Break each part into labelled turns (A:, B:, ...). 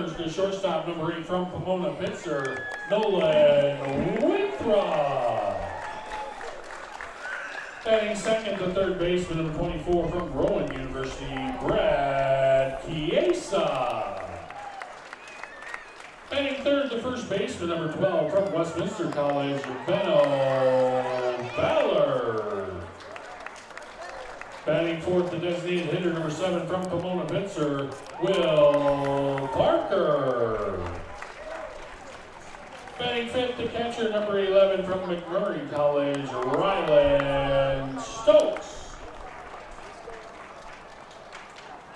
A: Steamers, the shortstop, number 8 from Pomona Pitzer, Nolan Winthrop. Batting second to third baseman, number 24 from Rowan University, Brad Chiesa. Batting third to first baseman, number 12 from Westminster College, Benno Ballard. Batting fourth, the designated hitter, number 7 from Pomona Pitzer, Will Parker. Batting fifth, the catcher, number 11 from McMurray College, Ryland Stokes.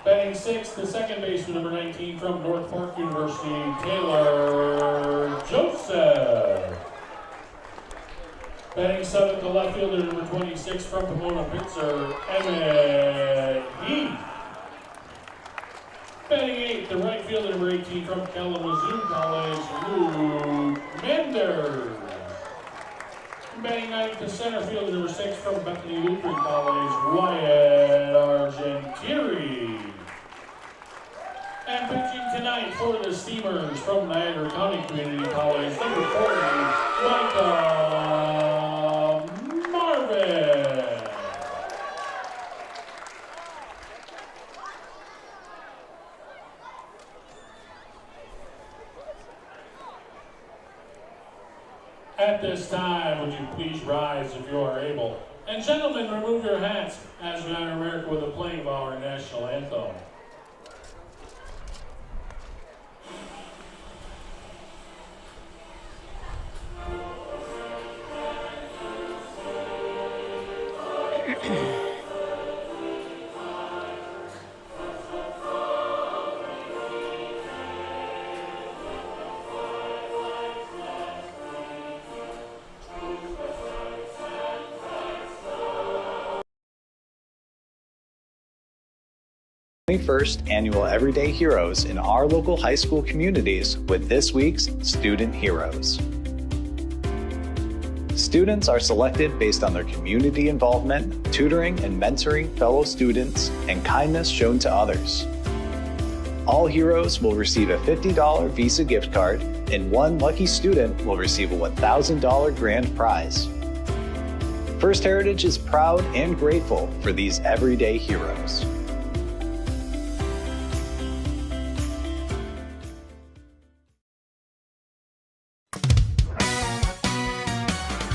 A: Batting sixth, the second baseman, number 19 from North Park University, Taylor Joseph. Batting seventh, the left fielder, number 26 from Pomona Pitzer, Emmett Heath. Batting eighth, the right fielder, number 18 from Kalamazoo College, Luke Menders. Batting ninth, the center fielder, number 6 from Bethany Lutheran College, Wyatt Argentieri. And pitching tonight for the Steamers from Niagara County Community College, number 40, Micah Marvin. At this time, would you please rise if you are able? And gentlemen, remove your hats as we honor America with the playing of our national anthem.
B: First annual Everyday Heroes in our local high school communities with this week's Student Heroes. Students are selected based on their community involvement, tutoring and mentoring fellow students, and kindness shown to others. All heroes will receive a $50 Visa gift card, and one lucky student will receive a $1,000 grand prize. First Heritage is proud and grateful for these everyday heroes.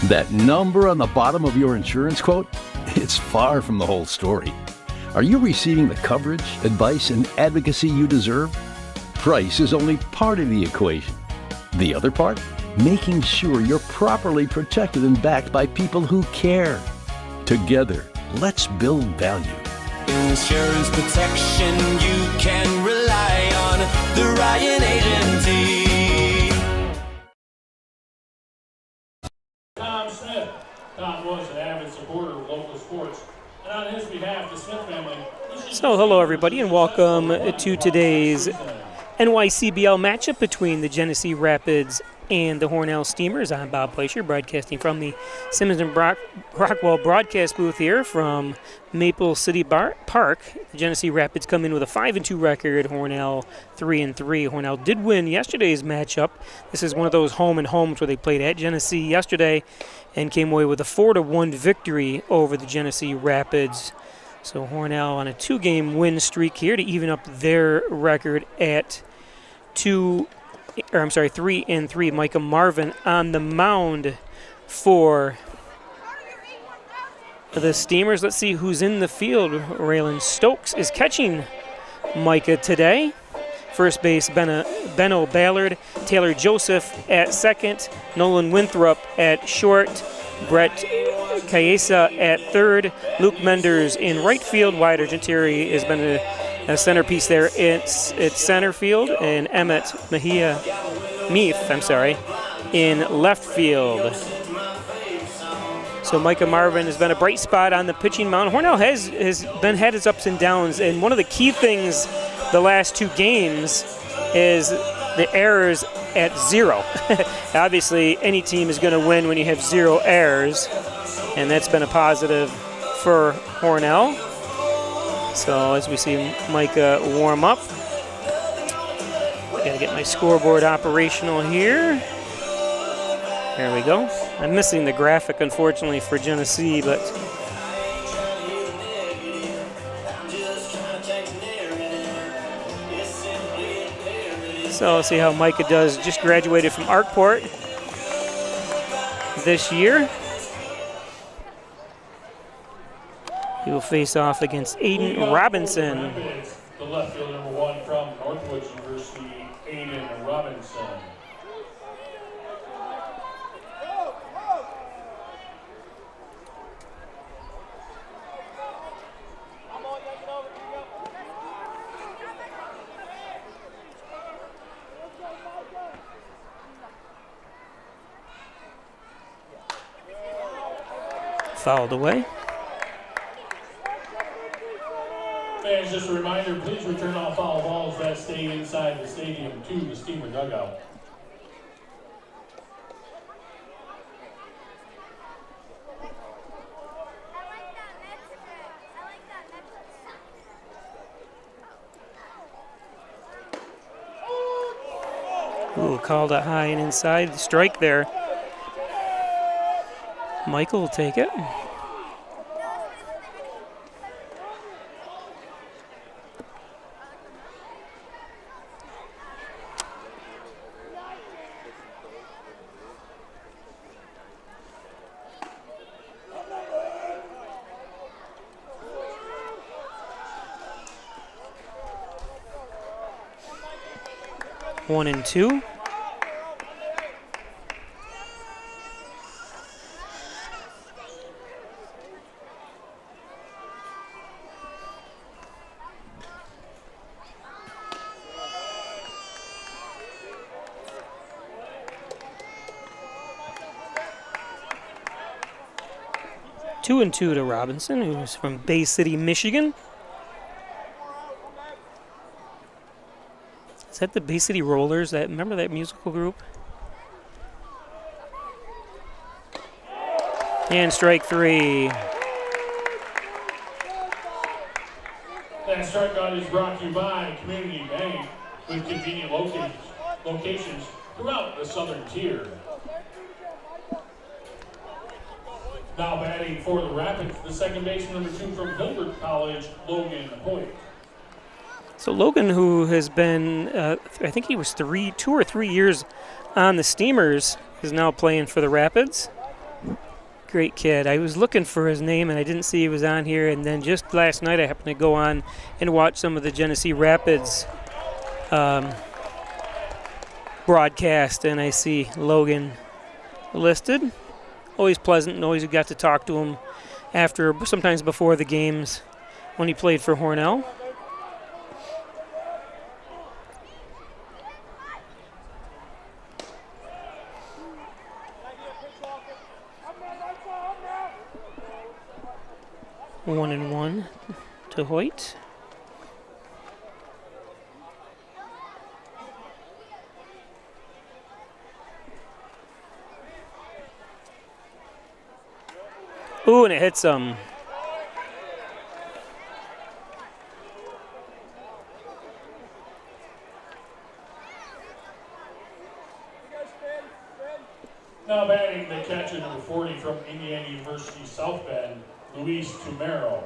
C: That number on the bottom of your insurance quote? It's far from the whole story. Are you receiving the coverage, advice, and advocacy you deserve? Price is only part of the equation. The other part? Making sure you're properly protected and backed by people who care. Together, let's build value.
D: Insurance protection you can rely on. The Ryan Agency.
A: Tom was an avid supporter of local sports, and on his behalf, the Smith family.
E: So hello everybody and welcome to today's NYCBL matchup between the Genesee Rapids and the Hornell Steamers. I'm Bob Fleischer, broadcasting from the Simmons and Rockwell broadcast booth here from Maple City Park. The Genesee Rapids come in with a 5-2 record, Hornell 3-3. Hornell did win yesterday's matchup. This is one of those home and homes where they played at Genesee yesterday and came away with a 4-1 victory over the Genesee Rapids. So Hornell on a 2-game win streak here to even up their record at 3-3. Micah Marvin on the mound for the Steamers. Let's see who's in the field. Raylan Stokes is catching Micah today. First base, Benno Ballard. Taylor Joseph at second. Nolan Winthrop at short. Brett Chiesa at third. Luke Menders in right field. Wyatt Argentieri has been a centerpiece there. It's center field. And Emmett Meath, in left field. So Micah Marvin has been a bright spot on the pitching mound. Hornell has had its ups and downs, and one of the key things the last 2 games is the errors at 0. Obviously, any team is going to win when you have 0 errors, and that's been a positive for Hornell. So as we see Micah warm up. Gotta get my scoreboard operational here. There we go. I'm missing the graphic, unfortunately, for Genesee, but so let's see how Micah does. Just graduated from Arkport this year. He will face off against Aiden Robinson.
A: The left fielder number 1 from Northwoods University, Aiden Robinson.
E: Fouled away.
A: Fans, just a reminder, please return all foul balls that stay inside the stadium to the Steamer dugout.
E: Ooh, called it high and inside. Strike there. Michael will take it. One and two. Two and two to Robinson, who's from Bay City, Michigan. Is that the Bay City Rollers? Remember that musical group? And strike three.
A: That strikeout is brought to you by Community Bank with convenient locations throughout the southern tier. Now batting for the Rapids, the second baseman number 2 from Hilbert College, Logan Hoyt.
E: So Logan, who has been, I think he was 2 or 3 years on the Steamers, is now playing for the Rapids. Great kid. I was looking for his name and I didn't see he was on here, and then just last night I happened to go on and watch some of the Genesee Rapids broadcast, and I see Logan listed. Always pleasant, and always got to talk to him after, sometimes before the games when he played for Hornell. One and one to Hoyt. Ooh, and it hits him.
A: Now batting the catcher number 40 from Indiana University South Bend, Luis Tumero.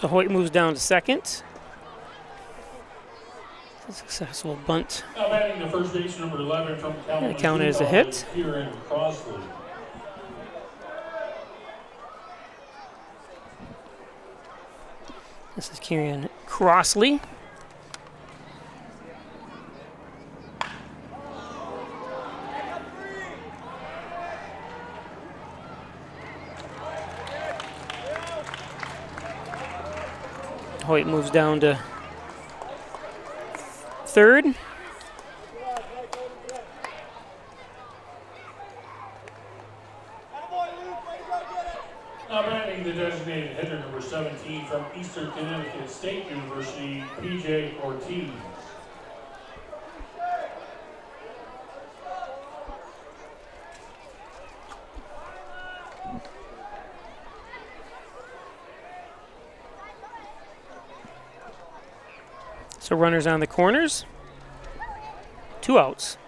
E: So Hoyt moves down to second. A successful bunt.
A: Now batting the first base, number 11 from Kalamazoo.
E: Counted as a hit.
A: Kieran Crossley.
E: This is Kieran Crossley. Hoyt moves down to third.
A: Now batting the designated hitter, number 17 from Eastern Connecticut State University, PJ Ortiz.
E: So runners on the corners. 2 outs.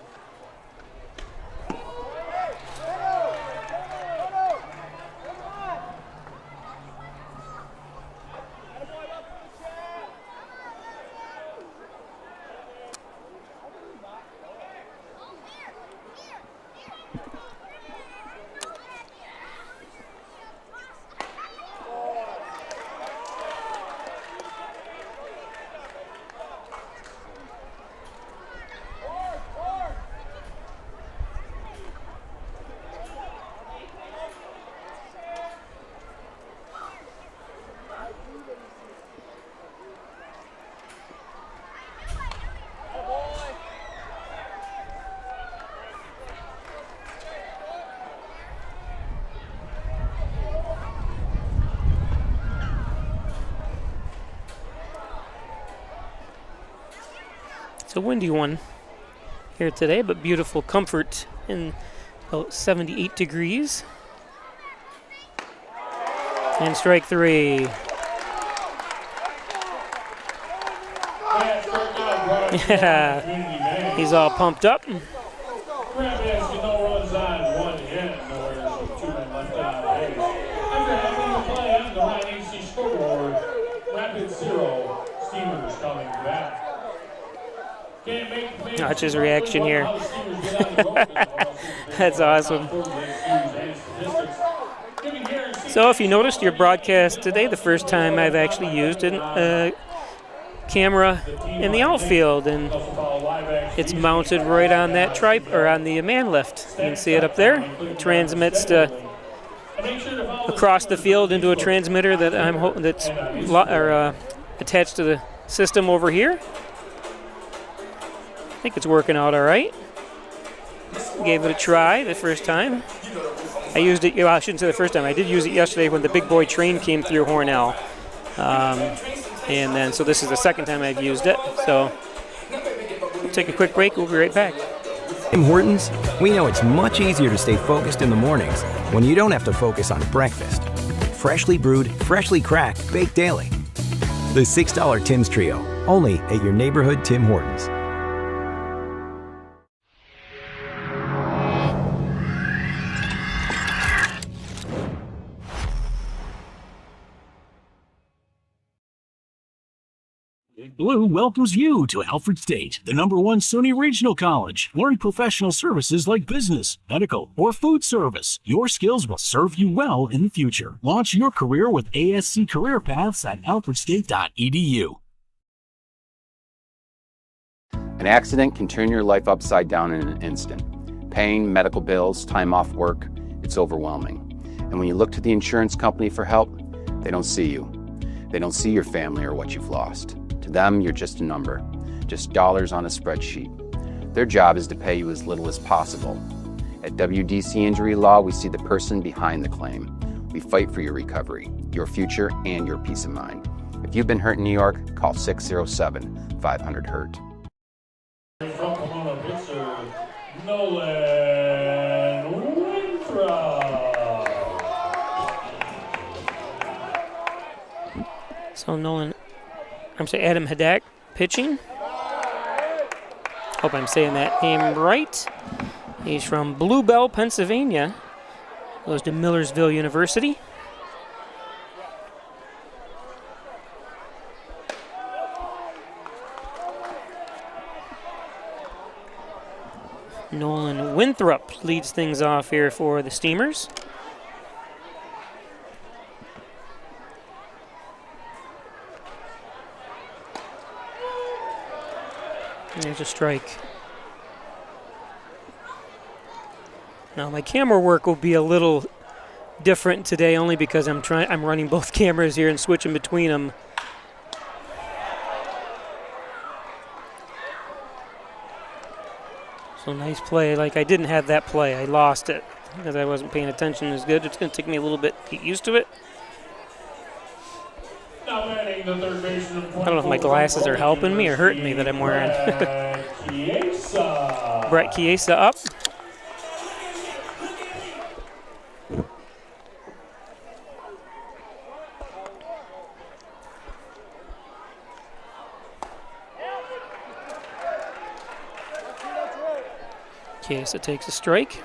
E: It's a windy one here today, but beautiful comfort in about 78 degrees. And strike 3. Yeah, he's all pumped up.
A: Grab has no runs on, 1 hit, no errors, 2 men left on base. After having the play on the Ryan AC scoreboard, Rapid 0, Steamers coming back.
E: Watch his reaction here. That's awesome. So if you noticed your broadcast today, the first time I've actually used a camera in the outfield, and it's mounted right on that tripod or on the man lift. You can see it up there. It transmits across the field into a transmitter that that's attached to the system over here. I think it's working out all right. Gave it a try the first time. I used it, well, I shouldn't say the first time. I did use it yesterday when the big boy train came through Hornell. And then, so this is the second time I've used it. So we'll take a quick break. We'll be right back.
F: Tim Hortons, we know it's much easier to stay focused in the mornings when you don't have to focus on breakfast. Freshly brewed, freshly cracked, baked daily. The $6 Tim's Trio, only at your neighborhood Tim Hortons.
G: Blue welcomes you to Alfred State, the #1 SUNY Regional College. Learn professional services like business, medical, or food service. Your skills will serve you well in the future. Launch your career with ASC Career Paths at alfredstate.edu.
H: An accident can turn your life upside down in an instant. Pain, medical bills, time off work, it's overwhelming. And when you look to the insurance company for help, they don't see you. They don't see your family or what you've lost. To them, you're just a number, just dollars on a spreadsheet. Their job is to pay you as little as possible. At WDC Injury Law, we see the person behind the claim. We fight for your recovery, your future, and your peace of mind. If you've been hurt in New York, call 607-500-HURT.
A: From Pomona pitcher, Nolan Winthrop.
E: So Adam Hadak pitching. Hope I'm saying that name right. He's from Blue Bell, Pennsylvania. Goes to Millersville University. Nolan Winthrop leads things off here for the Steamers. There's a strike. Now my camera work will be a little different today, only because I'm running both cameras here and switching between them. So nice play. Like, I didn't have that play. I lost it because I wasn't paying attention as good. It's going to take me a little bit to get used to it.
A: Now batting the third baseman.
E: I don't know if my glasses are helping me or hurting me that I'm wearing. Brett Chiesa up. Chiesa takes a strike.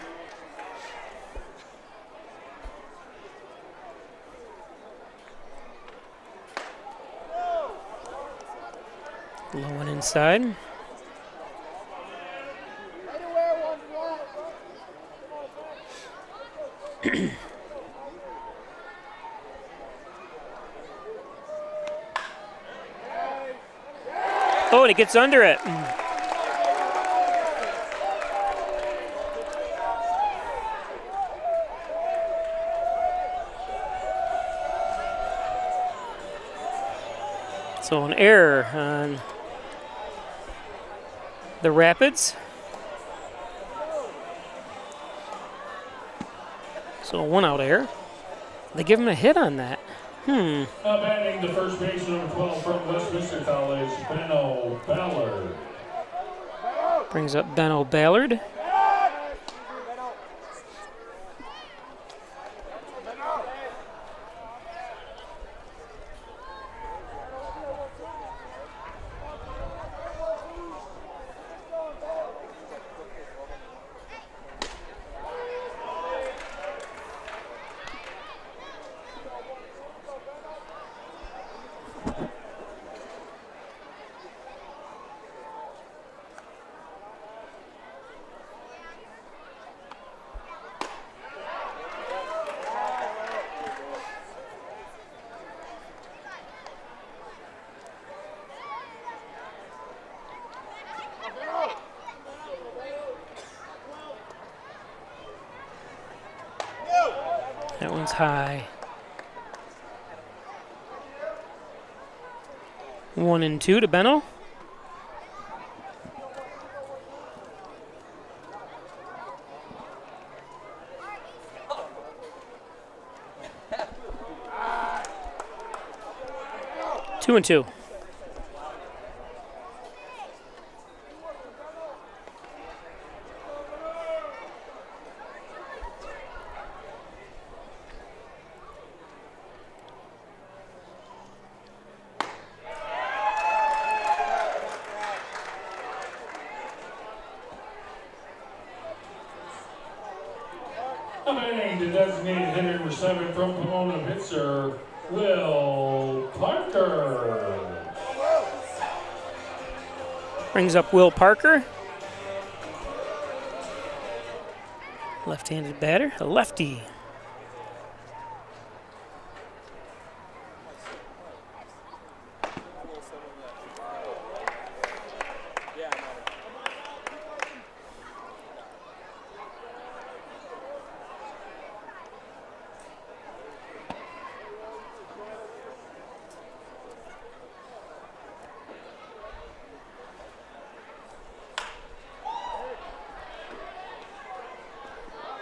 E: Low and inside. Oh, and it gets under it. So an error on the Rapids. So a one-out error. They give him a hit on that.
A: Batting the first base, number 12 from Westminster College, Benno Ballard.
E: Brings up Benno Ballard. That one's high. 1-2 to Benno. Two and two.
A: The designated hitter number 7 from Pomona Pitzer, Will Parker.
E: Brings up Will Parker. Left-handed batter, a lefty.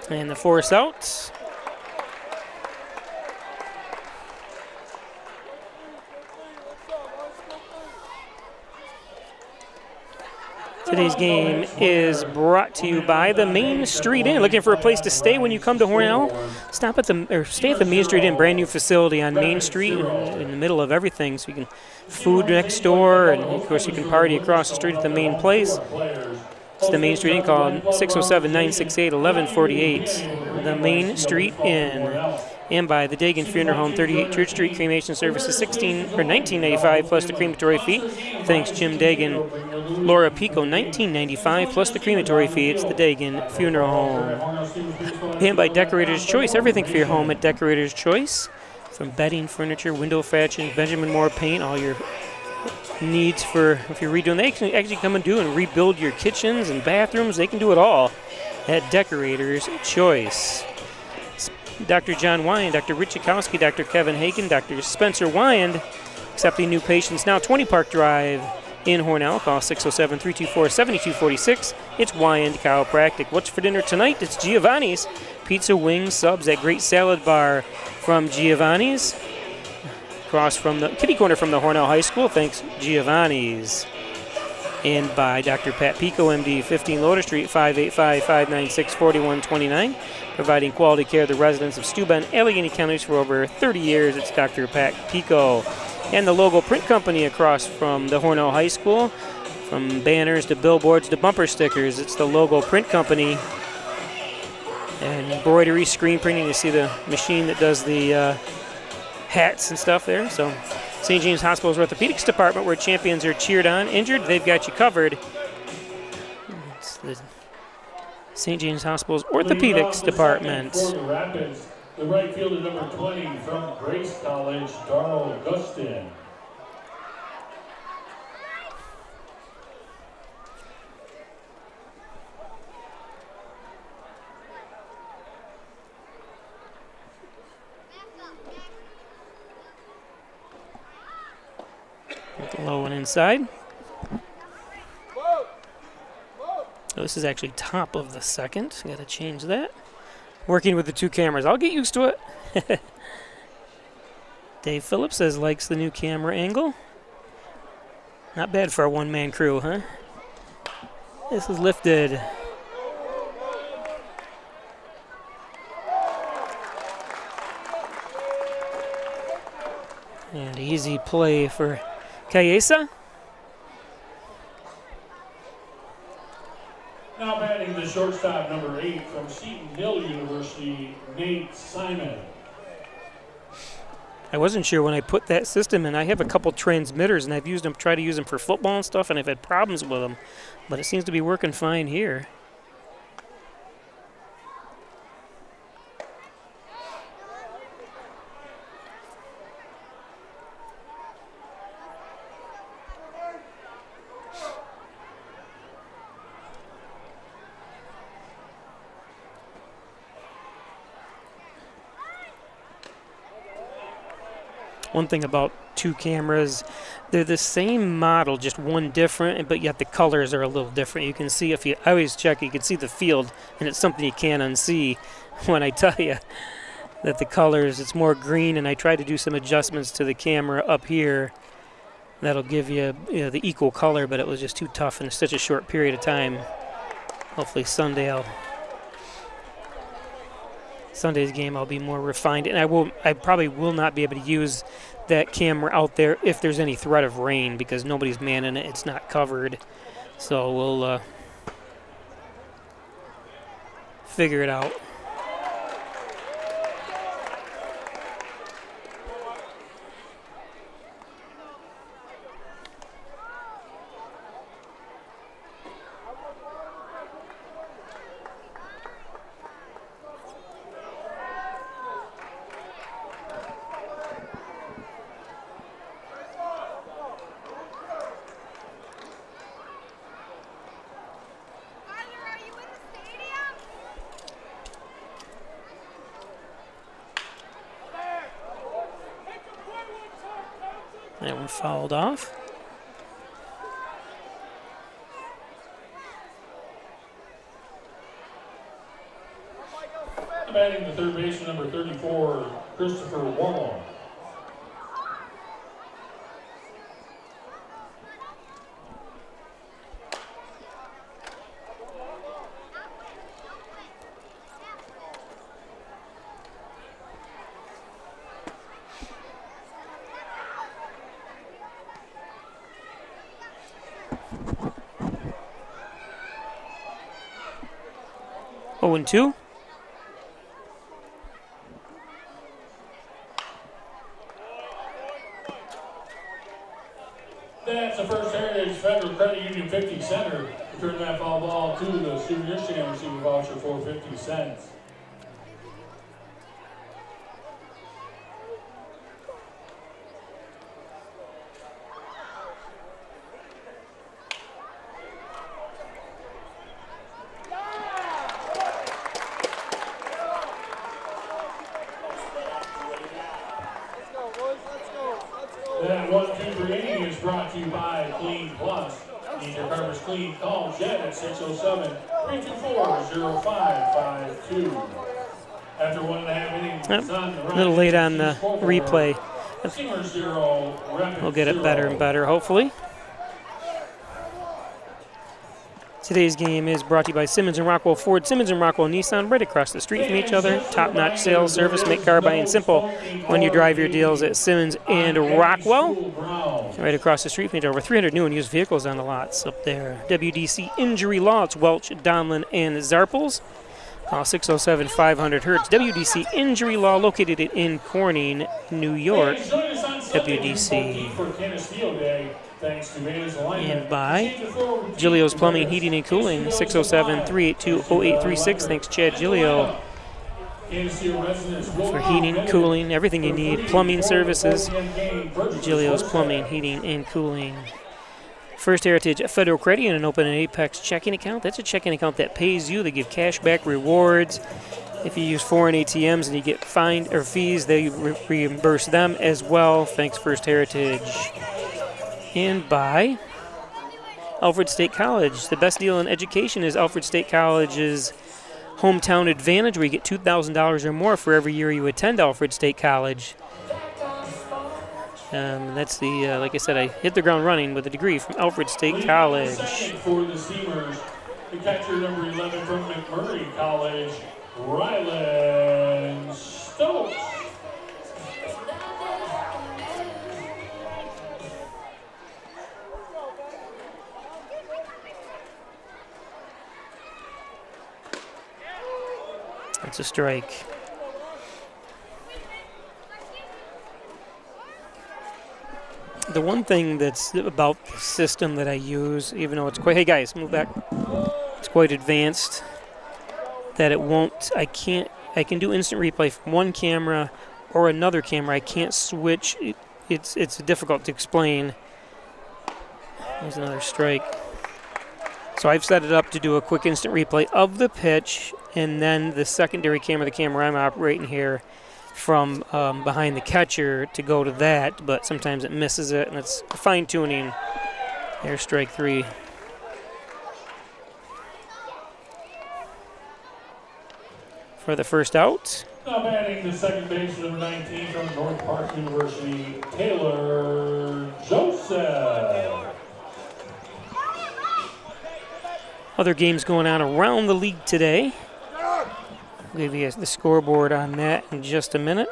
E: And the force out. Today's game is brought to you by the Main Street Inn. Looking for a place to stay when you come to Hornell? Stay at the Main Street Inn, brand new facility on Main Street, in the middle of everything. So you can food next door, and of course you can party across the street at the main place. It's the Main Street Inn, called 607-968-1148. The Main Street Inn. and by the Dagan Funeral Home, 38 Church Street. Cremation services $19.95 plus the crematory fee. Thanks, Jim Dagan. Laura Pico, $19.95 plus the crematory fee. It's the Dagan Funeral Home. And by Decorator's Choice, everything for your home at Decorator's Choice. From bedding, furniture, window fashion, Benjamin Moore paint, all your needs for if you're redoing. They can actually come and do and rebuild your kitchens and bathrooms. They can do it all at Decorator's Choice. Dr. John Wyand, Dr. Rich Chikowski, Dr. Kevin Hagen, Dr. Spencer Wyand, accepting new patients now. 20 Park Drive in Hornell. Call 607-324-7246. It's Wyand Chiropractic. What's for dinner tonight? It's Giovanni's Pizza, Wings, Subs, that great salad bar from Giovanni's. Across from the kitty corner from the Hornell High School. Thanks, Giovanni's. And by Dr. Pat Pico, MD, 15 Loader Street, 585-596-4129. Providing quality care to the residents of Steuben, Allegheny counties for over 30 years. It's Dr. Pat Pico. And the Logo Print Company across from the Hornell High School. From banners to billboards to bumper stickers, it's the Logo Print Company. And embroidery, screen printing, you see the machine that does the hats and stuff there. So St. James Hospital's Orthopedics Department, where champions are cheered on. Injured, they've got you covered. It's the St. James Hospital's Orthopedics Department.
A: For the Rapids, the right fielder number 20 from Grace College, Darrell Gustin.
E: Low and inside. Oh, this is actually top of the second. Got to change that. Working with the two cameras. I'll get used to it. Dave Phillips says likes the new camera angle. Not bad for a one-man crew, huh? This is lifted. And easy play for Cayesa.
A: Now batting the shortstop, number 8 from Seton Hill University, Nate Simon.
E: I wasn't sure when I put that system in. I have a couple transmitters, and I've used them, tried to use them for football and stuff, and I've had problems with them. But it seems to be working fine here. One thing about two cameras, they're the same model, just one different, but yet the colors are a little different. You can see, I always check, you can see the field, and it's something you can't unsee when I tell you that the colors, it's more green, and I tried to do some adjustments to the camera up here that'll give you, the equal color, but it was just too tough in such a short period of time. Hopefully Sunday's game I'll be more refined, and I probably will not be able to use that camera out there if there's any threat of rain, because nobody's manning it. It's not covered, so we'll figure it out. That one fouled off.
A: Batting the third baseman, number 34, Christopher Wall.
E: Oh, and 2.
A: that's the First Heritage Federal Credit Union 50 center. Return that foul ball to the student Michigan, receive a voucher for 50 cents. That 1-2-3 inning is brought to you by Clean Plus. Need your covers clean? Call Jen at 607-324-0552. After 1.5 innings,
E: a little late on the replay. We'll get it better and better, hopefully. Today's game is brought to you by Simmons and Rockwell Ford. Simmons and Rockwell Nissan, right across the street from each other. Top-notch sales service, make car buying simple when you drive your deals at Simmons and Rockwell. Right across the street from each other. Over 300 new and used vehicles on the lots up there. WDC Injury Law, it's Welch, Donlin, and Zarples. Call 607-500-HERTZ. WDC Injury Law, located in Corning, New York. WDC. And by Gilio's Plumbing, Heating, and Cooling, 607-382-0836. Thanks, Chad Gilio, for heating, cooling, everything you need. Plumbing services, Gilio's Plumbing, Heating, and Cooling. First Heritage Federal Credit Union, open an Apex checking account. That's a checking account that pays you. They give cash back rewards. If you use foreign ATMs and you get fined or fees, they reimburse them as well. Thanks, First Heritage. And by Alfred State College. The best deal in education is Alfred State College's Hometown Advantage, where you get $2,000 or more for every year you attend Alfred State College. That's the, like I said, I hit the ground running with a degree from Alfred State College.
A: For the Steamers, the catcher number 11 from McMurray College, Rylan Stokes.
E: It's a strike. The one thing that's about the system that I use, even though it's quite, hey guys, move back. It's quite advanced, that it won't, I can do instant replay from one camera or another camera. I can't switch. It's difficult to explain. There's another strike. So I've set it up to do a quick instant replay of the pitch, and then the secondary camera, the camera I'm operating here, from behind the catcher to go to that, but sometimes it misses it, and it's fine-tuning. There's strike 3. For the first out.
A: Now batting the second base, number 19 from North Park University, Taylor Joseph.
E: Other games going on around the league today. I'll give you the scoreboard on that in just a minute.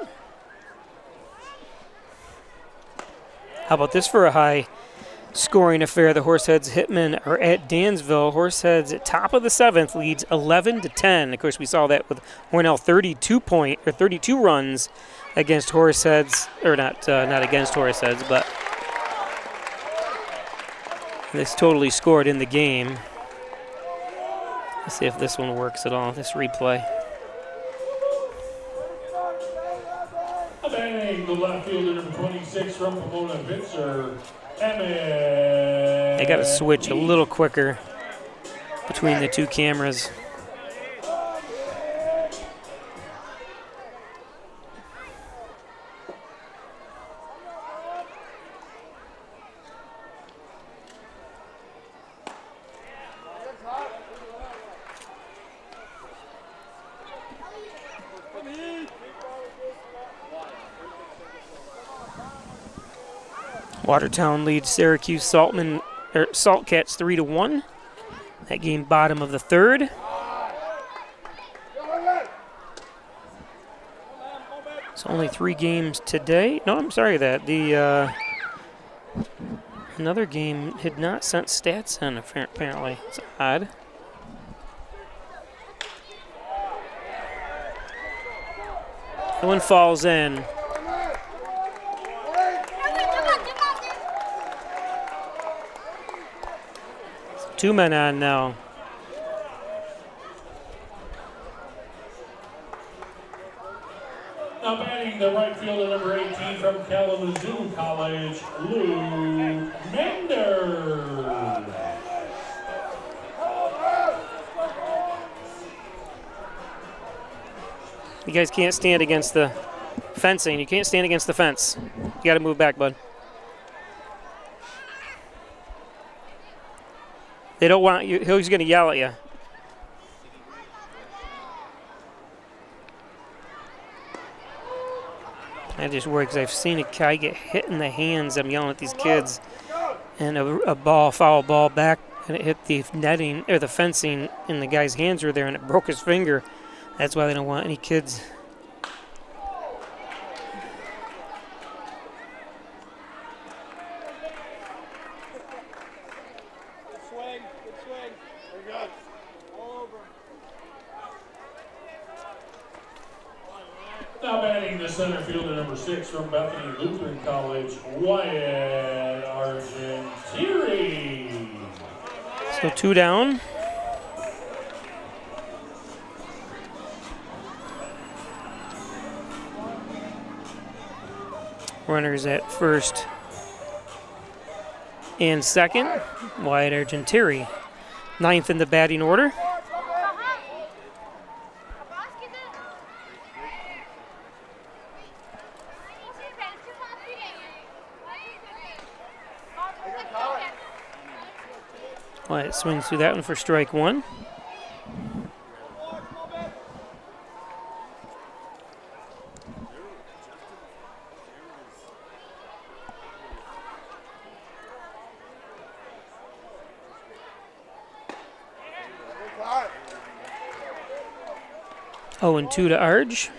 E: How about this for a high-scoring affair? The Horseheads Hitmen are at Dansville. Horseheads at top of the 7th leads 11-10. Of course, we saw that with Hornell 32 runs against Horseheads, or not against Horseheads, but this totally scored in the game. Let's see if this one works at all, this replay.
A: Batting the left fielder, number 26 from Pomona Bitzer, Emmett.
E: They got to switch a little quicker between the two cameras. Watertown leads Syracuse Saltcats 3-1. That game bottom of the 3rd. It's only 3 games today. No, I'm sorry that the another game had not sent stats in apparently. It's odd. That one falls in. 2 men on now.
A: Now batting the right fielder, number 18 from Kalamazoo College, Luke Mender.
E: You guys can't stand against the fencing. You can't stand against the fence. You got to move back, bud. They don't want you. He's going to yell at you. I just worry because I've seen a guy get hit in the hands. I'm yelling at these kids, and a foul ball back, and it hit the netting or the fencing, and the guy's hands were there, and it broke his finger. That's why they don't want any kids.
A: Now batting the center fielder, number 6 from Bethany Lutheran College, Wyatt Argentieri.
E: So 2 down. Runners at first and second. Wyatt Argentieri, 9th in the batting order. Wyatt swings through that one for strike 1. Oh, and 2 to Arge.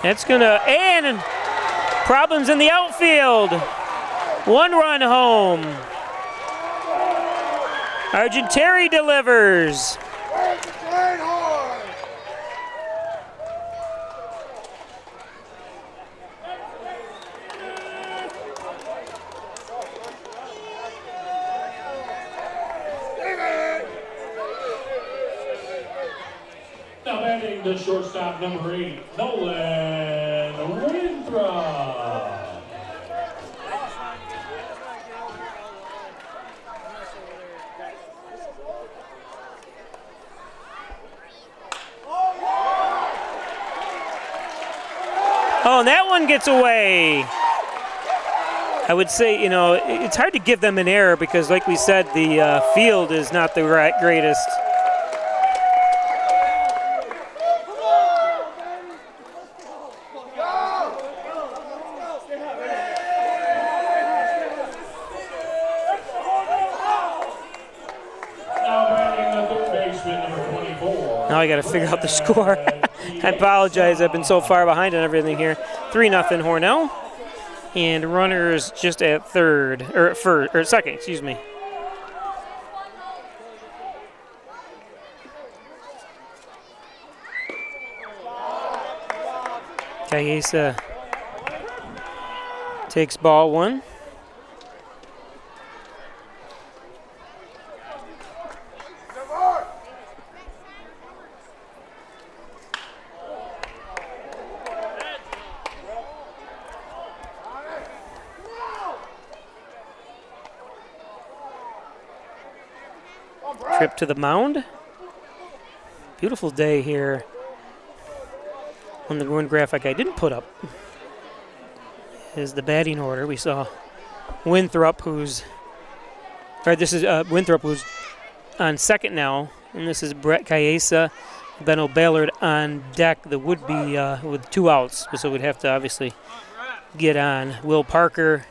E: That's gonna, and problems in the outfield. 1 run home. Argentieri delivers.
A: Now batting the shortstop, number 8, Nolan Winthrop.
E: Oh, and that one gets away. I would say, you know, it's hard to give them an error because, like we said, the field is not the greatest. Now I got to figure out the score. I apologize. I've been so far behind on everything here. 3-0 Hornell, and runners just at third or second. Excuse me. Cayesa takes ball 1. Trip to the mound. Beautiful day here on the one graphic I didn't put up is the batting order. We saw Winthrop, who's on second now, and this is Brett Cayesa, Benno Ballard on deck. The would be with 2 outs, so we'd have to obviously get on. Will Parker,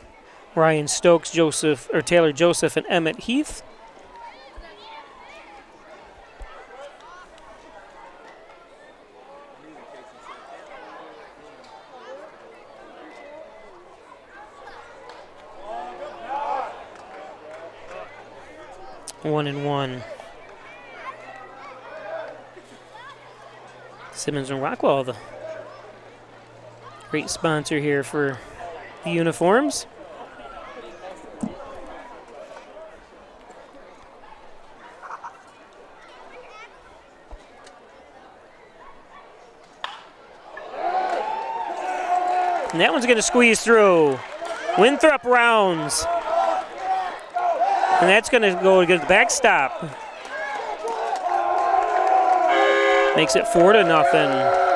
E: Ryan Stokes, Taylor Joseph, and Emmett Heath. 1-1. Simmons and Rockwell, the great sponsor here for the uniforms. And that one's going to squeeze through. Winthrop rounds. And that's going to go to the backstop. Makes it 4-0.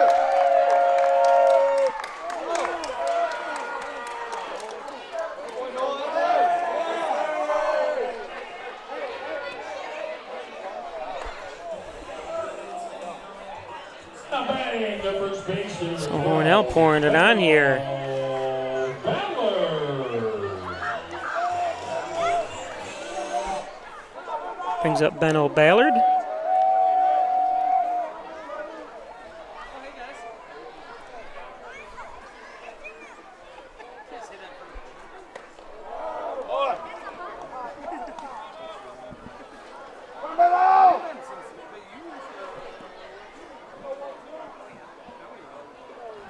E: So Hornell pouring it on here. Brings up Benno Ballard.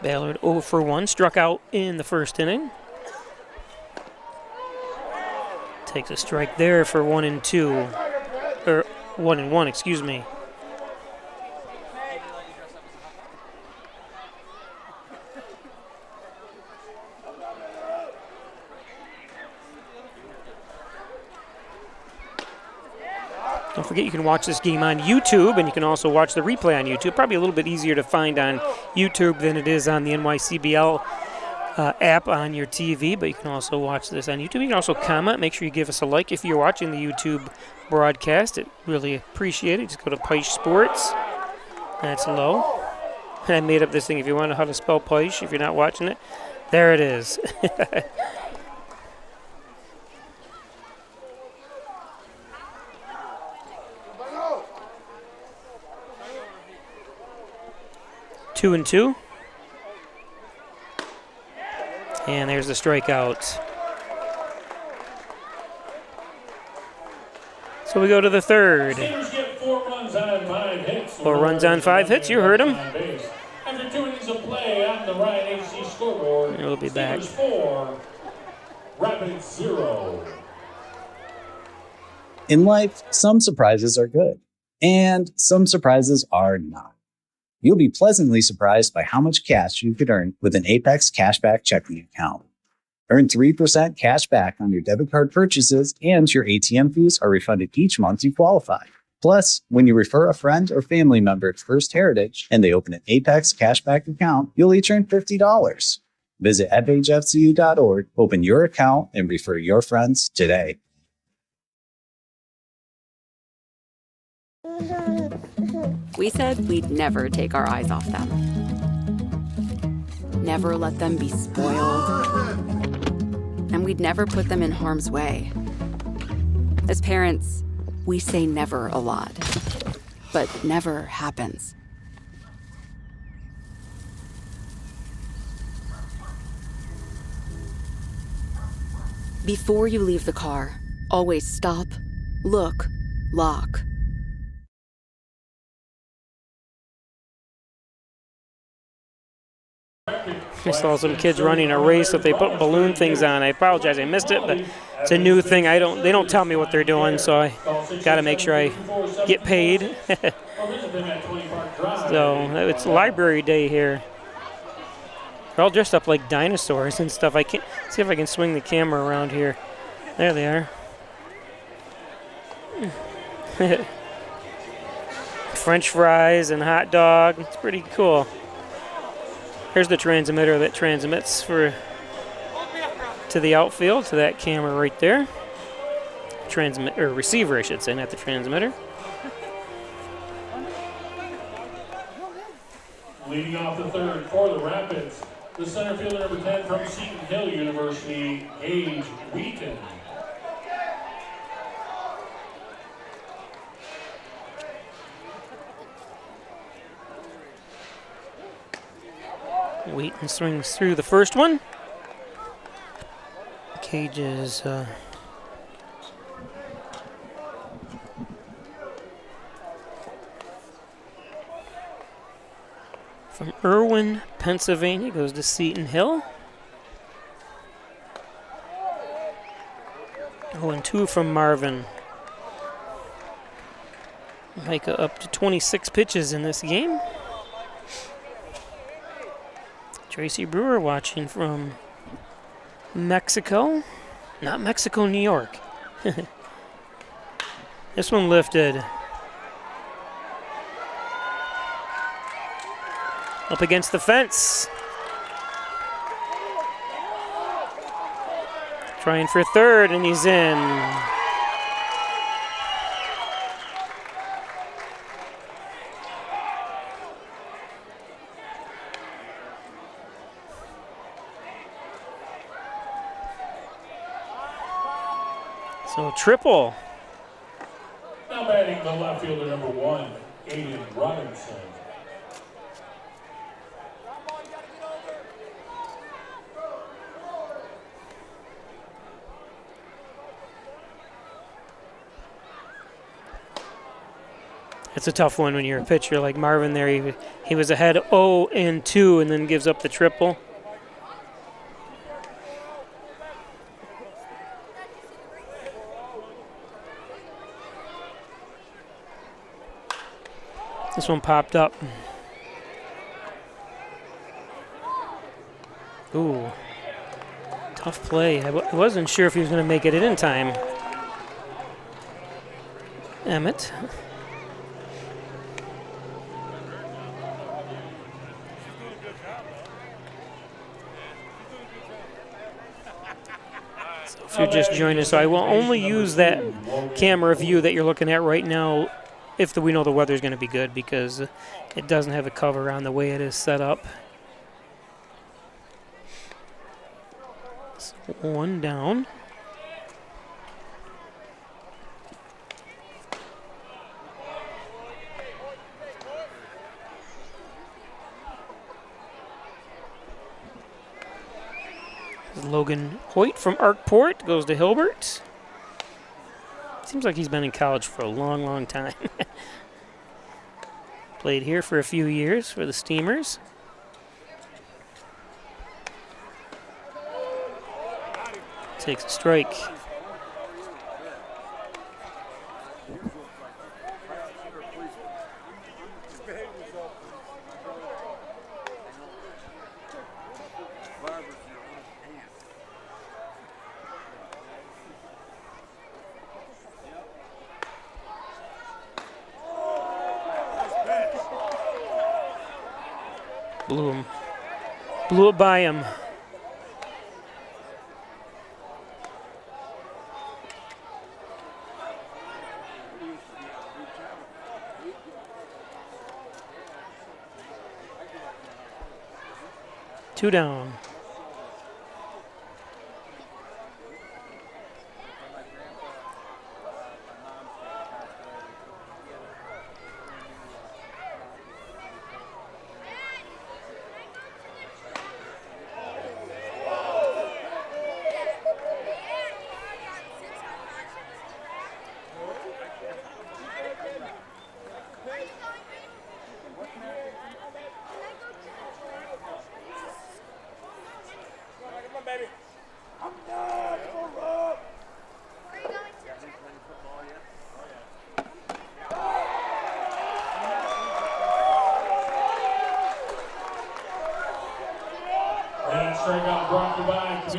E: Ballard 0 for 1, struck out in the first inning. Takes a strike there for 1-2, or 1-1, excuse me. Don't forget you can watch this game on YouTube, and you can also watch the replay on YouTube. Probably a little bit easier to find on YouTube than it is on the NYCBL app on your TV, but you can also watch this on YouTube. You can also comment. Make sure you give us a like if you're watching the YouTube broadcast. It really appreciate it. Just go to Peisch Sports. That's low. And I made up this thing. If you want to know how to spell Peisch, if you're not watching it, there it is. 2-2. And there's the strikeout. So we go to the third. 4 runs on 5 hits. You heard him.
A: After 2 innings of play on the Ryan HC scoreboard,
E: We'll be back.
A: 4, Rapids 0.
B: In life, some surprises are good, and some surprises are not. You'll be pleasantly surprised by how much cash you could earn with an Apex Cashback checking account. Earn 3% cash back on your debit card purchases, and your ATM fees are refunded each month you qualify. Plus, when you refer a friend or family member to First Heritage and they open an Apex Cashback account, you'll each earn $50. Visit fhfcu.org, open your account, and refer your friends today.
I: We said we'd never take our eyes off them. Never let them be spoiled. And we'd never put them in harm's way. As parents, we say never a lot, but never happens. Before you leave the car, always stop, look, lock.
E: I saw some kids running a race that they put balloon things on. I apologize, I missed it, but it's a new thing. They don't tell me what they're doing, so I got to make sure I get paid. So it's library day here. They're all dressed up like dinosaurs and stuff. I can't see if I can swing the camera around here. There they are. French fries and hot dog. It's pretty cool. Here's the transmitter that transmits to the outfield, to that camera right there. Receiver, I should say, not the transmitter.
A: Leading off the third for the Rapids, the center fielder number 10 from Seton Hill University, Gage Wheaton.
E: Wheaton swings through the first one. Cage is from Irwin, Pennsylvania, goes to Seton Hill. 0-2 from Marvin. Micah up to 26 pitches in this game. Tracy Brewer watching from Mexico. Not Mexico, New York. This one lifted. Up against the fence. Trying for third, and he's in. So triple.
A: Now batting the left fielder, number 1, Aiden Robinson.
E: It's a tough one when you're a pitcher like Marvin there. He was ahead 0-2 and then gives up the triple. This one popped up. Ooh, tough play. I wasn't sure if he was going to make it in time. Emmett. So if you're just joining us, so I will only use that camera view that you're looking at right now if we know the weather's going to be good, because it doesn't have a cover on the way it is set up. So one down. Logan Hoyt from Arkport goes to Hilbert. Seems like he's been in college for a long, long time. Played here for a few years for the Steamers. Takes a strike. Blew it by him. Two down.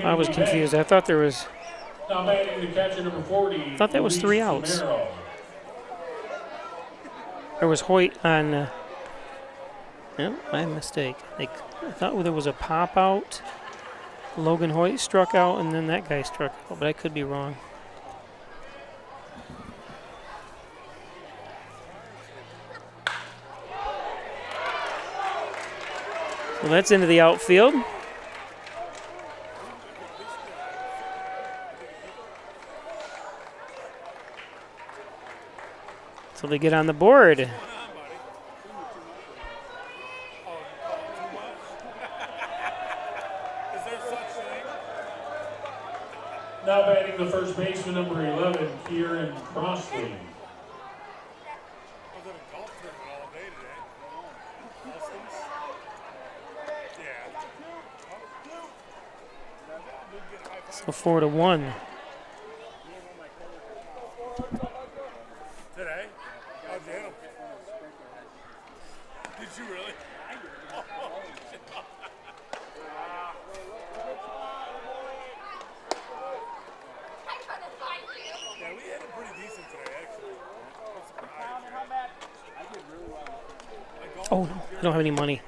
E: I was confused. I thought there was. I thought that was 3 outs. There was Hoyt on. No, my mistake. I thought there was a pop out. Logan Hoyt struck out, and then that guy struck out, but I could be wrong. Well, that's into the outfield. So they get on the board.
A: Now batting the first baseman, number 11, Kieran Crossley.
E: So 4-1.
J: Today? Oh, damn. Did you really? Yeah, we had it pretty decent today, actually.
E: Oh, no, I don't have any money.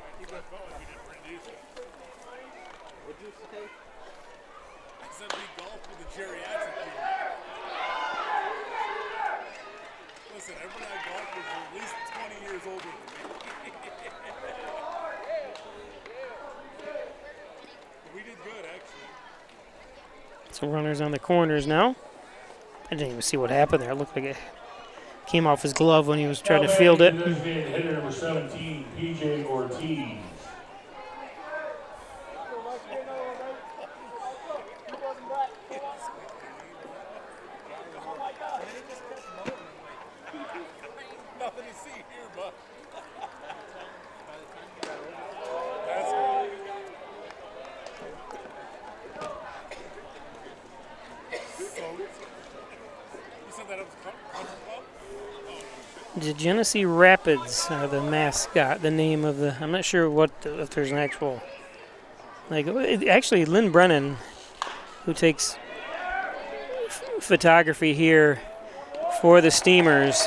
J: Except we golf with the geriatric team. Listen, everyone I golf was at least 20 years older than me. We did good, actually.
E: So runners on the corners now. I didn't even see what happened there. It looked like it came off his glove when he was trying to field it.
A: Hitter number 17, PJ Ortiz.
J: Nothing to see here, but. You said that it was country club?
E: The Genesee Rapids are the mascot, the name of the. I'm not sure if there's an actual. Actually, Lynn Brennan, who takes photography here for the Steamers,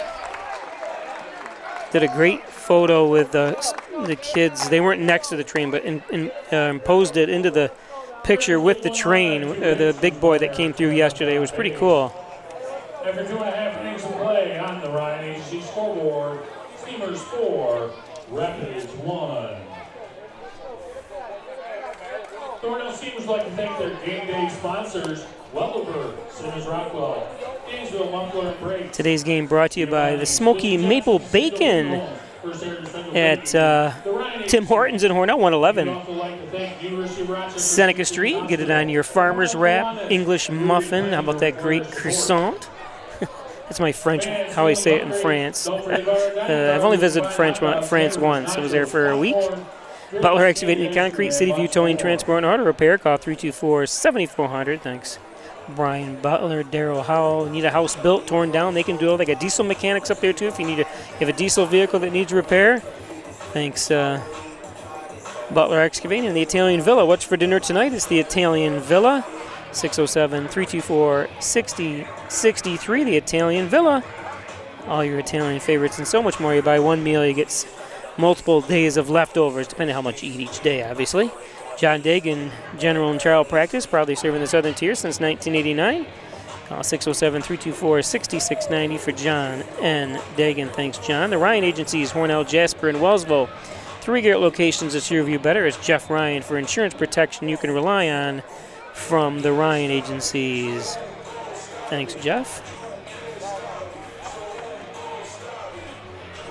E: did a great photo with the kids. They weren't next to the train, but posed it into the picture with the train, the big boy that came through yesterday. It was pretty cool.
A: After 2.5 innings of play on the Ryan Agency scoreboard, Steamers 4, Rapids 1. Hornell Steamers would like to thank their game day sponsors, Wellenberg, Simmons Rockwell, Gainesville, Muffler and Brake.
E: Today's game brought to you by the Smoky Maple Bacon at Tim Hortons in Hornell, 111 Seneca Street. Get it on your farmer's wrap, English muffin. How about that great croissant? That's my French, how I say it in France. I've only visited France once. I was there for a week. Butler Excavating and Concrete, City View Towing, Transport, and Auto Repair. Call 324-7400. Thanks. Brian Butler, Daryl Howell. Need a house built, torn down? They can do it. They got diesel mechanics up there, too, if you have a diesel vehicle that needs repair. Thanks, Butler Excavating. And the Italian Villa. What's for dinner tonight? It's the Italian Villa. 607-324-6063. The Italian Villa. All your Italian favorites and so much more. You buy one meal, you get multiple days of leftovers, depending on how much you eat each day, obviously. John Dagan, General and Child Practice, proudly serving the Southern Tier since 1989. Call 607-324-6690 for John N. Dagan. Thanks, John. The Ryan Agencies, Hornell, Jasper, and Wellsville. 3 Garrett locations to serve you better. It's Jeff Ryan for insurance protection you can rely on from the Ryan Agencies. Thanks, Jeff.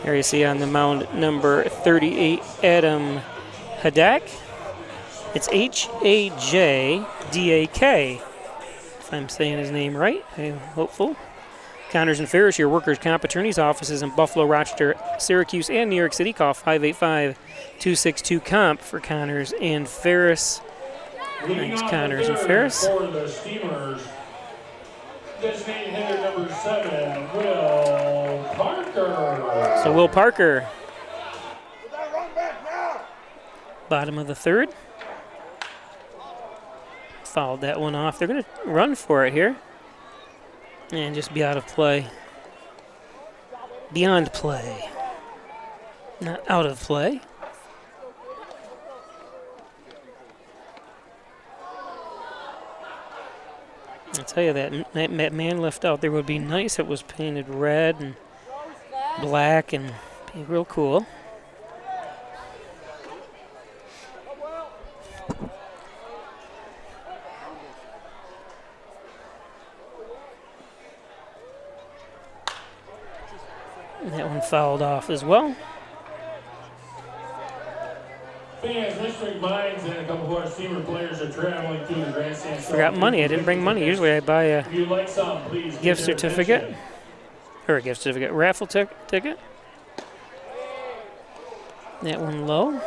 E: There you see on the mound number 38, Adam Hadak. It's H-A-J-D-A-K, if I'm saying his name right. I'm hopeful. Connors and Ferris, your workers' comp attorneys' offices in Buffalo, Rochester, Syracuse, and New York City. Call 585-262-COMP for Connors and Ferris. Thanks, Connors and Ferris.
A: For the Steamers, designated hitter number 7, Will Parker.
E: So Will Parker, bottom of the third. Fouled that one off. They're going to run for it here and just be out of play. Beyond play, not out of play. I'll tell you that man left out there would be nice. It was painted red and black and be real cool. And that one fouled off as well.
A: Fans, Mystery Mines and a couple of our Steamer players are traveling to the grandstand.
E: Forgot money. I didn't bring money. Usually I buy a
A: If you'd like some, please
E: gift certificate. Or a gift certificate. Raffle ticket. That one low.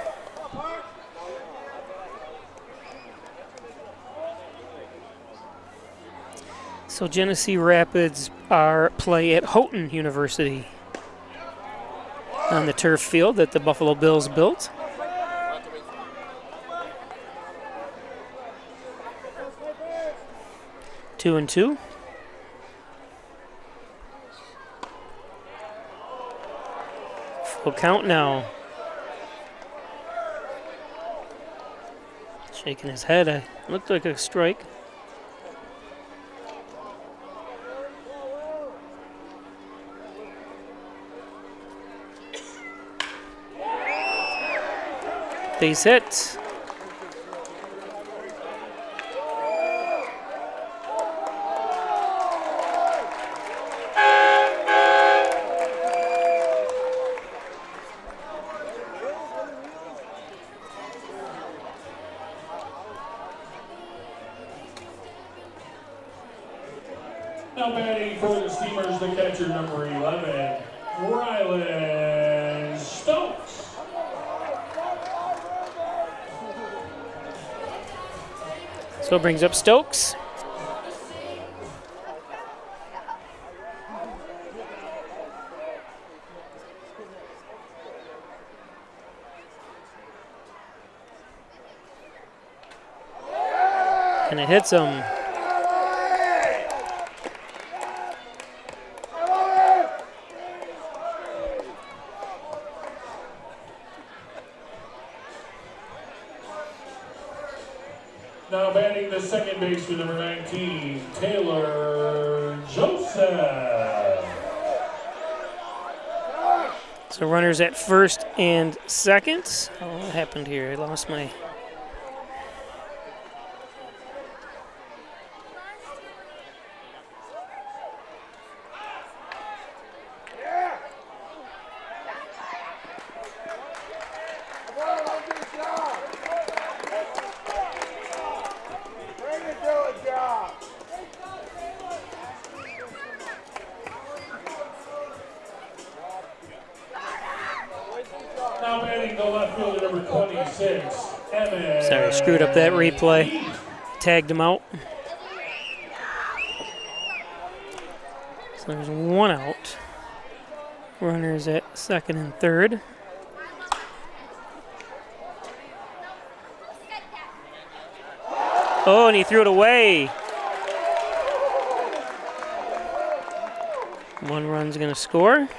E: So Genesee Rapids are play at Houghton University on the turf field that the Buffalo Bills built. Two and two. Full count now. Shaking his head. It looked like a strike. Base hit.
A: Now batting for the Steamers, the catcher, number 11, Rylan Stokes.
E: So it brings up Stokes. And it hits him.
A: Now batting the second baseman, number 19, Taylor Joseph.
E: So runners at first and second. Oh, what happened here? I lost my...
A: Now batting the left fielder, number 26, Emmett.
E: Sorry, screwed up that replay. Tagged him out. So there's one out. Runners at second and third. Oh, and he threw it away. One run's going to score.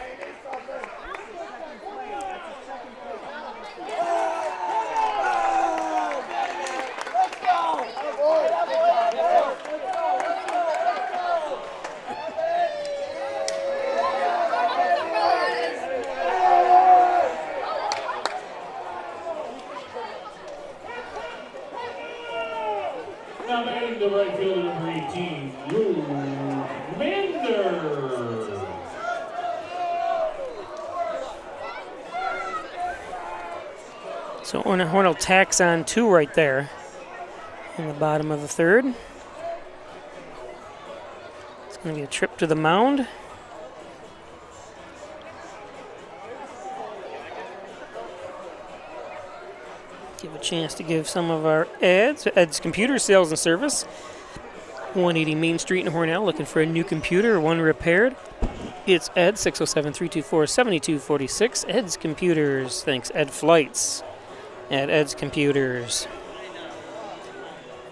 A: Now batting the right fielder, number 18, Luke Mander.
E: So Hornell tacks on two right there in the bottom of the third. It's going to be a trip to the mound. Give a chance to give some of our ads. Ed's Computer Sales and Service, 180 Main Street in Hornell. Looking for a new computer, one repaired. It's Ed, 607-324-7246. Ed's Computers. Thanks, Ed Flights at Ed's Computers.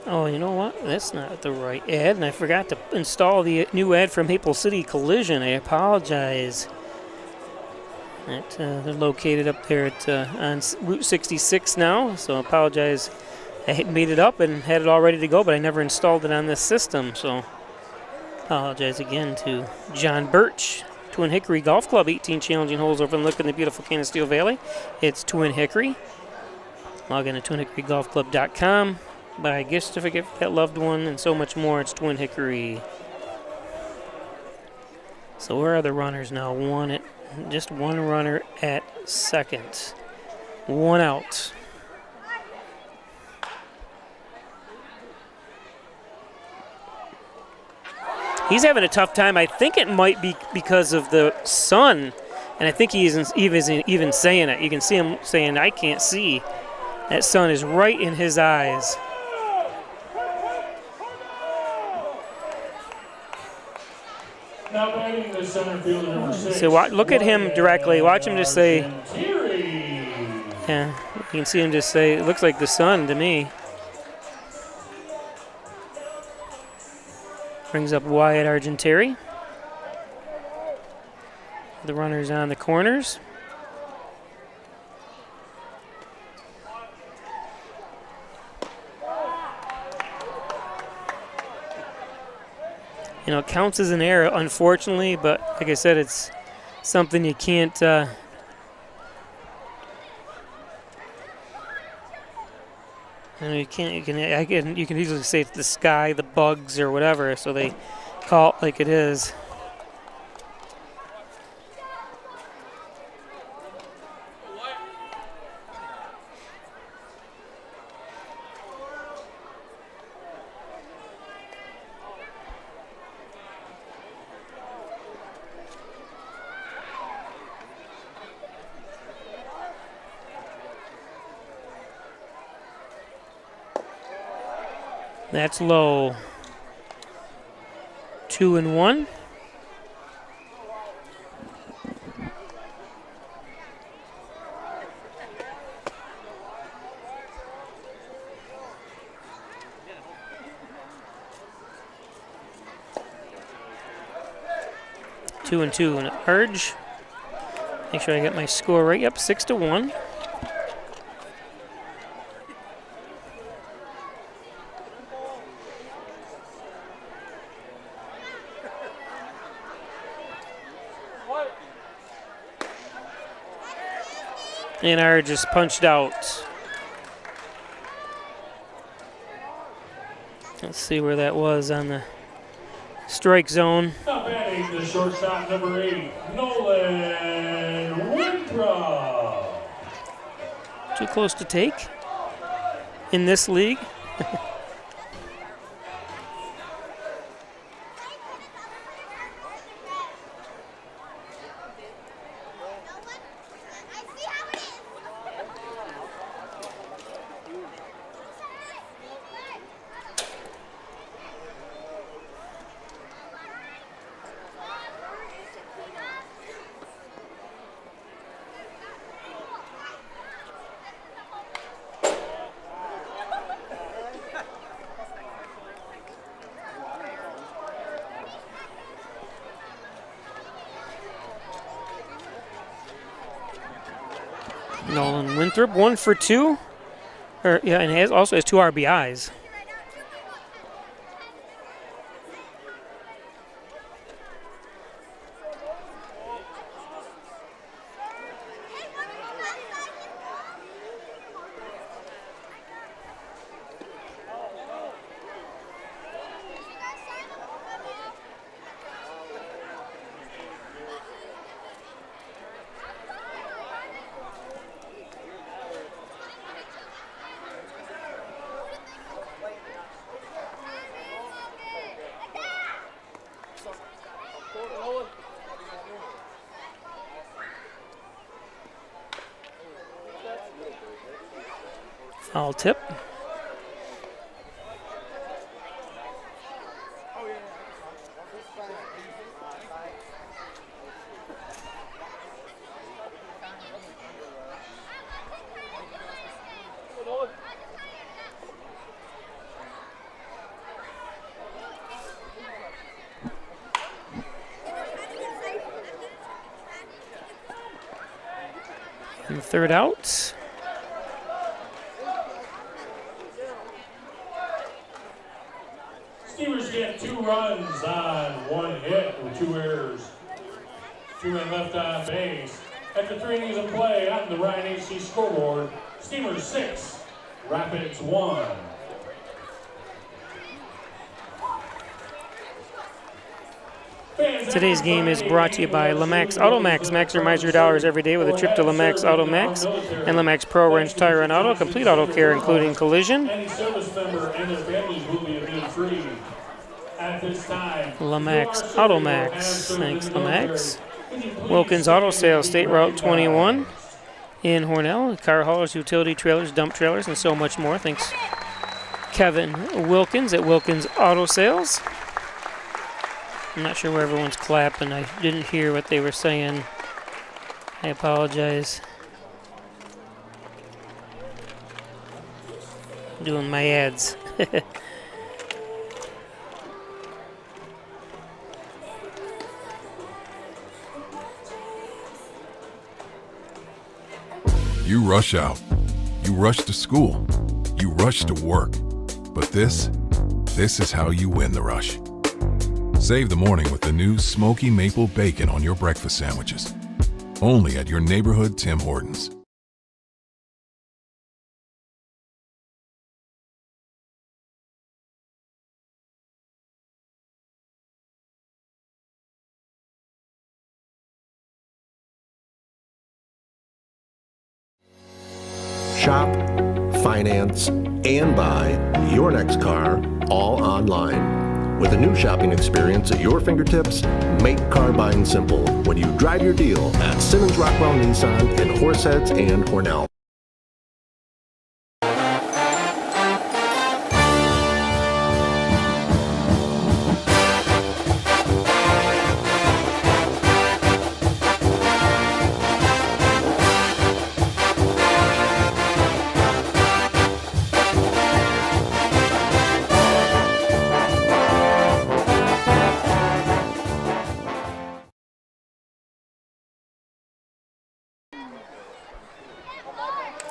E: Oh, you know what? That's not the right ad, and I forgot to install the new ad from Maple City Collision. I apologize. They're located up there at on Route 66 now, so I apologize. I had made it up and had it all ready to go, but I never installed it on this system, so apologize again to John Birch. Twin Hickory Golf Club, 18 challenging holes overlooking the beautiful Canisteo Valley. It's Twin Hickory. Log in to twinhickorygolfclub.com. Buy a gift certificate for that loved one and so much more. It's Twin Hickory. So where are the runners now? Just one runner at second. One out. He's having a tough time. I think it might be because of the sun, and I think he isn't even saying it. You can see him saying, "I can't see." That sun is right in his eyes.
A: Now batting the center fielder number 6.
E: So look at him directly. Watch him just say,
A: Argenteri.
E: yeah, you can see him just say, it looks like the sun to me. Brings up Wyatt Argenteri. The runners on the corners. You know, it counts as an error, unfortunately, but like I said, it's something you can't. You can easily say it's the sky, the bugs, or whatever. So they call it like it is. That's low. 2-1. Two and an urge. Make sure I get my score right. Yep, 6-1. And our just punched out. Let's see where that was on the strike zone.
A: Now batting the shortstop number 8, Nolan Winthrop.
E: Too close to take in this league. Nolan Winthrop, 1 for 2. And also has 2 RBIs. Foul tip. And third out.
A: Steelers get 2 runs on 1 hit with 2 errors. 2 men left on base. After 3 innings of play on the Ryan AC scoreboard, Steelers 6, Rapids 1.
E: Today's game is brought to you by Lamax Automax. Maximize your dollars every day with a trip to Lamax Automax and Lamax Pro Wrench Tire and Auto. Complete auto care, including collision.
A: Any service member and their families will be admitted-free. At this time,
E: Lamax Automax. Thanks, Lamax. Wilkins Auto Sales, State Route 21 in Hornell. Car haulers, utility trailers, dump trailers, and so much more. Thanks, Kevin Wilkins at Wilkins Auto Sales. I'm not sure where everyone's clapping. I didn't hear what they were saying. I apologize. Doing my ads.
K: You rush out. You rush to school. You rush to work. But this is how you win the rush. Save the morning with the new Smoky Maple Bacon on your breakfast sandwiches. Only at your neighborhood Tim Hortons.
L: Shop, finance, and buy your next car all online. With a new shopping experience at your fingertips, make car buying simple when you drive your deal at Simmons Rockwell Nissan in Horseheads and Hornell.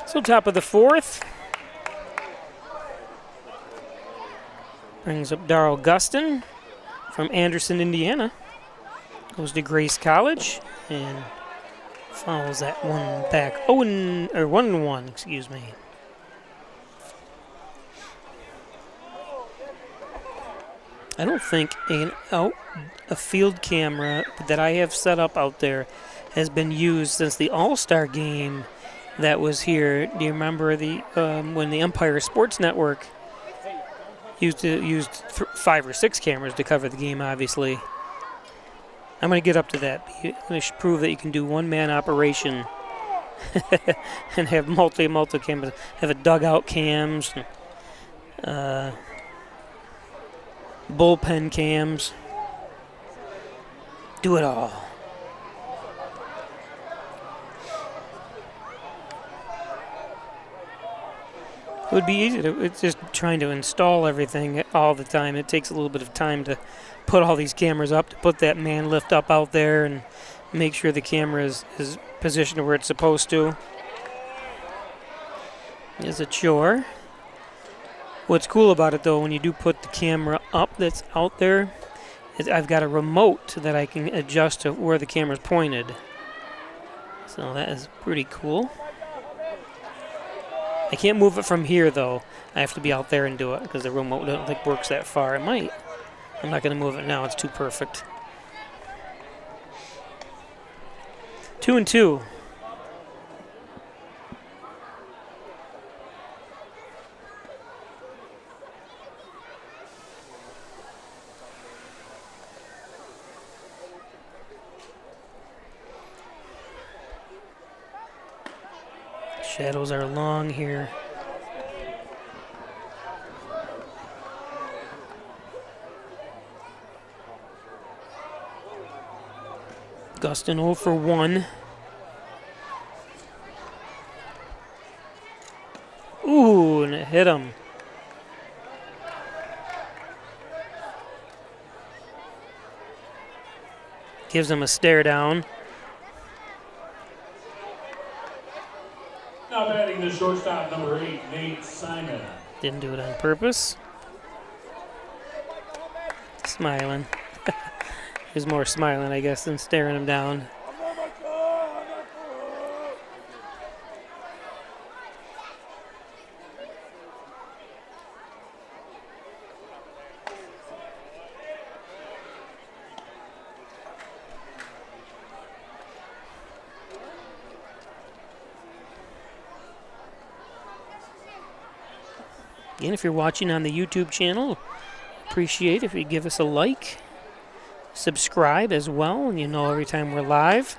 E: So top of the fourth. Brings up Darrell Gustin from Anderson, Indiana. Goes to Grace College and fouls that one back. 1-1, excuse me. I don't think a field camera that I have set up out there has been used since the All-Star game that was here. Do you remember when the Empire Sports Network used 5 or 6 cameras to cover the game, obviously? I'm going to get up to that. I'm going to prove that you can do one-man operation and have multi cameras. Have a dugout cams, bullpen cams. Do it all. It would be easy it's just trying to install everything all the time. It takes a little bit of time to put all these cameras up, to put that man lift up out there and make sure the camera is positioned where it's supposed to. It's a chore. What's cool about it, though, when you do put the camera up that's out there, is I've got a remote that I can adjust to where the camera's pointed. So that is pretty cool. I can't move it from here, though. I have to be out there and do it because the remote don't think works that far. It might. I'm not going to move it now. It's too perfect. 2-2. Shadows are long here. Gustin 0 for 1. Ooh, and it hit him. Gives him a stare down.
A: Now batting the shortstop, number 8, Nate Simon.
E: Didn't do it on purpose. Smiling. He was more smiling, I guess, than staring him down. Again, if you're watching on the YouTube channel, appreciate if you give us a like, subscribe as well, and you know every time we're live.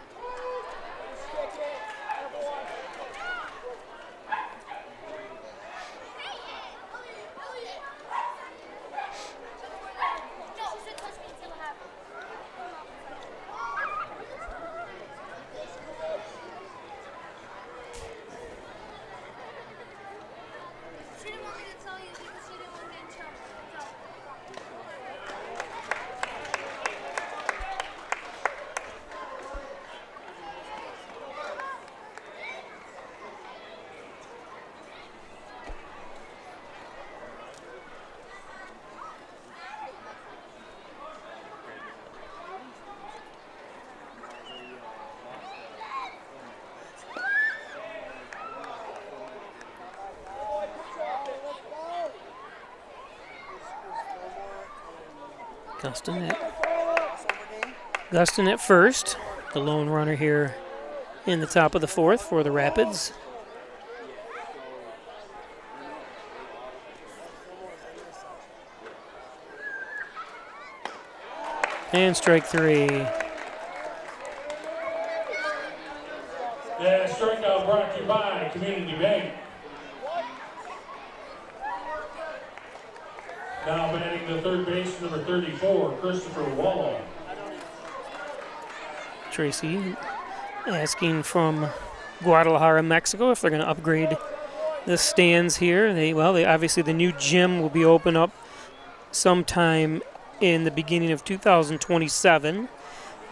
E: Gustin at first, the lone runner here in the top of the fourth for the Rapids. And strike three.
A: That strikeout brought to you by Community Bank. Now batting the third base, number 34, Christopher Wall.
E: Tracy asking from Guadalajara, Mexico, if they're going to upgrade the stands here. They obviously the new gym will be open up sometime in the beginning of 2027.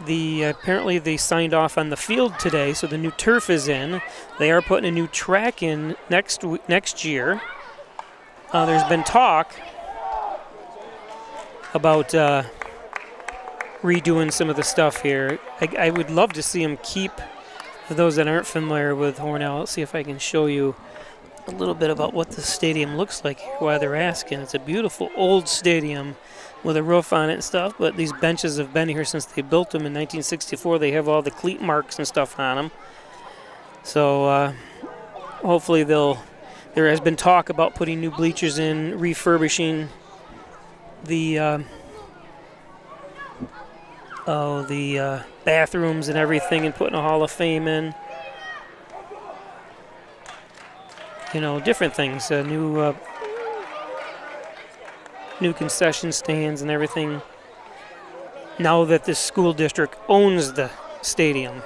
E: Apparently they signed off on the field today, so the new turf is in. They are putting a new track in next year. There's been talk about redoing some of the stuff here. I would love to see them keep, for those that aren't familiar with Hornell, let's see if I can show you a little bit about what the stadium looks like here while they're asking. It's a beautiful old stadium with a roof on it and stuff, but these benches have been here since they built them in 1964. They have all the cleat marks and stuff on them. So hopefully there has been talk about putting new bleachers in, refurbishing the bathrooms and everything, and putting a Hall of Fame in. You know, different things, new concession stands and everything. Now that the school district owns the stadium.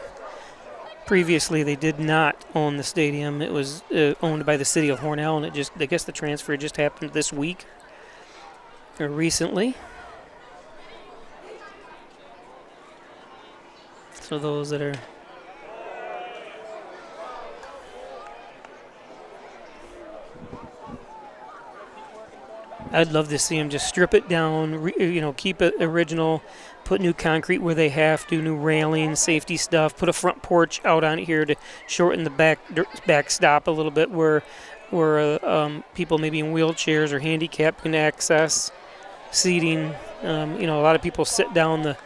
E: Previously, they did not own the stadium. It was owned by the city of Hornell, and I guess the transfer just happened this week or recently. So those that are I'd love to see them just strip it down, keep it original, put new concrete where they have to, new railing, safety stuff, put a front porch out on it here to shorten the back stop a little bit where people maybe in wheelchairs or handicapped can access seating. A lot of people sit down the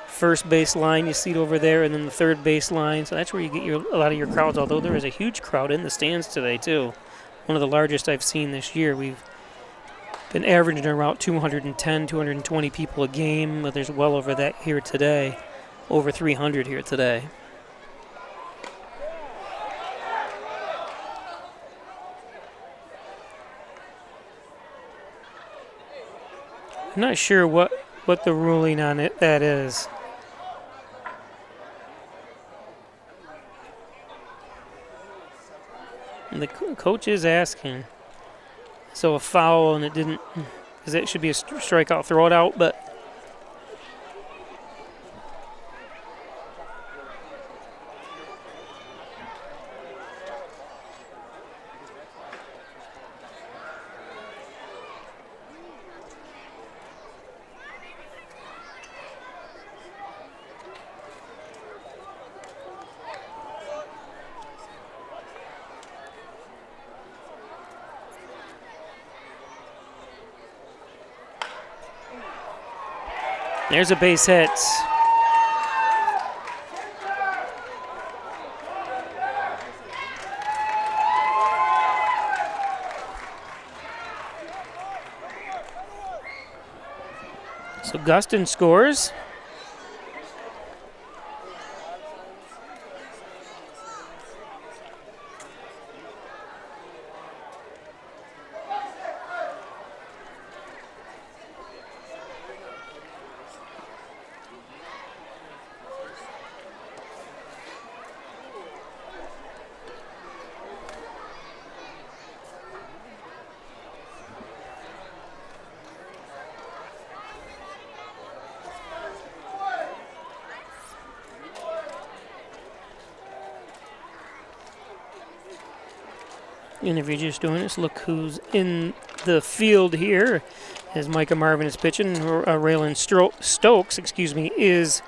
E: first base line, you see it over there, and then the third base line. So that's where you get a lot of your crowds, although there is a huge crowd in the stands today too. One of the largest I've seen this year. We've been averaging around 210, 220 people a game, but there's well over that here today, over 300 here today. I'm not sure what the ruling on that is. And the coach is asking. So a foul, and it didn't, because it should be a strikeout, throw it out, but there's a base hit. So Gustin scores. And if you're just doing this, look who's in the field here as Micah Marvin is pitching. Raylan Stokes, is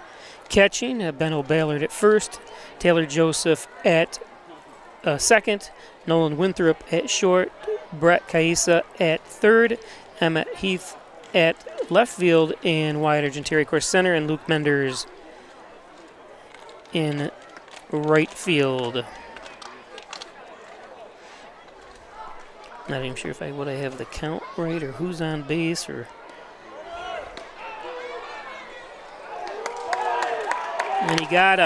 E: catching. Benno Ballard at first. Taylor Joseph at second. Nolan Winthrop at short. Brett Kaisa at third. Emmett Heath at left field, and Wyatt Argentieri, of course, center, and Luke Menders in right field. Not even sure if I have the count right or who's on base or. And he got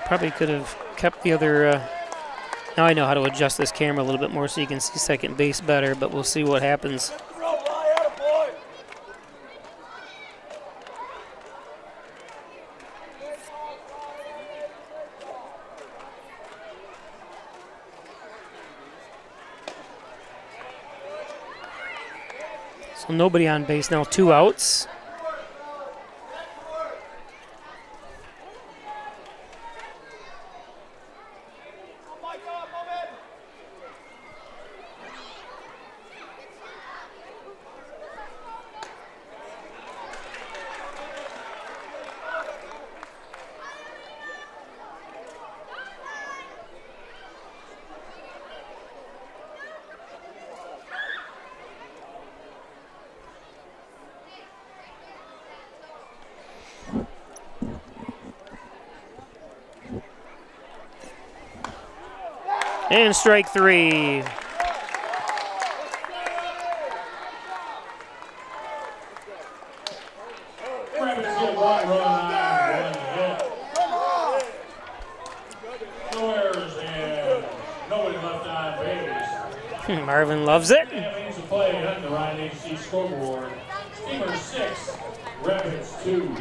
E: probably could have kept the other. Now I know how to adjust this camera a little bit more so you can see second base better, but we'll see what happens. So nobody on base now, 2 outs. And strike 3.
A: Rapids get 1 run on 1 hit. No errors and nobody left on base.
E: Marvin loves it.
A: Innings of play on the Ryan Agency scoreboard. Steelers 6, Rapids 2.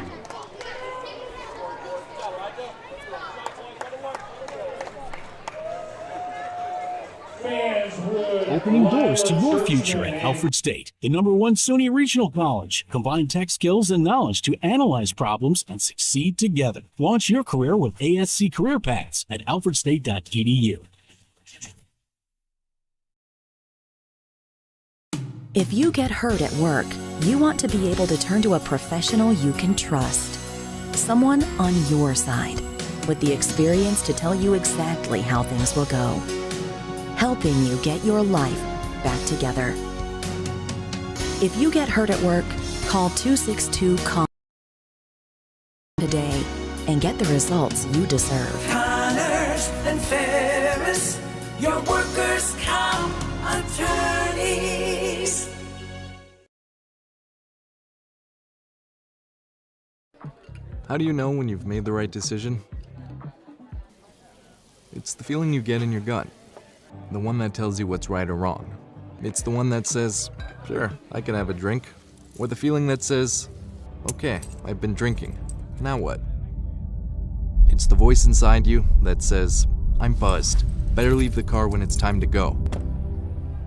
G: Opening doors to your future at Alfred State, the #1 SUNY Regional College. Combine tech skills and knowledge to analyze problems and succeed together. Launch your career with ASC Career Paths at alfredstate.edu.
M: If you get hurt at work, you want to be able to turn to a professional you can trust. Someone on your side, with the experience to tell you exactly how things will go. Helping you get your life back together. If you get hurt at work, call 262-COM today and get the results you deserve.
D: Connors and Ferris, your workers' comp attorneys.
N: How do you know when you've made the right decision? It's the feeling you get in your gut. The one that tells you what's right or wrong. It's the one that says, sure, I can have a drink. Or the feeling that says, okay, I've been drinking. Now what? It's the voice inside you that says, I'm buzzed. Better leave the car when it's time to go.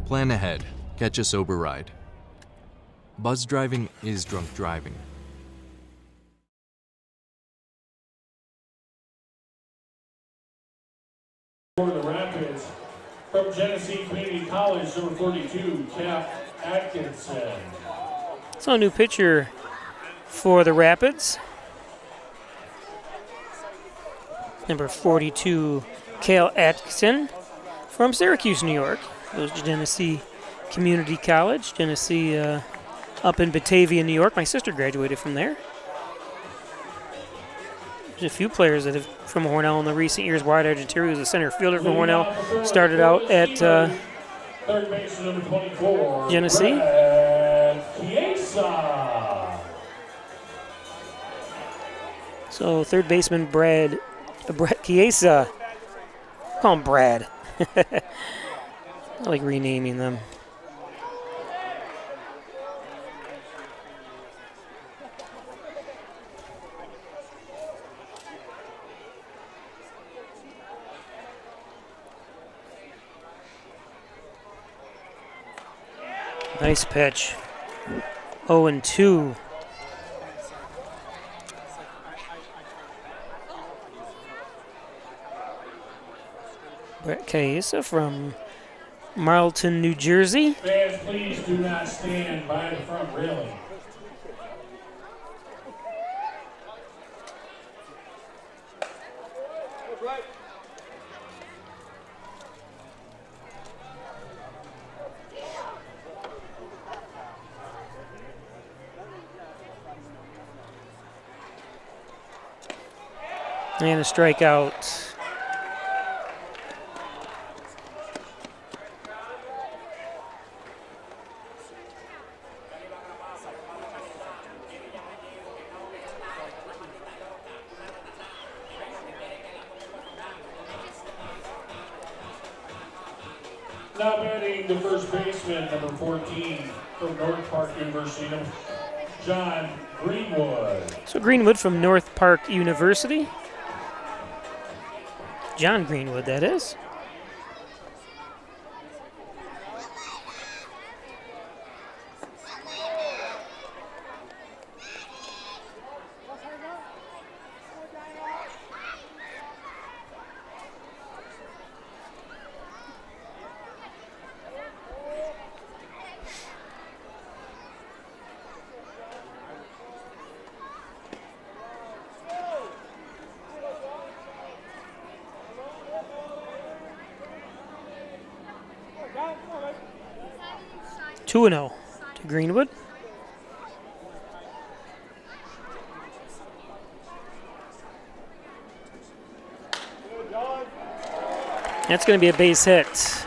N: Plan ahead. Catch a sober ride. Buzz driving is drunk driving.
A: For the Rapids, from Genesee Community College, number 42, Cap Atkinson.
E: So a new pitcher for the Rapids. Number 42, Cale Atkinson from Syracuse, New York. Goes to Genesee Community College. Genesee up in Batavia, New York. My sister graduated from there. There's a few players that have from Hornell in the recent years. Wyatt Argentieri was a center fielder for Hornell. Started out at Genesee. So third baseman Brett Chiesa. Call him Brad. I like renaming them. Nice pitch. 0-2. Brett Chiesa from Marlton, New Jersey.
A: Fans, please do not stand by the front railing.
E: And a strikeout.
A: Now batting the first baseman, number 14, from North Park University, John Greenwood.
E: So Greenwood from North Park University. John Greenwood, that is. Two 2-0 to Greenwood. That's going to be a base hit.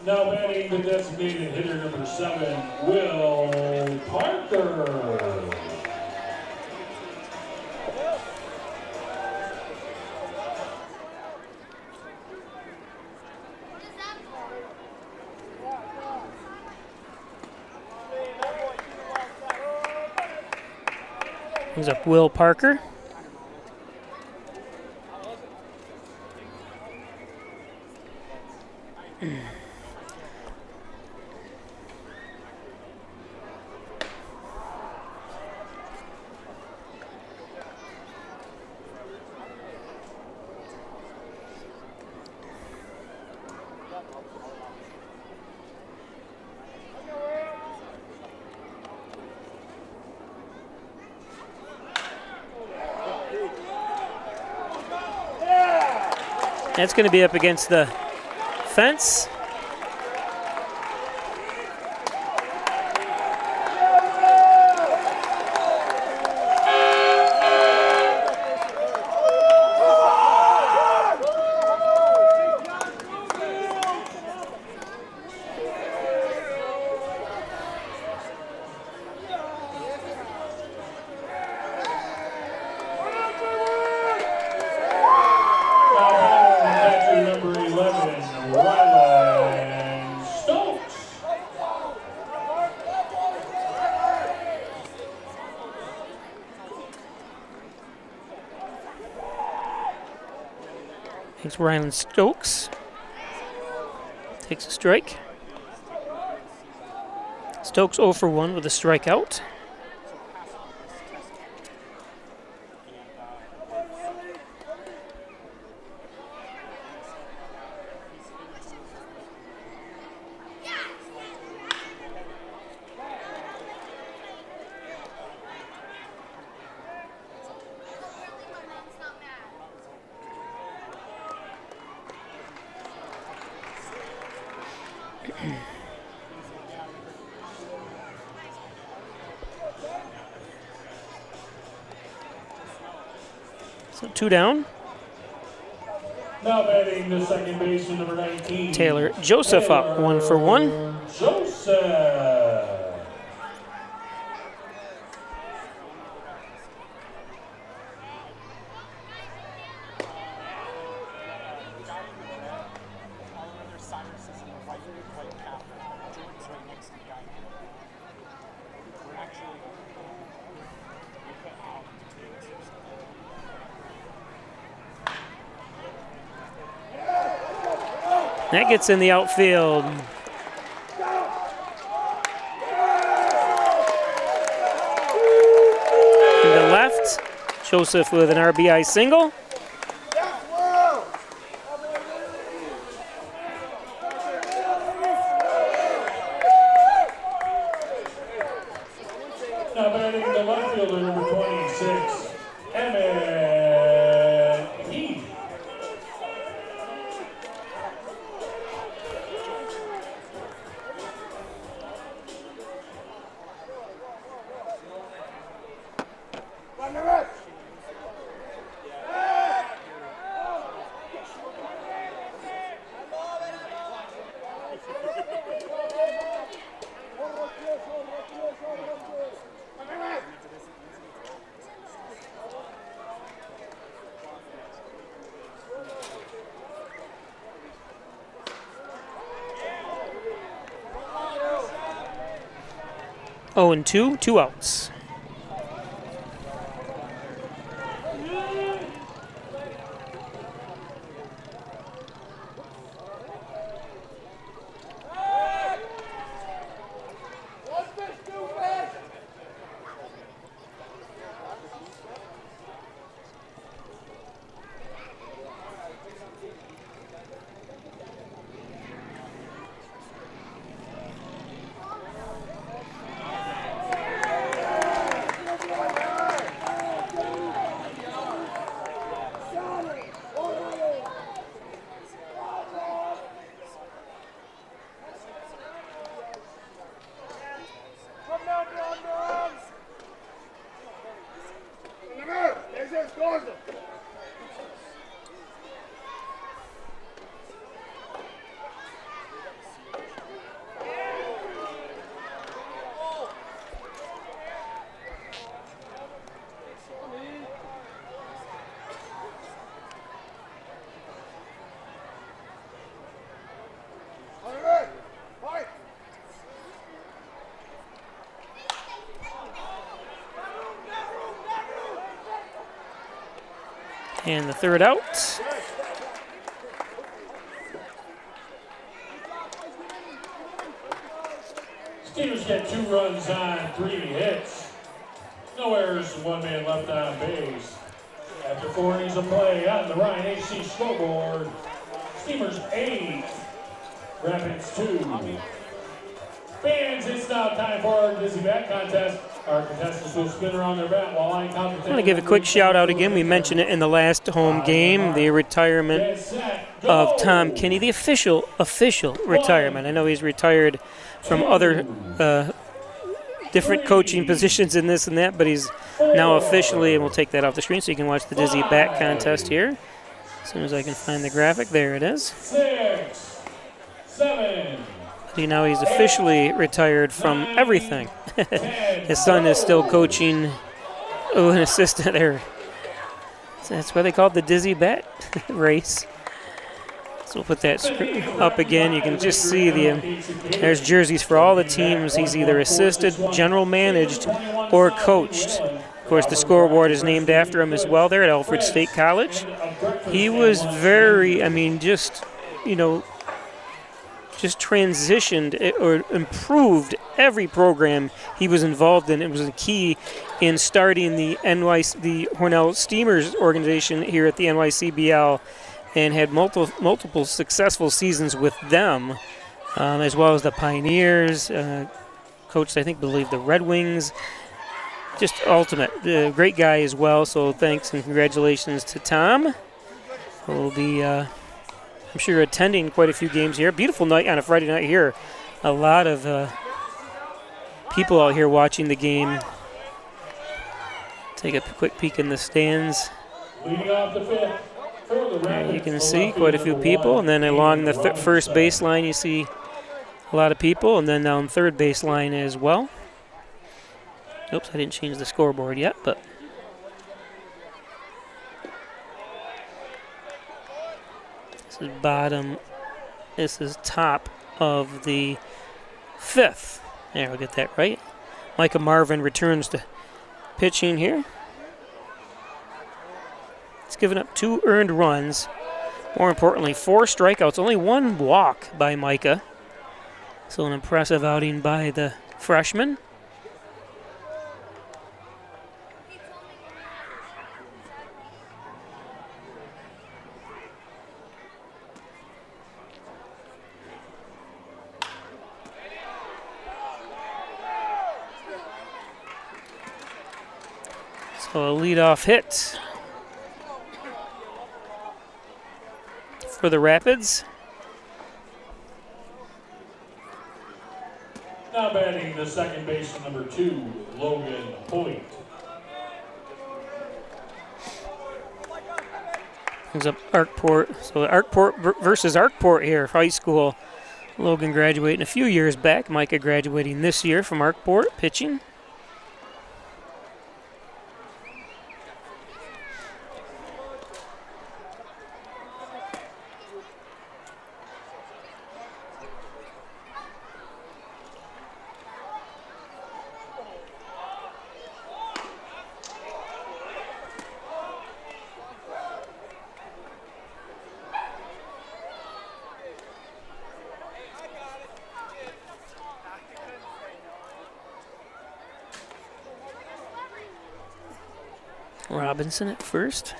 A: Now batting the designated hitter, number 7, Will Parker.
E: Brings up Will Parker. That's going to be up against the fence. Thanks, Ryland Stokes. Takes a strike. Stokes 0 for 1 with a strikeout. So 2 down.
A: Now batting the second baseman, number 19.
E: Taylor Joseph up 1 for 1.
A: Joseph.
E: That gets in the outfield. To the left, Joseph with an RBI single.
A: Now batting the left fielder, number 26, Emmett Heath.
E: 0-2, 2 outs. And the third out.
A: Steelers get 2 runs on 3 hits. No errors, 1 man left on base. After 4 innings of play on the Ryan AC scoreboard, Steamers 8, Rapids 2. Fans, it's now time for our Dizzy Bat contest. Our contestants will spin around their bat while I count.
E: I want to give a quick shout out again. We mentioned it in the last home game, the retirement of Tom Kinney, the official retirement. I know he's retired from other different coaching positions in this and that, but he's now officially, and we'll take that off the screen so you can watch the Dizzy Bat contest here. As soon as I can find the graphic, there it is.
A: 6, 7.
E: See, now he's officially retired from everything. His son is still coaching, an assistant there. So that's why they call it the Dizzy Bat race. So we'll put that up again. You can just see there's jerseys for all the teams. He's either assisted, general managed, or coached. Of course, the scoreboard is named after him as well there at Alfred State College. He was just transitioned or improved every program he was involved in. It was a key in starting the Hornell Steamers organization here at the NYCBL, and had multiple successful seasons with them, as well as the Pioneers. Coached, I believe the Red Wings. Just ultimate, great guy as well. So thanks and congratulations to Tom. We'll be I'm sure attending quite a few games here. Beautiful night on a Friday night here. A lot of people out here watching the game. Take a quick peek in the stands. There you can see quite a few people. And then along the first baseline you see a lot of people. And then down third baseline as well. Oops, I didn't change the scoreboard yet, but this is bottom. This is top of the 5th. There, we'll get that right. Micah Marvin returns to pitching here. He's given up 2 earned runs. More importantly, 4 strikeouts. Only 1 walk by Micah. So an impressive outing by the freshman. So a leadoff hit for the Rapids.
A: Now batting the second baseman, number 2, Logan Hoyt.
E: Comes up Arkport. So Arkport versus Arkport here, high school. Logan graduating a few years back. Micah graduating this year from Arkport, pitching. Robinson at first.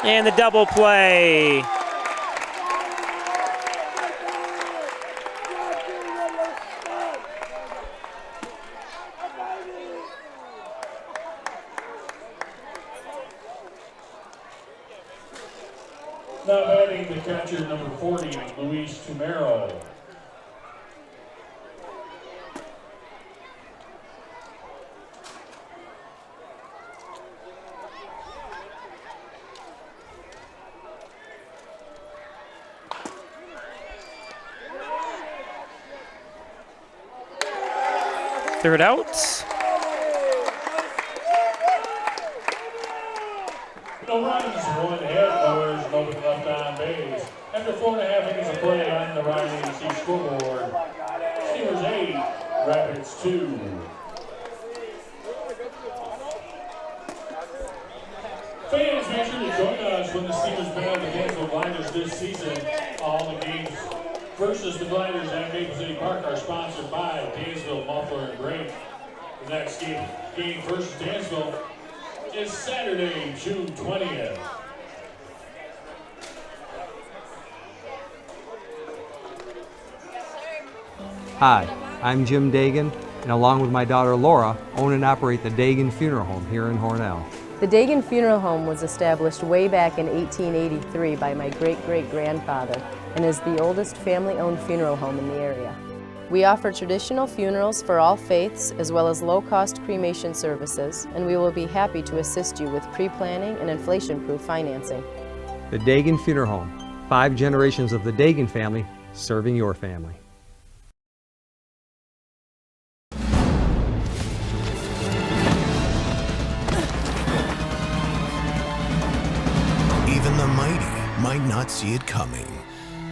E: And the double play.
A: Now batting the catcher, number 40, Luis Tumero.
E: Third out.
A: No runs, one hit, no errors, nobody left on base. After 4.5 innings of play on the Ryan AC scoreboard, Steelers 8, Rapids 2. Fans, make sure to join us when the Steelers battle the Gainesville Blinders this season. All the games versus the Blinders at Maple City Park are sponsored by Dansville Muffler and Brake. The next game versus Dansville is Saturday, June 20th.
O: Hi, I'm Jim Dagan, and along with my daughter Laura, own and operate the Dagan Funeral Home here in Hornell.
P: The Dagan Funeral Home was established way back in 1883 by my great-great-grandfather and is the oldest family-owned funeral home in the area. We offer traditional funerals for all faiths as well as low-cost cremation services, and we will be happy to assist you with pre-planning and inflation-proof financing.
O: The Dagan Funeral Home, 5 generations of the Dagan family serving your family.
Q: Even the mighty might not see it coming.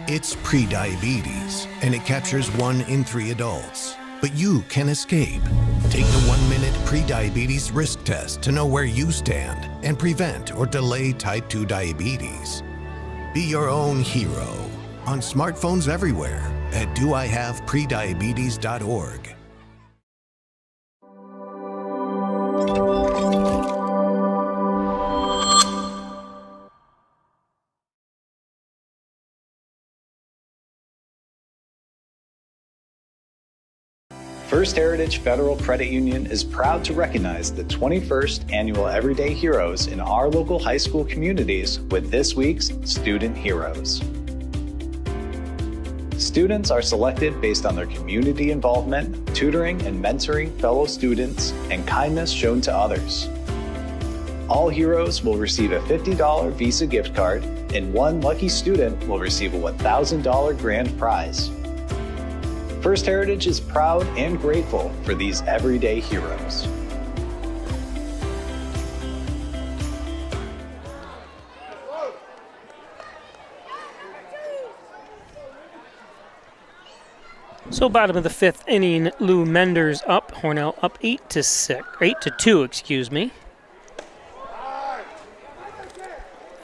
Q: It's prediabetes, and it captures 1 in 3 adults. But you can escape. Take the 1-minute prediabetes risk test to know where you stand and prevent or delay type 2 diabetes. Be your own hero on smartphones everywhere at doihaveprediabetes.org.
B: First Heritage Federal Credit Union is proud to recognize the 21st Annual Everyday Heroes in our local high school communities with this week's Student Heroes. Students are selected based on their community involvement, tutoring and mentoring fellow students, and kindness shown to others. All heroes will receive a $50 Visa gift card, and one lucky student will receive a $1,000 grand prize. First Heritage is proud and grateful for these everyday heroes.
E: So bottom of the 5th inning, Lou Menders up, Hornell up 8-2, excuse me.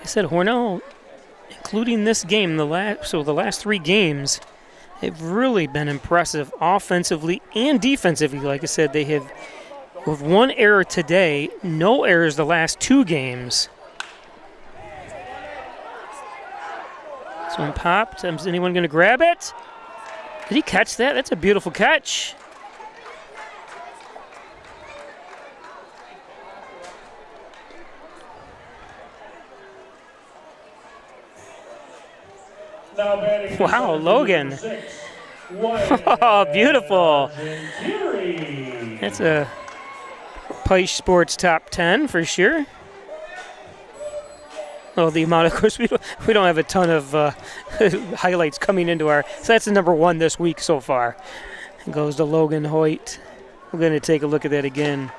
E: I said Hornell, including this game, the last 3 games, they've really been impressive offensively and defensively. Like I said, they have, with 1 error today, no errors the last 2 games. This one popped. Is anyone going to grab it? Did he catch that? That's a beautiful catch.
A: Now batting the
E: Wow,
A: center fielder,
E: Logan.
A: number 6,
E: Oh, beautiful.
A: Argentiri.
E: That's a Peisch Sports top 10 for sure. Well, the amount, of course, we don't have a ton of highlights coming into our. So that's the number 1 this week so far. It goes to Logan Hoyt. We're going to take a look at that again.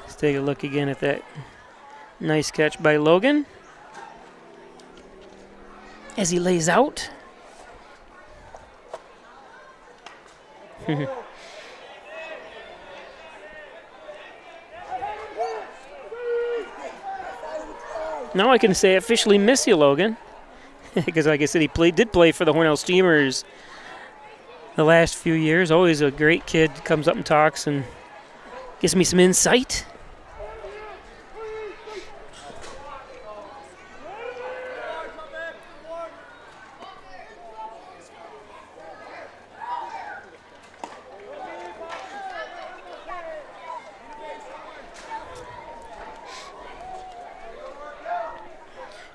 E: Let's take a look again at that nice catch by Logan. As he lays out. Now I can say officially miss you, Logan. Because like I said, he did play for the Hornell Steamers the last few years. Always a great kid, comes up and talks and gives me some insight.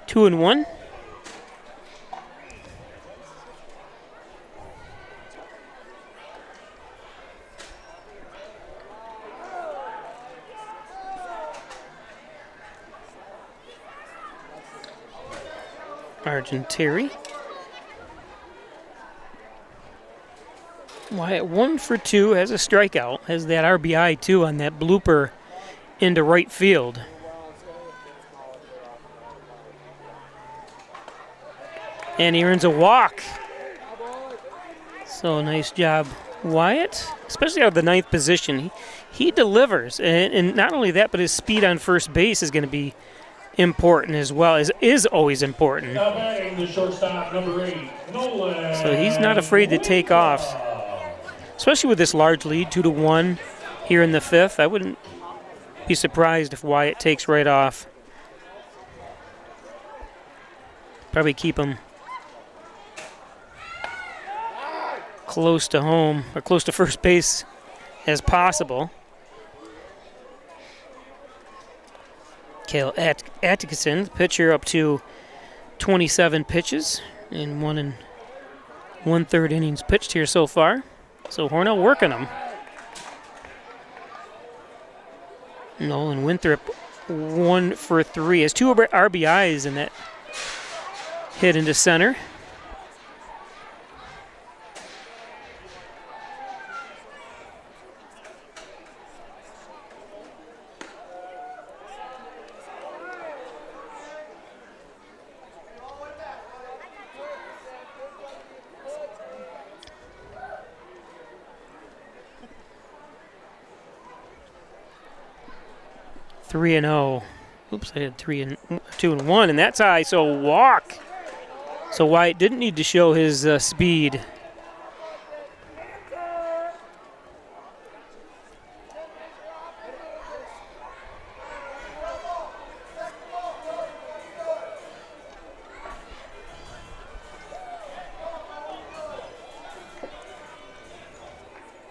E: Two and one. Argentiri. Wyatt 1 for 2, has a strikeout, has that RBI too on that blooper into right field. And he earns a walk. So nice job, Wyatt, especially out of the 9th position. He delivers, and not only that, but his speed on first base is going to be important as well, is always important.
A: Now batting the shortstop, number 8, Nolan.
E: So he's not afraid to take off, especially with this large lead, 2-1 here in the 5th. I wouldn't be surprised if Wyatt takes right off. Probably keep him close to home, or close to first base as possible. Cale Atkinson, pitcher, up to 27 pitches in 1 1/3 innings pitched here so far. So Hornell working them. Nolan Winthrop 1 for 3, has 2 RBIs in that hit into center. Three and 0. Oops, I had 2-1, and that's high. So walk. So Wyatt didn't need to show his speed.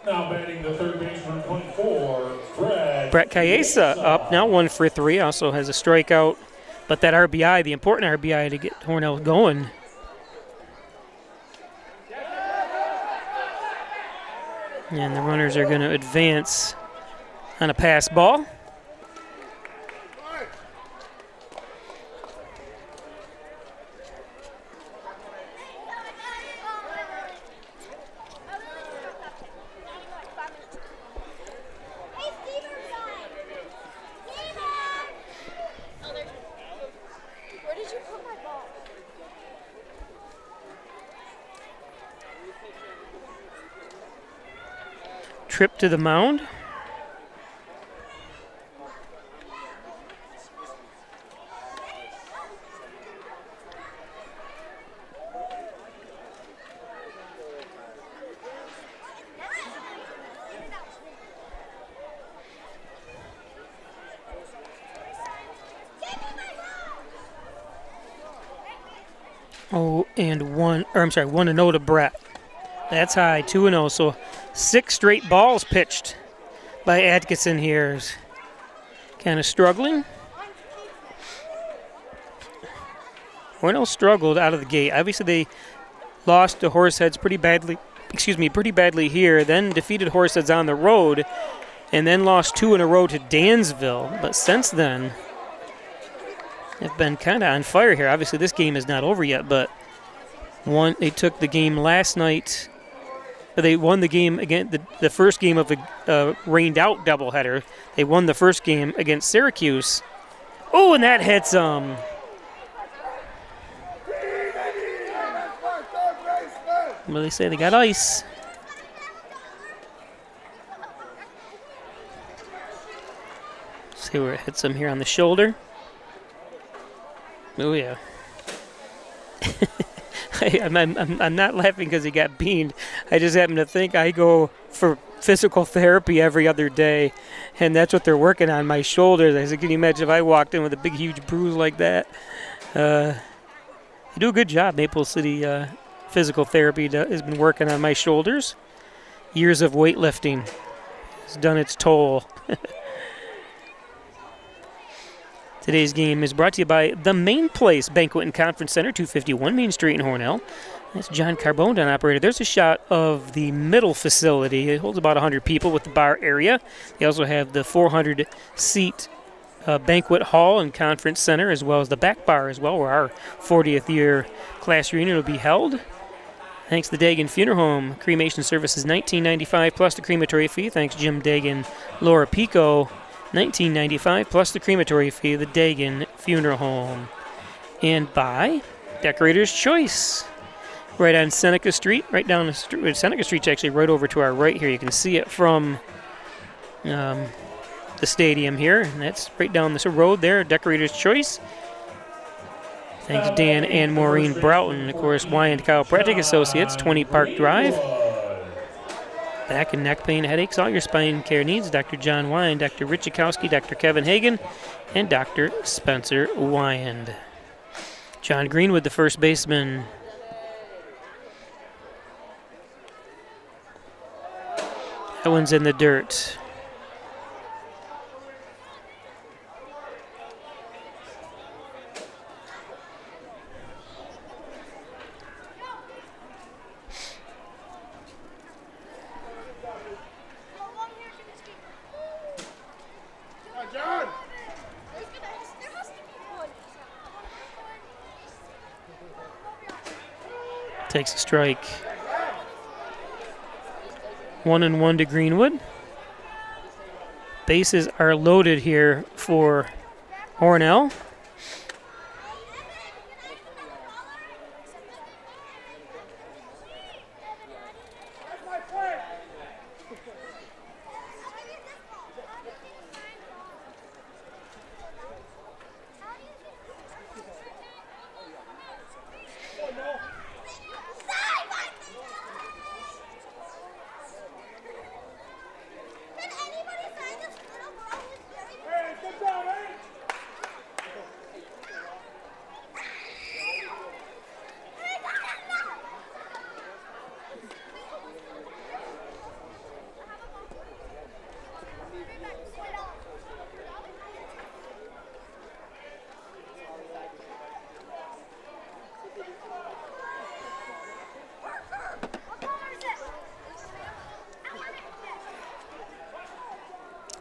A: Now batting the third baseman, 24,
E: Brett Cayesa up now 1 for 3, also has a strikeout, but that RBI, the important RBI to get Hornell going. And the runners are going to advance on a pass ball. Trip to the mound. Oh, and 1-0 to Brett. That's high, 2-0. So 6 straight balls pitched by Atkinson here. Kind of struggling. Hornell struggled out of the gate. Obviously, they lost to Horseheads pretty badly here, then defeated Horseheads on the road, and then lost 2 in a row to Dansville. But since then, they've been kind of on fire here. Obviously, this game is not over yet, but they took the game last night. They won the game again, the first game of a rained-out doubleheader. They won the first game against Syracuse. Oh, and that hits them. What do they say? They got ice. See where it hits him here on the shoulder. Oh, yeah. I'm not laughing because he got beamed. I just happen to think I go for physical therapy every other day, and that's what they're working on, my shoulders. I said, can you imagine if I walked in with a big, huge bruise like that? You do a good job. Maple City Physical Therapy has been working on my shoulders. Years of weightlifting has done its toll. Today's game is brought to you by the Main Place Banquet and Conference Center, 251 Main Street in Hornell. That's John Carbone, operator. There's a shot of the middle facility. It holds about 100 people with the bar area. They also have the 400-seat banquet hall and conference center, as well as the back bar as well, where our 40th year class reunion will be held. Thanks to the Dagan Funeral Home. Cremation service is $19.95 plus the crematory fee. Thanks Jim Dagan, Laura Pico. $19.95 plus the crematory fee, the Dagan Funeral Home. And by Decorator's Choice, right on Seneca Street, right down the street. Seneca Street's actually right over to our right here. You can see it from the stadium here, and that's right down this road there, Decorator's Choice. Thanks Dan and Maureen Broughton. Of course, Wyand Chiropractic Associates, 20 Park Drive. Back and neck pain, headaches, all your spine care needs. Dr. John Wyand, Dr. Rich Jakowski, Dr. Kevin Hagan, and Dr. Spencer Wyand. John Greenwood, the first baseman. That one's in the dirt. Takes a strike. 1-1 to Greenwood. Bases are loaded here for Hornell.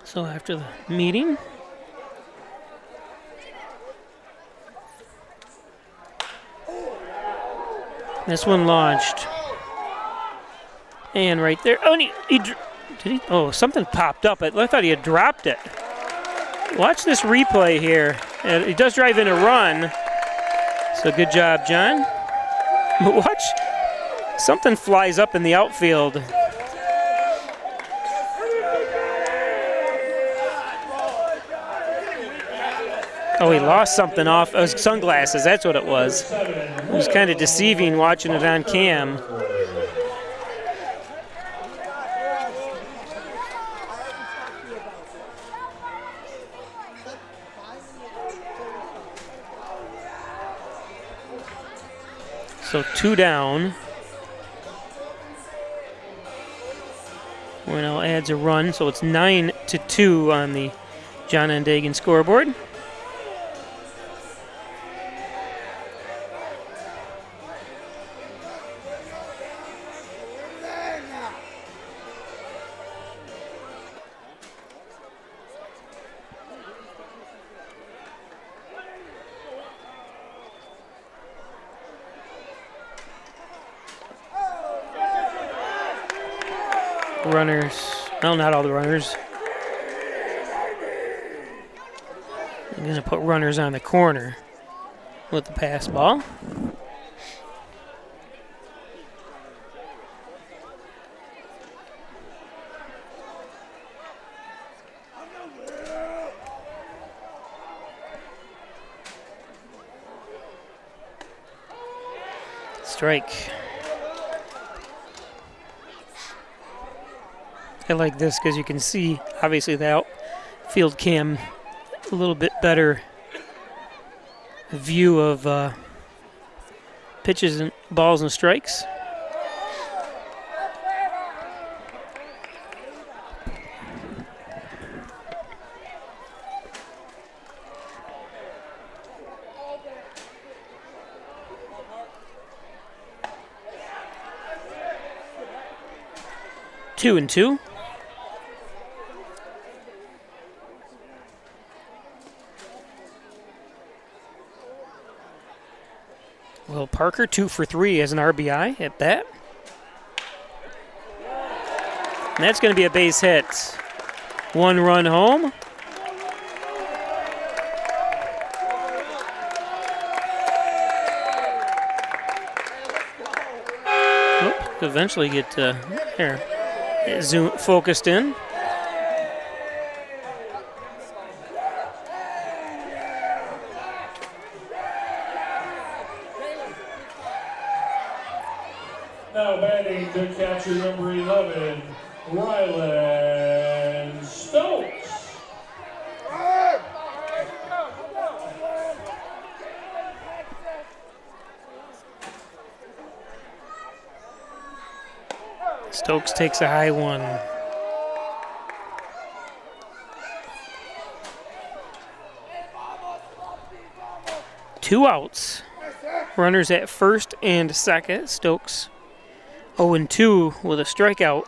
E: So after the meeting, this one launched. And right there, oh, did he? Oh, something popped up. I thought he had dropped it. Watch this replay here. He does drive in a run. So good job, John. But watch, something flies up in the outfield. Oh, he lost something off his sunglasses. That's what it was. It was kind of deceiving watching it on cam. So 2 down. Hornell adds a run, so it's 9-2 on the John and Dagan scoreboard. runners. Well, not all the runners. I'm going to put runners on the corner with the pass ball. Strike. I like this because you can see, obviously, the outfield cam a little bit better view of pitches and balls and strikes. Two and two. Will Parker 2 for 3 as an RBI at bat. And that's going to be a base hit. 1 run home. Oh, eventually get here. Zoom focused in.
A: Now batting to catcher number 11, Rylan Stokes.
E: Stokes takes a high one. Two outs. Runners at first and second. Stokes 0-2 with a strikeout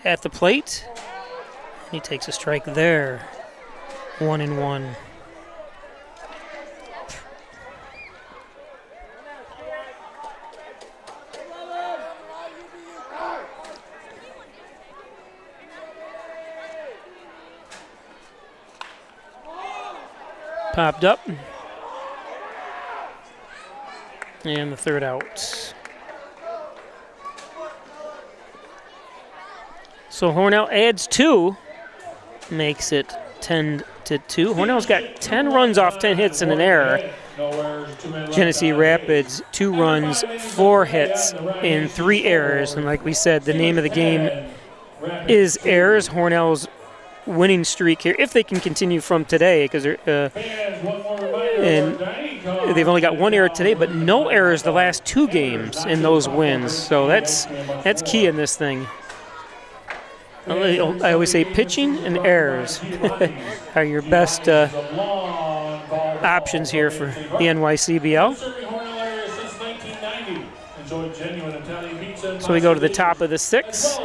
E: at the plate. He takes a strike there. 1-1. Popped up. And the third out. So Hornell adds 2, makes it 10-2. Hornell's got 10 runs off 10 hits and an error. Genesee Rapids 2 runs, 4 hits, and 3 errors. And like we said, the name of the game is errors. Hornell's winning streak here, if they can continue from today, because and they've only got 1 error today, but no errors the last 2 games in those wins. So that's key in this thing. I always say pitching and errors are your best options here for the NYCBL. So we go to the top of the 6th.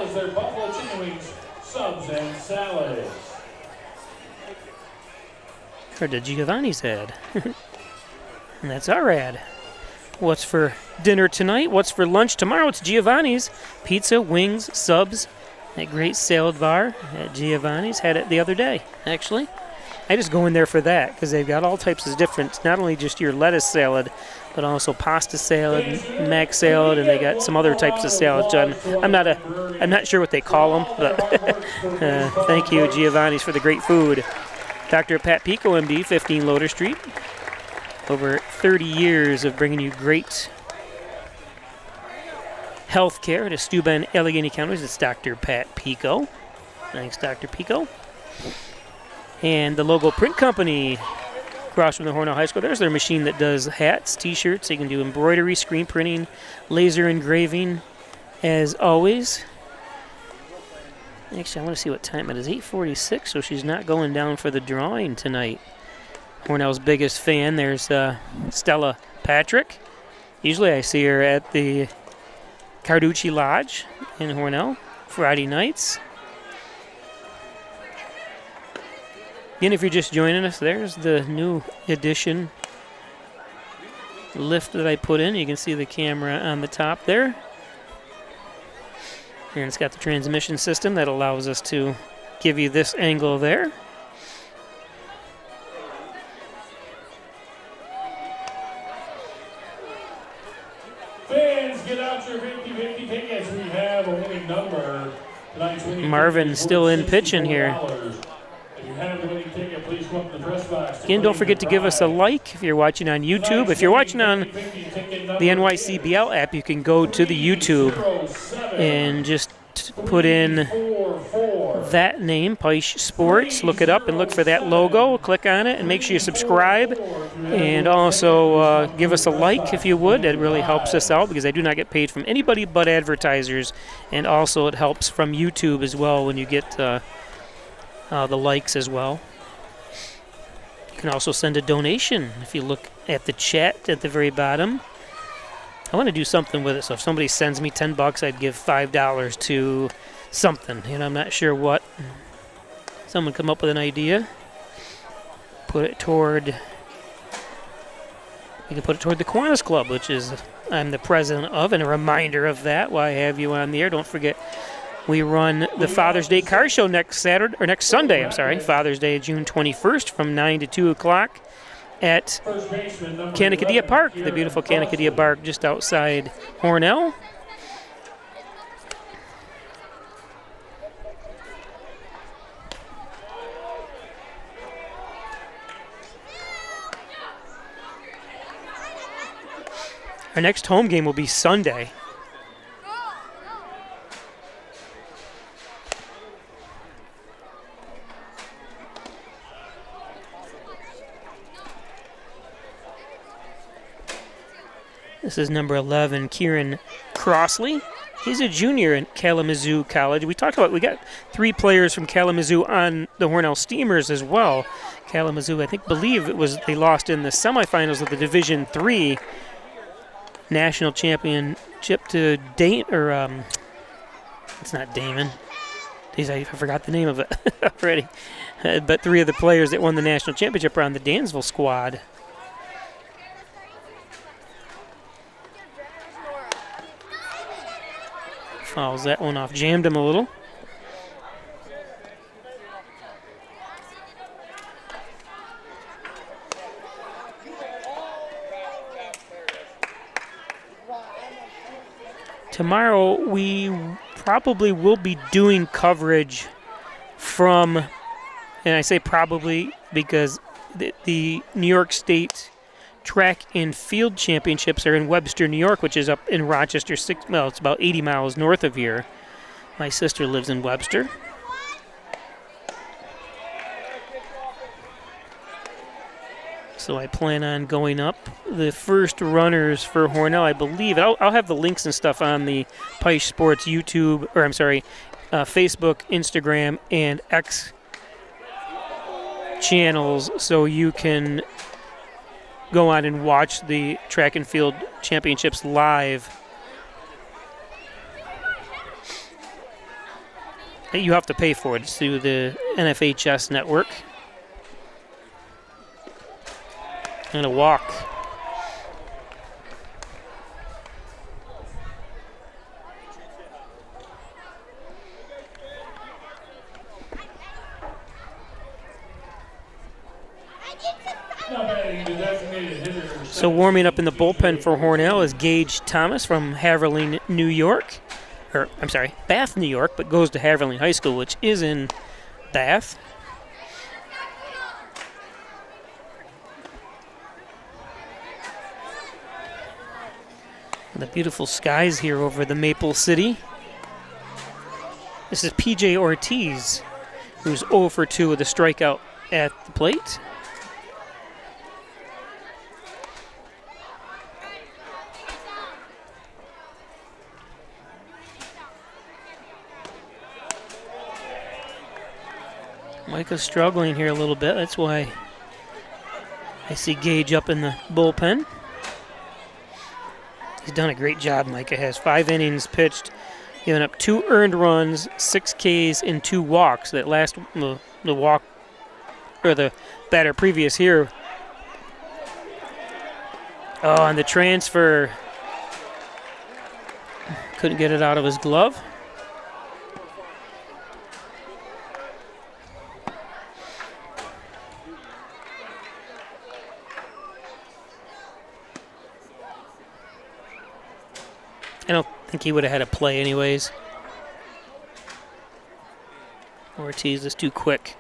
E: Or to Giovanni's head. And that's our ad. What's for dinner tonight? What's for lunch tomorrow? It's Giovanni's. Pizza, wings, subs. That great salad bar at Giovanni's. Had it the other day, actually. I just go in there for that because they've got all types of different, not only just your lettuce salad, but also pasta salad, mac salad, and they got some other types of salads. So I'm not sure what they call them, but thank you, Giovanni's, for the great food. Dr. Pat Pico, MD, 15 Loader Street. Over 30 years of bringing you great health care to Steuben, Allegheny counties. It's Dr. Pat Pico. Thanks, Dr. Pico. And the Logo Print Company across from the Hornell High School. There's their machine that does hats, t-shirts. You can do embroidery, screen printing, laser engraving, as always. Actually, I want to see what time it is. 8:46, so she's not going down for the drawing tonight. Hornell's biggest fan. There's Stella Patrick. Usually I see her at the Carducci Lodge in Hornell Friday nights. Again, if you're just joining us, there's the new edition lift that I put in. You can see the camera on the top there. And it's got the transmission system that allows us to give you this angle there.
A: Fans, get out your 50-50 tickets. We have a winning number. Tonight's winning
E: Marvin
A: ticket is
E: still in
A: worth
E: pitching here.
A: $64. If you have the winning ticket, please come up to the press box.
E: Again, don't forget to give us a like if you're watching on YouTube. If you're watching on the NYCBL app, you can go to the YouTube and just put in that name, Peisch Sports. Look it up and look for that logo. Click on it and make sure you subscribe. And also give us a like if you would. That really helps us out because I do not get paid from anybody but advertisers. And also it helps from YouTube as well when you get the likes as well. You can also send a donation if you look at the chat at the very bottom. I want to do something with it, so if somebody sends me $10, I'd give $5 to something. You know, I'm not sure what. Someone come up with an idea. Put it toward. You can put it toward the Kiwanis Club, which is I'm the president of, and a reminder of that. Why I have you on the air? Don't forget, we run the Father's Day car show next Sunday. I'm sorry, Father's Day, June 21st, from 9 to 2 o'clock. At Kanakadia Park, the beautiful Kanakadia Park just outside Hornell. Our next home game will be Sunday. This is number 11, Kieran Crossley. He's a junior at Kalamazoo College. We got 3 players from Kalamazoo on the Hornell Steamers as well. Kalamazoo, I believe they lost in the semifinals of the Division III national championship to it's not Damon. Jeez, I forgot the name of it already. But 3 of the players that won the national championship are on the Dansville squad. Fouls that one off. Jammed him a little. Tomorrow we probably will be doing coverage from, and I say probably because the New York State Track and Field Championships are in Webster, New York, which is up in Rochester. It's about 80 miles north of here. My sister lives in Webster. So I plan on going up. The first runners for Hornell, I believe, I'll have the links and stuff on the Peisch Sports YouTube, Facebook, Instagram, and X channels, so you can go on and watch the Track and Field Championships live. You have to pay for it. It's through the NFHS network. And a walk. So warming up in the bullpen for Hornell is Gage Thomas from Haverling, New York. Bath, New York, but goes to Haverling High School, which is in Bath. The beautiful skies here over the Maple City. This is P.J. Ortiz, who's 0 for 2 with a strikeout at the plate. Micah's struggling here a little bit. That's why I see Gage up in the bullpen. He's done a great job, Micah has. 5 innings pitched, giving up 2 earned runs, 6 Ks, and 2 walks. That last, the walk, or the batter previous here. Oh, and the transfer. Couldn't get it out of his glove. I don't think he would have had a play anyways. Ortiz is too quick.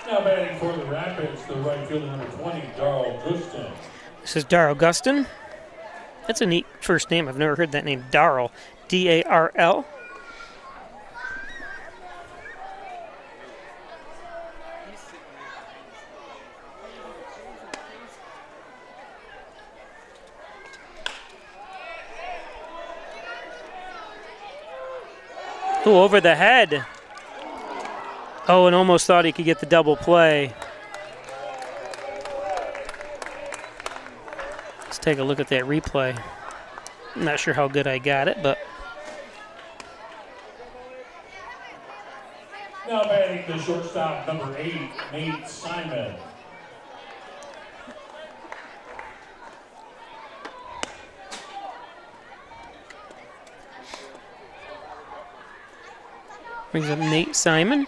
A: Now batting for the Rapids, the right fielder number 20, Darrell Gustin.
E: This is Darrell Gustin. That's a neat first name. I've never heard that name, Darrell. D-A-R-L. Ooh, over the head. Oh, and almost thought he could get the double play. Let's take a look at that replay. I'm not sure how good I got it, but.
A: Now batting the shortstop, number 8, Nate Simon.
E: Brings up Nate Simon.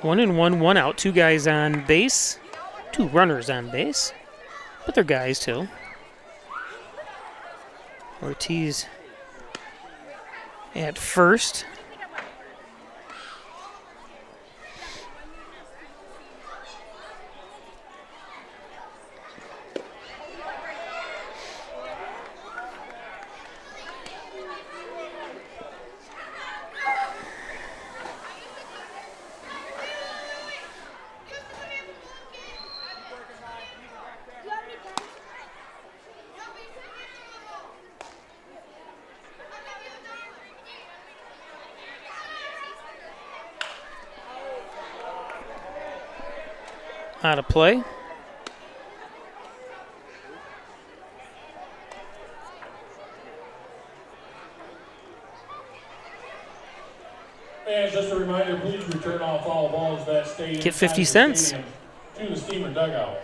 E: One and one, one out. 2 guys on base. 2 runners on base. But they're guys too. Ortiz at first. Out of play.
A: And just a reminder, please return all foul balls that stay
E: Get 50 cents.
A: to the Steamer dugout.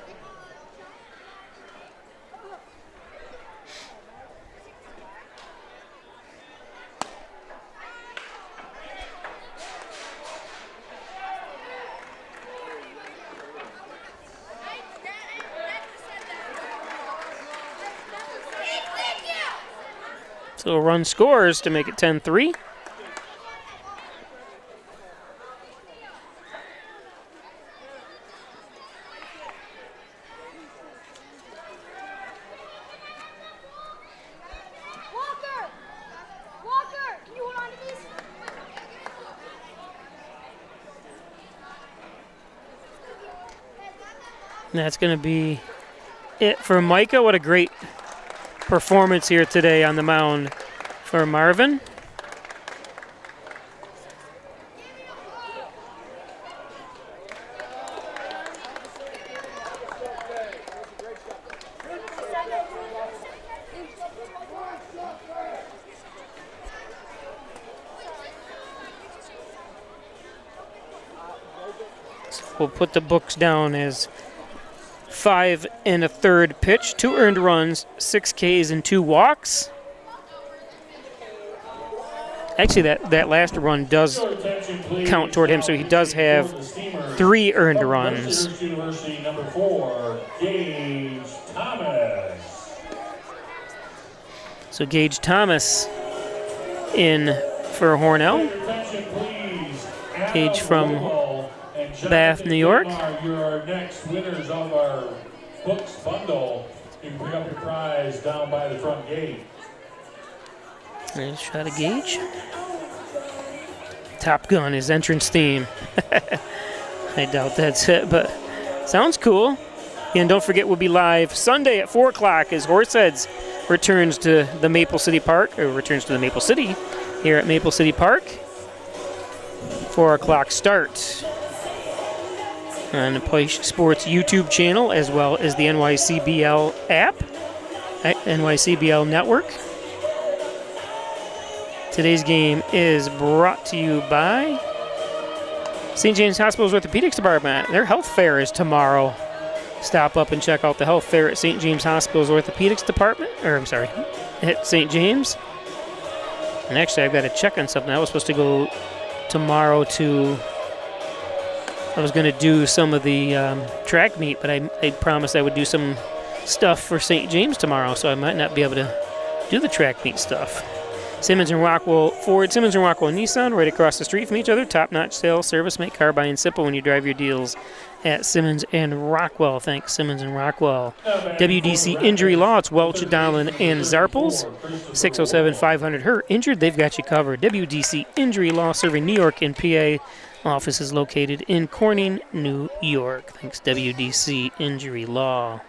E: So a run scores to make it 10-3. And that's going to be it for Micah. What a great performance here today on the mound for Marvin. So we'll put the books down as 5 1/3 pitch, 2 earned runs, 6 Ks, and 2 walks. Actually, that last run does count toward him, so he does have 3 earned runs.
A: University number 4, Gage Thomas.
E: So Gage Thomas in for Hornell. Gage from Bath, New York.
A: You're our next winners of our books bundle. You can pick up your prize down by the front gate.
E: There's a shot of Gage. Top Gun, his entrance theme. I doubt that's it, but sounds cool. And don't forget, we'll be live Sunday at 4 o'clock as Horseheads returns to the Maple City here at Maple City Park. 4 o'clock start on the Peisch Sports YouTube channel, as well as the NYCBL app, NYCBL Network. Today's game is brought to you by St. James Hospital's Orthopedics Department. Their health fair is tomorrow. Stop up and check out the health fair at St. James Hospital's Orthopedics Department, at St. James. And actually, I've got to check on something. I was supposed to go tomorrow I was going to do some of the track meet, but I promised I would do some stuff for St. James tomorrow, so I might not be able to do the track meet stuff. Simmons and Rockwell Ford, Simmons and Rockwell Nissan, right across the street from each other. Top-notch sales, service, make car buying simple when you drive your deals at Simmons and Rockwell. Thanks, Simmons and Rockwell. WDC Injury Law, it's Welch, Donlin, and Zarples. 607-500-HURT. Injured, they've got you covered. WDC Injury Law, serving New York and PA. Office is located in Corning, New York. Thanks, WDC Injury Law.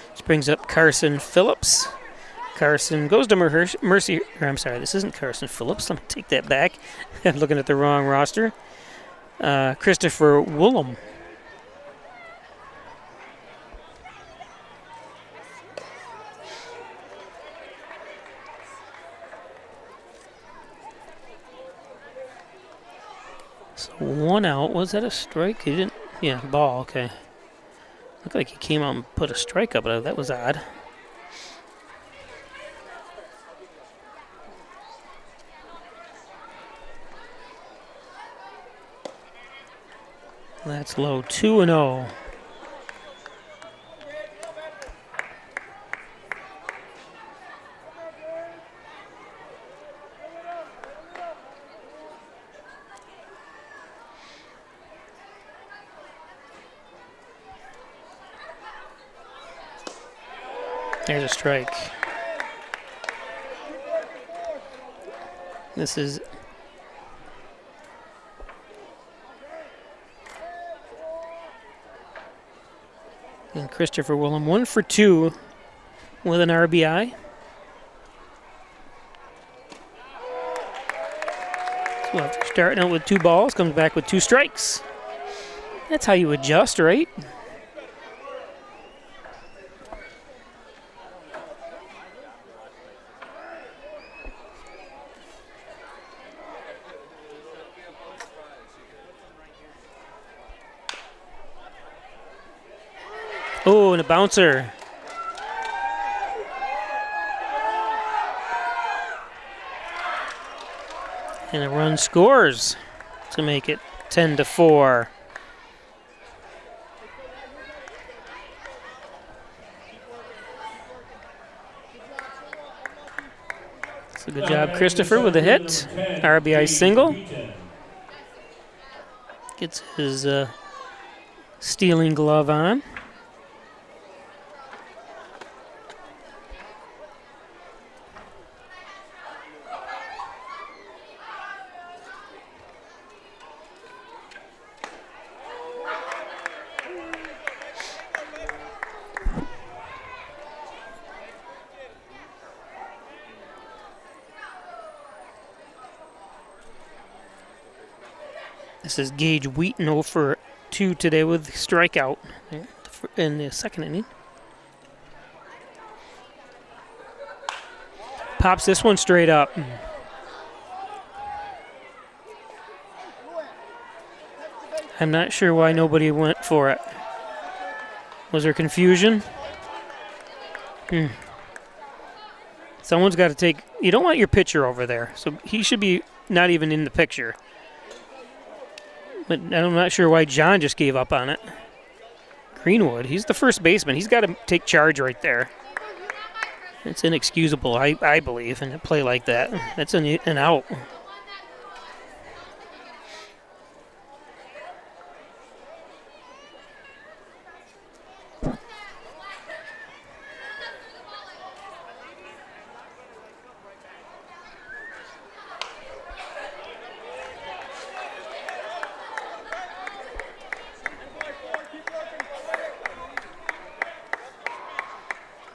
E: This brings up Carson Phillips. Carson goes to Mercy. I'm sorry, this isn't Carson Phillips. Let me take that back. I'm looking at the wrong roster. Christopher Woolham. So 1 out. Was that a strike? He didn't. Yeah, ball. Okay. Looked like he came out and put a strike up. That was odd. That's low. 2-0. There's a strike. This is and Christopher Willem, 1 for 2 with an RBI. So after starting out with 2 balls, comes back with 2 strikes. That's how you adjust, right? Oh, and a bouncer. And a run scores to make it 10-4. So good job, Christopher, with a hit. RBI single. Gets his stealing glove on. This is Gage Wheaton 0 for 2 today with strikeout in the second inning. Pops this one straight up. I'm not sure why nobody went for it. Was there confusion? Someone's got to take... You don't want your pitcher over there, so he should be not even in the picture. But I'm not sure why John just gave up on it. Greenwood, he's the first baseman. He's got to take charge right there. It's inexcusable, I believe, in a play like that. That's an out.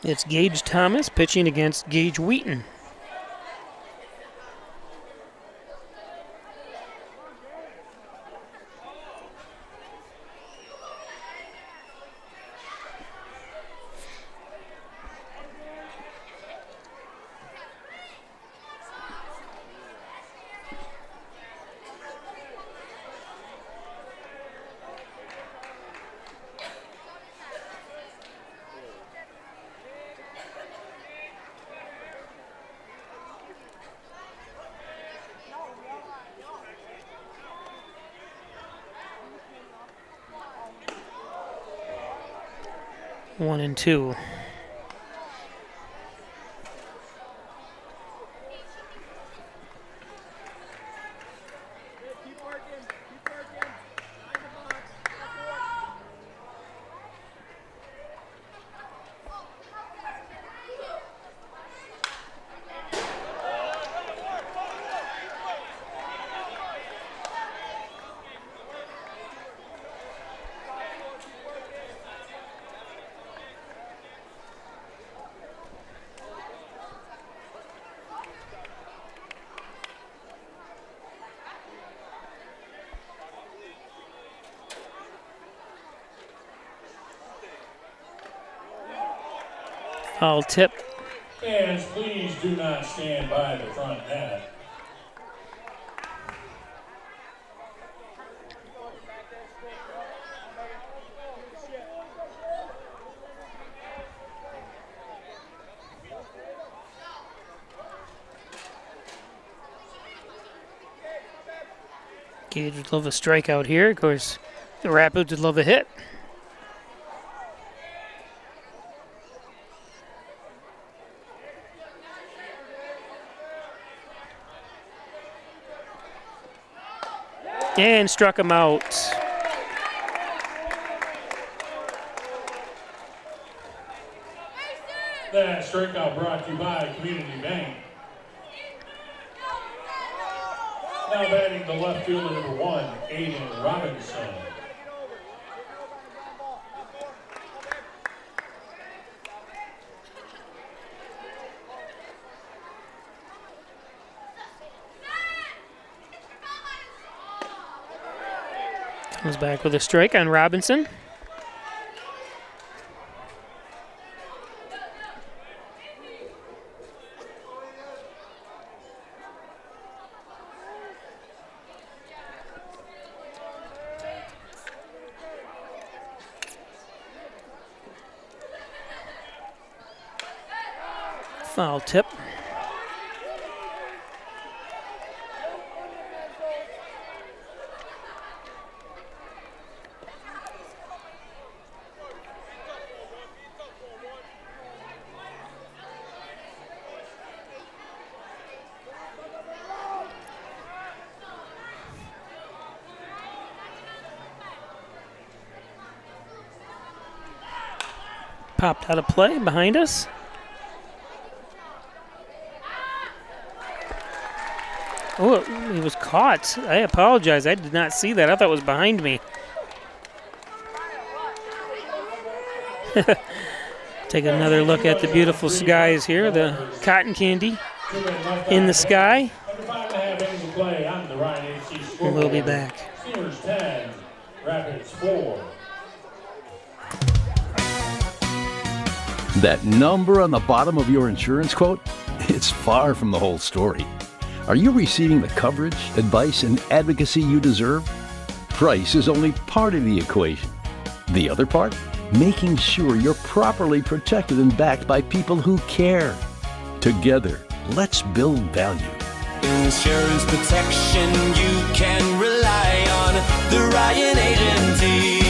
E: It's Gage Thomas pitching against Gage Wheaton. One and two. Foul tip.
A: Fans, please do not stand by the front net.
E: Gage would love a strikeout here. Of course, the Rapids would love a hit. And struck him out.
A: That strikeout brought to you by Community Bank. Now batting the left fielder, number 1, Aiden Robinson.
E: Comes back with a strike on Robinson. Foul tip. Popped out of play behind us. Oh, he was caught. I apologize. I did not see that. I thought it was behind me. Take another look at the beautiful skies here. The cotton candy in the sky. And we'll be back.
A: Steelers 10, Rapids 4.
C: That number on the bottom of your insurance quote? It's far from the whole story. Are you receiving the coverage, advice, and advocacy you deserve? Price is only part of the equation. The other part? Making sure you're properly protected and backed by people who care. Together, let's build value.
D: Insurance protection you can rely on. The Ryan Agency.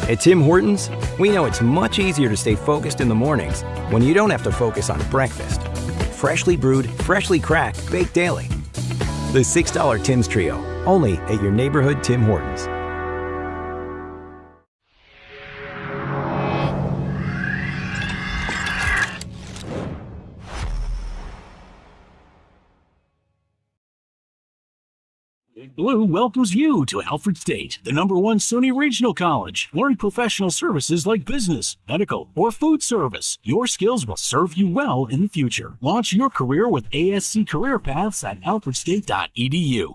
F: At Tim Hortons, we know it's much easier to stay focused in the mornings when you don't have to focus on breakfast. Freshly brewed, freshly cracked, baked daily. The $6 Tim's Trio, only at your neighborhood Tim Hortons.
G: Blue welcomes you to Alfred State, the #1 SUNY Regional College. Learn professional services like business, medical, or food service. Your skills will serve you well in the future. Launch your career with ASC Career Paths at alfredstate.edu.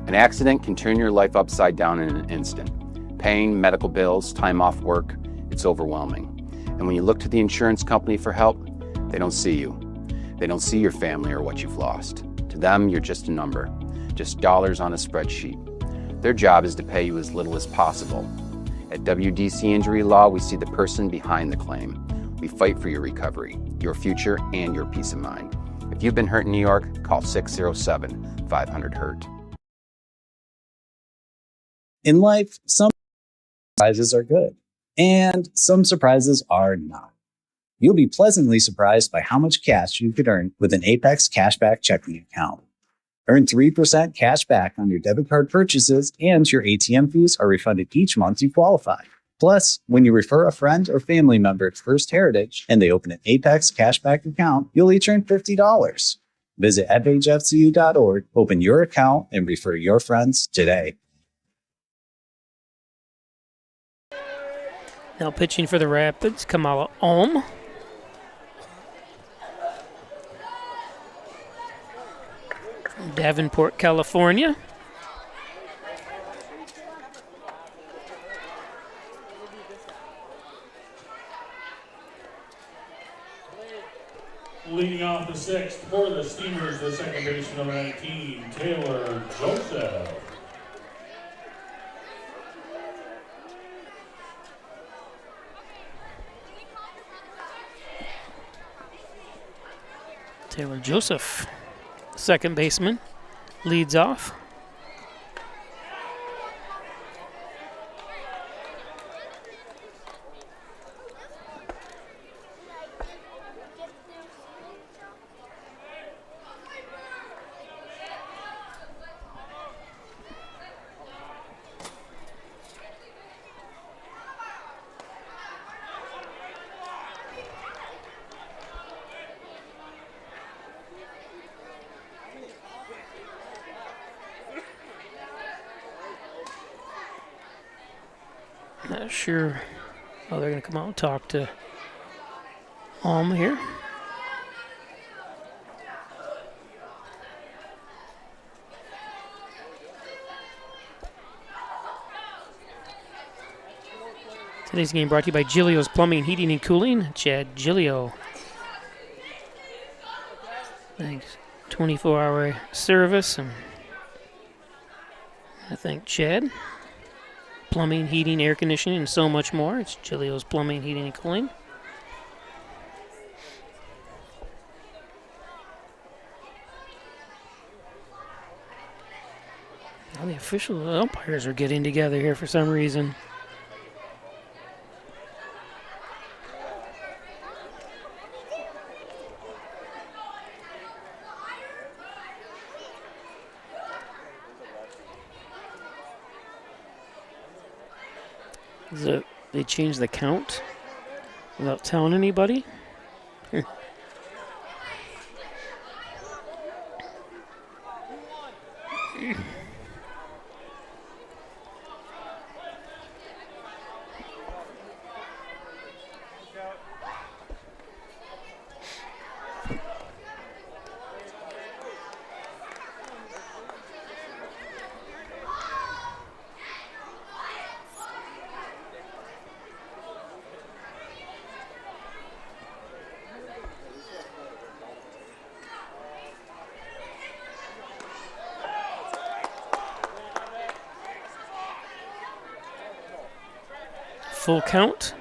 H: An accident can turn your life upside down in an instant. Pain, medical bills, time off work, it's overwhelming. And when you look to the insurance company for help, they don't see you. They don't see your family or what you've lost. To them, you're just a number, just dollars on a spreadsheet. Their job is to pay you as little as possible. At WDC Injury Law, we see the person behind the claim. We fight for your recovery, your future, and your peace of mind. If you've been hurt in New York, call 607-500-HURT.
B: In life, some surprises are good, and some surprises are not. You'll be pleasantly surprised by how much cash you could earn with an Apex Cashback checking account. Earn 3% cash back on your debit card purchases, and your ATM fees are refunded each month you qualify. Plus, when you refer a friend or family member to First Heritage and they open an Apex Cashback account, you'll each earn $50. Visit fhfcu.org, open your account, and refer your friends today.
E: Now pitching for the Rapids, Kamala Ohm. From Davenport, California.
A: Leading off the sixth for the Steamers, the second baseman, number 19, Taylor Joseph.
E: Taylor Joseph, second baseman, leads off. Not sure. Oh, they're going to come out and talk to Alm here. Today's game brought to you by Gilio's Plumbing, Heating, and Cooling. Chad Gilio. Thanks. 24-hour service. And I thank Chad. Plumbing, heating, air conditioning, and so much more. It's Gilio's Plumbing, Heating, and Cooling. Now the official umpires are getting together here for some reason. They changed the count without telling anybody. Full count.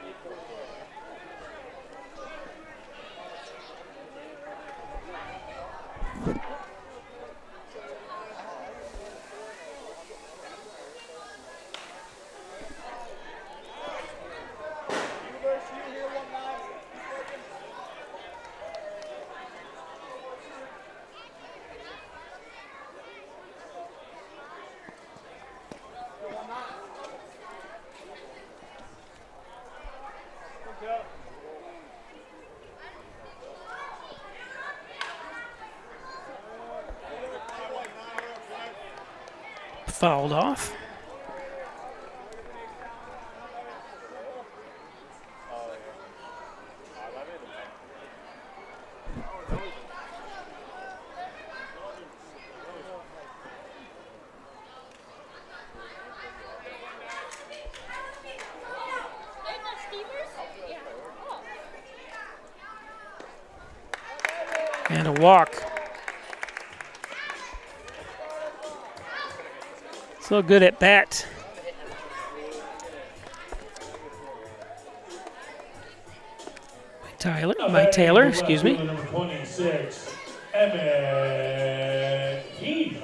E: Fouled off. And a walk. So good at bat. Taylor, excuse me.
A: Number 26, Emmett Heath.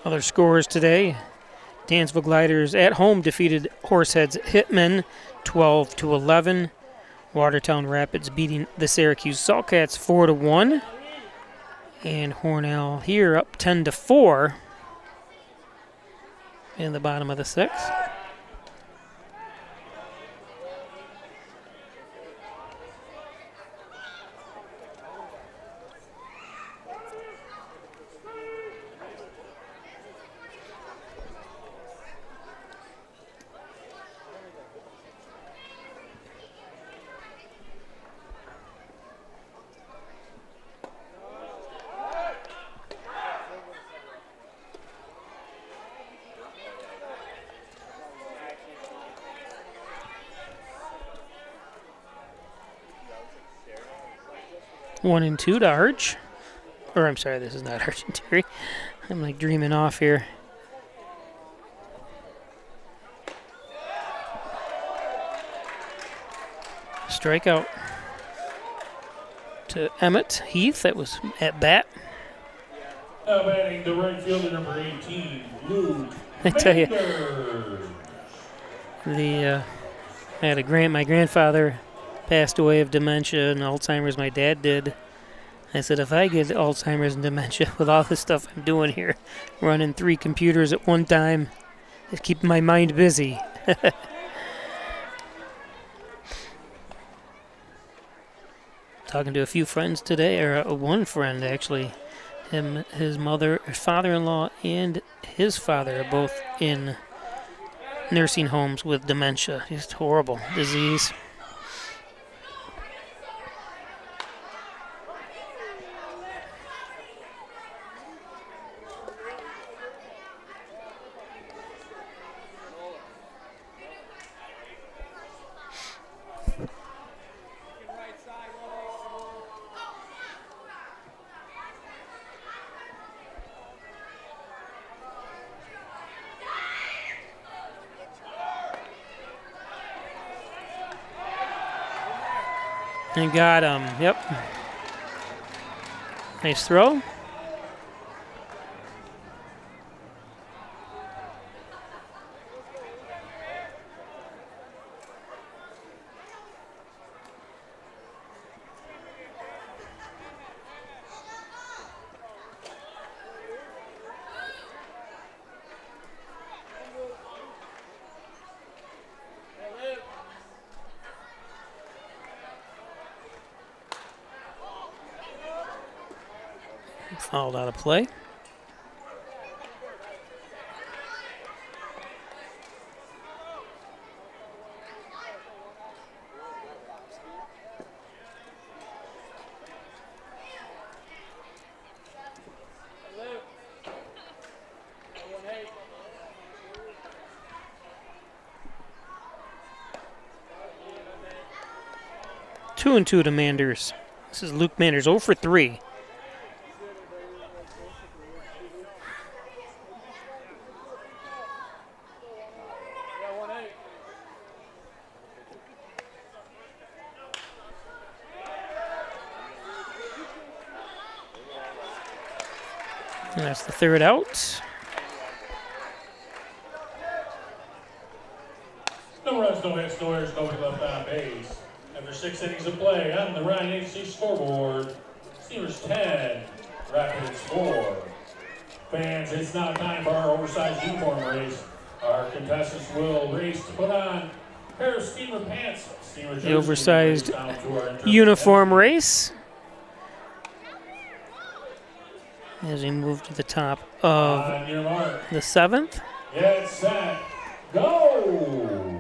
E: Other scores today. Dansville Gliders at home defeated Horseheads Hitmen 12-11. Watertown Rapids beating the Syracuse Saltcats 4-1. And Hornell here up 10-4 in the bottom of the sixth. One and two to Arch. Or I'm sorry, this is not Arch and Terry. I'm like dreaming off here. Strikeout to Emmett Heath. That was at bat.
A: Now batting the right fielder, number 18, Luke
E: I tell you,
A: Mander.
E: I had my grandfather passed away of dementia and Alzheimer's. My dad did. I said, if I get Alzheimer's and dementia with all this stuff I'm doing here, running 3 computers at one time, it's keeping my mind busy. Talking to a few friends today, or one friend actually, his mother, his father-in-law, and his father are both in nursing homes with dementia. Just horrible disease. And got him. Yep. Nice throw. Fouled out of play. Two and two to Manders. This is Luke Manders, 0 for 3. And that's the third out.
A: No runs, no hits, no errors, nobody left on base. After 6 innings of play on the Ryan HC scoreboard, Steelers 10, Rapids 4. Fans, it's now time for our oversized uniform race. Our contestants will race to put on a pair of steamer pants.
E: The oversized uniform race. As we move to the top of the 7th.
A: Get set, go!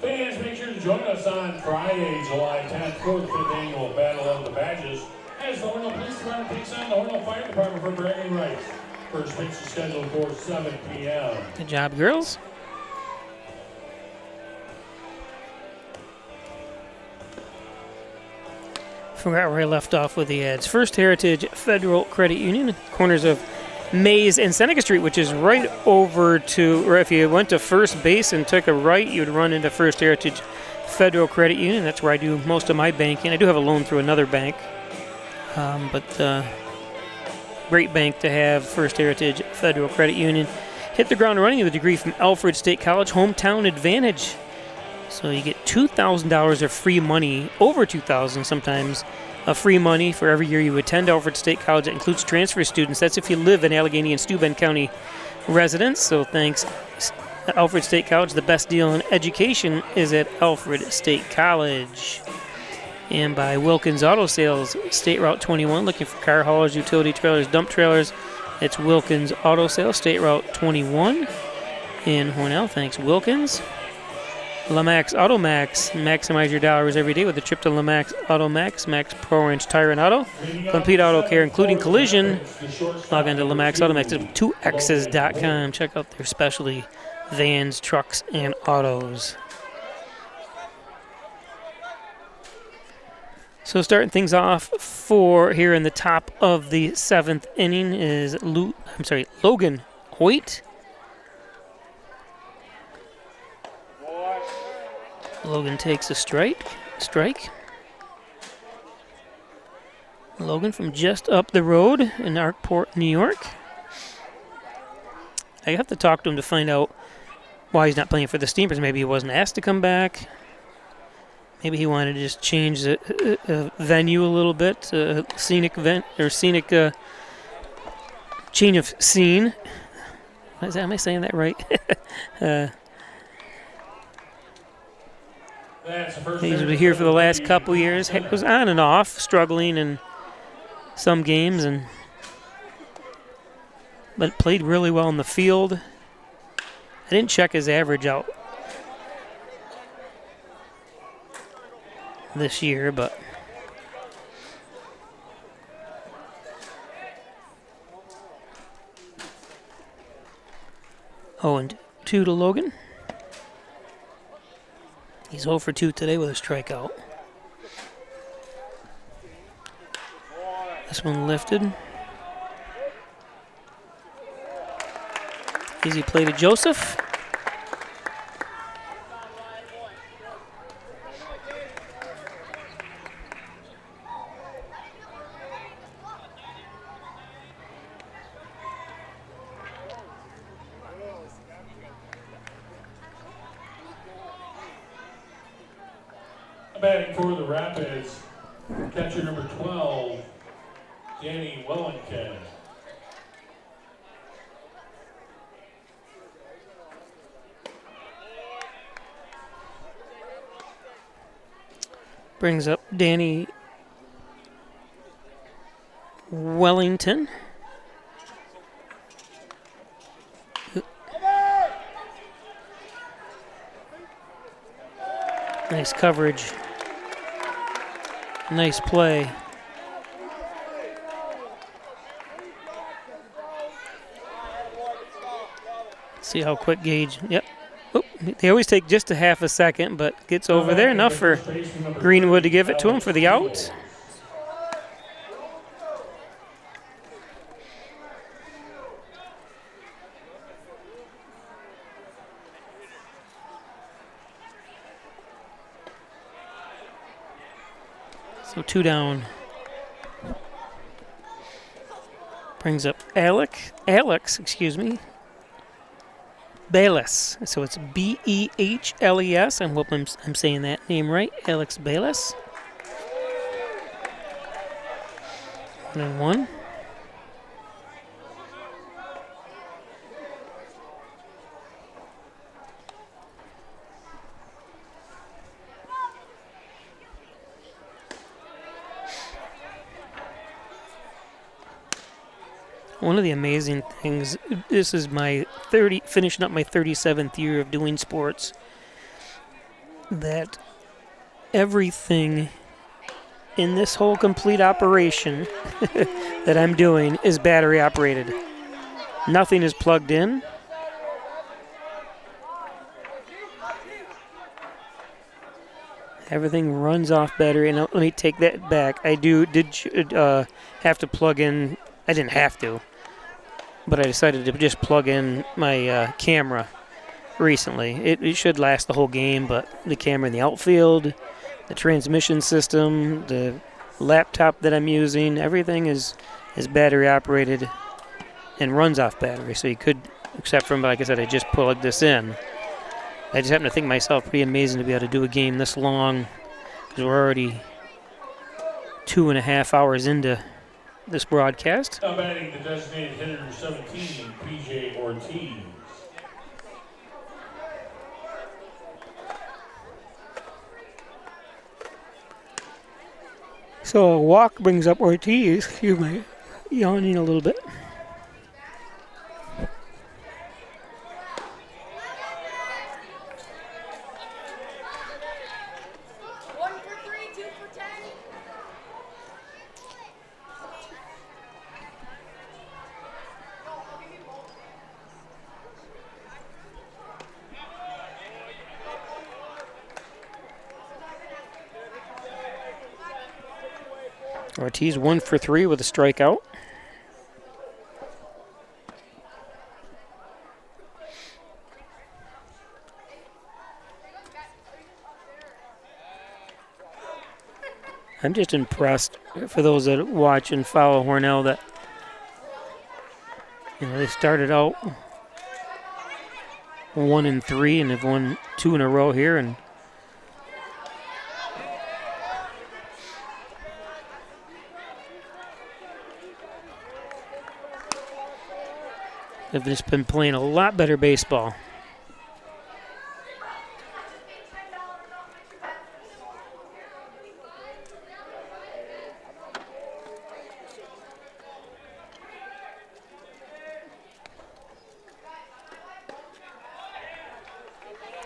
A: Fans, make sure to join us on Friday, July 10th for the 5th annual Battle of the Badges as the Hornell Police Department takes on the Hornell Fire Department for bragging rights. First pitch is scheduled for 7 p.m.
E: Good job, girls. Forgot where I left off with the ads. First Heritage Federal Credit Union, corners of Mays and Seneca Street, which is right over to, or if you went to first base and took a right, you would run into First Heritage Federal Credit Union. That's where I do most of my banking. I do have a loan through another bank, but great bank to have, First Heritage Federal Credit Union. Hit the ground running with a degree from Alfred State College, Hometown Advantage. So you get $2,000 of free money, over $2,000 sometimes, of free money for every year you attend Alfred State College. That includes transfer students. That's if you live in Allegheny and Steuben County residents. So thanks, Alfred State College. The best deal in education is at Alfred State College. And by Wilkins Auto Sales, State Route 21, looking for car haulers, utility trailers, dump trailers. It's Wilkins Auto Sales, State Route 21 in Hornell. Thanks, Wilkins. Lamax Automax, maximize your dollars every day with a trip to Lamax Automax, Max Pro Range Tire and Auto. Complete auto care, including collision. Log on to Lamax Automax at 2x's.com. Check out their specialty vans, trucks, and autos. So starting things off for here in the top of the 7th inning is Logan Hoyt. Logan takes a strike. Logan from just up the road in Arkport, New York. I have to talk to him to find out why he's not playing for the Steamers. Maybe he wasn't asked to come back. Maybe he wanted to just change the venue a little bit, scenic change of scene. Am I saying that right? He's been here for the last couple years. He was on and off, struggling in some games, but played really well in the field. I didn't check his average out this year, but and 2 to Logan. He's 0 for 2 today with a strikeout. This one lifted. Easy play to Joseph.
A: Batting for the Rapids, catcher number 12, Danny Wellington.
E: Brings up Danny Wellington. Nice coverage. Nice play. See how quick Gage. Yep. Oh, they always take just a half a second, but gets over there enough for Greenwood to give it to him for the out. So 2 down. brings up Alex, Bayless. So it's Behles. I hope I'm saying that name right. Alex Bayless. 1-1. One of the amazing things, this is my finishing up my 37th year of doing sports, that everything in this whole complete operation that I'm doing is battery operated. Nothing is plugged in. Everything runs off battery, and let me take that back. I did have to plug in. I didn't have to, but I decided to just plug in my camera recently. It should last the whole game, but the camera in the outfield, the transmission system, the laptop that I'm using, everything is battery operated and runs off battery. So you could, except from, like I said, I just plugged this in. I just happen to think myself pretty amazing to be able to do a game this long, because we're already 2.5 hours into this broadcast.
A: Now batting the designated hitter number 17, PJ Ortiz.
E: So a walk brings up Ortiz. Excuse me, yawning a little bit. Ortiz 1 for 3 with a strikeout. I'm just impressed, for those that watch and follow Hornell, that they started out 1-3 and have won 2 in a row here, and they've just been playing a lot better baseball.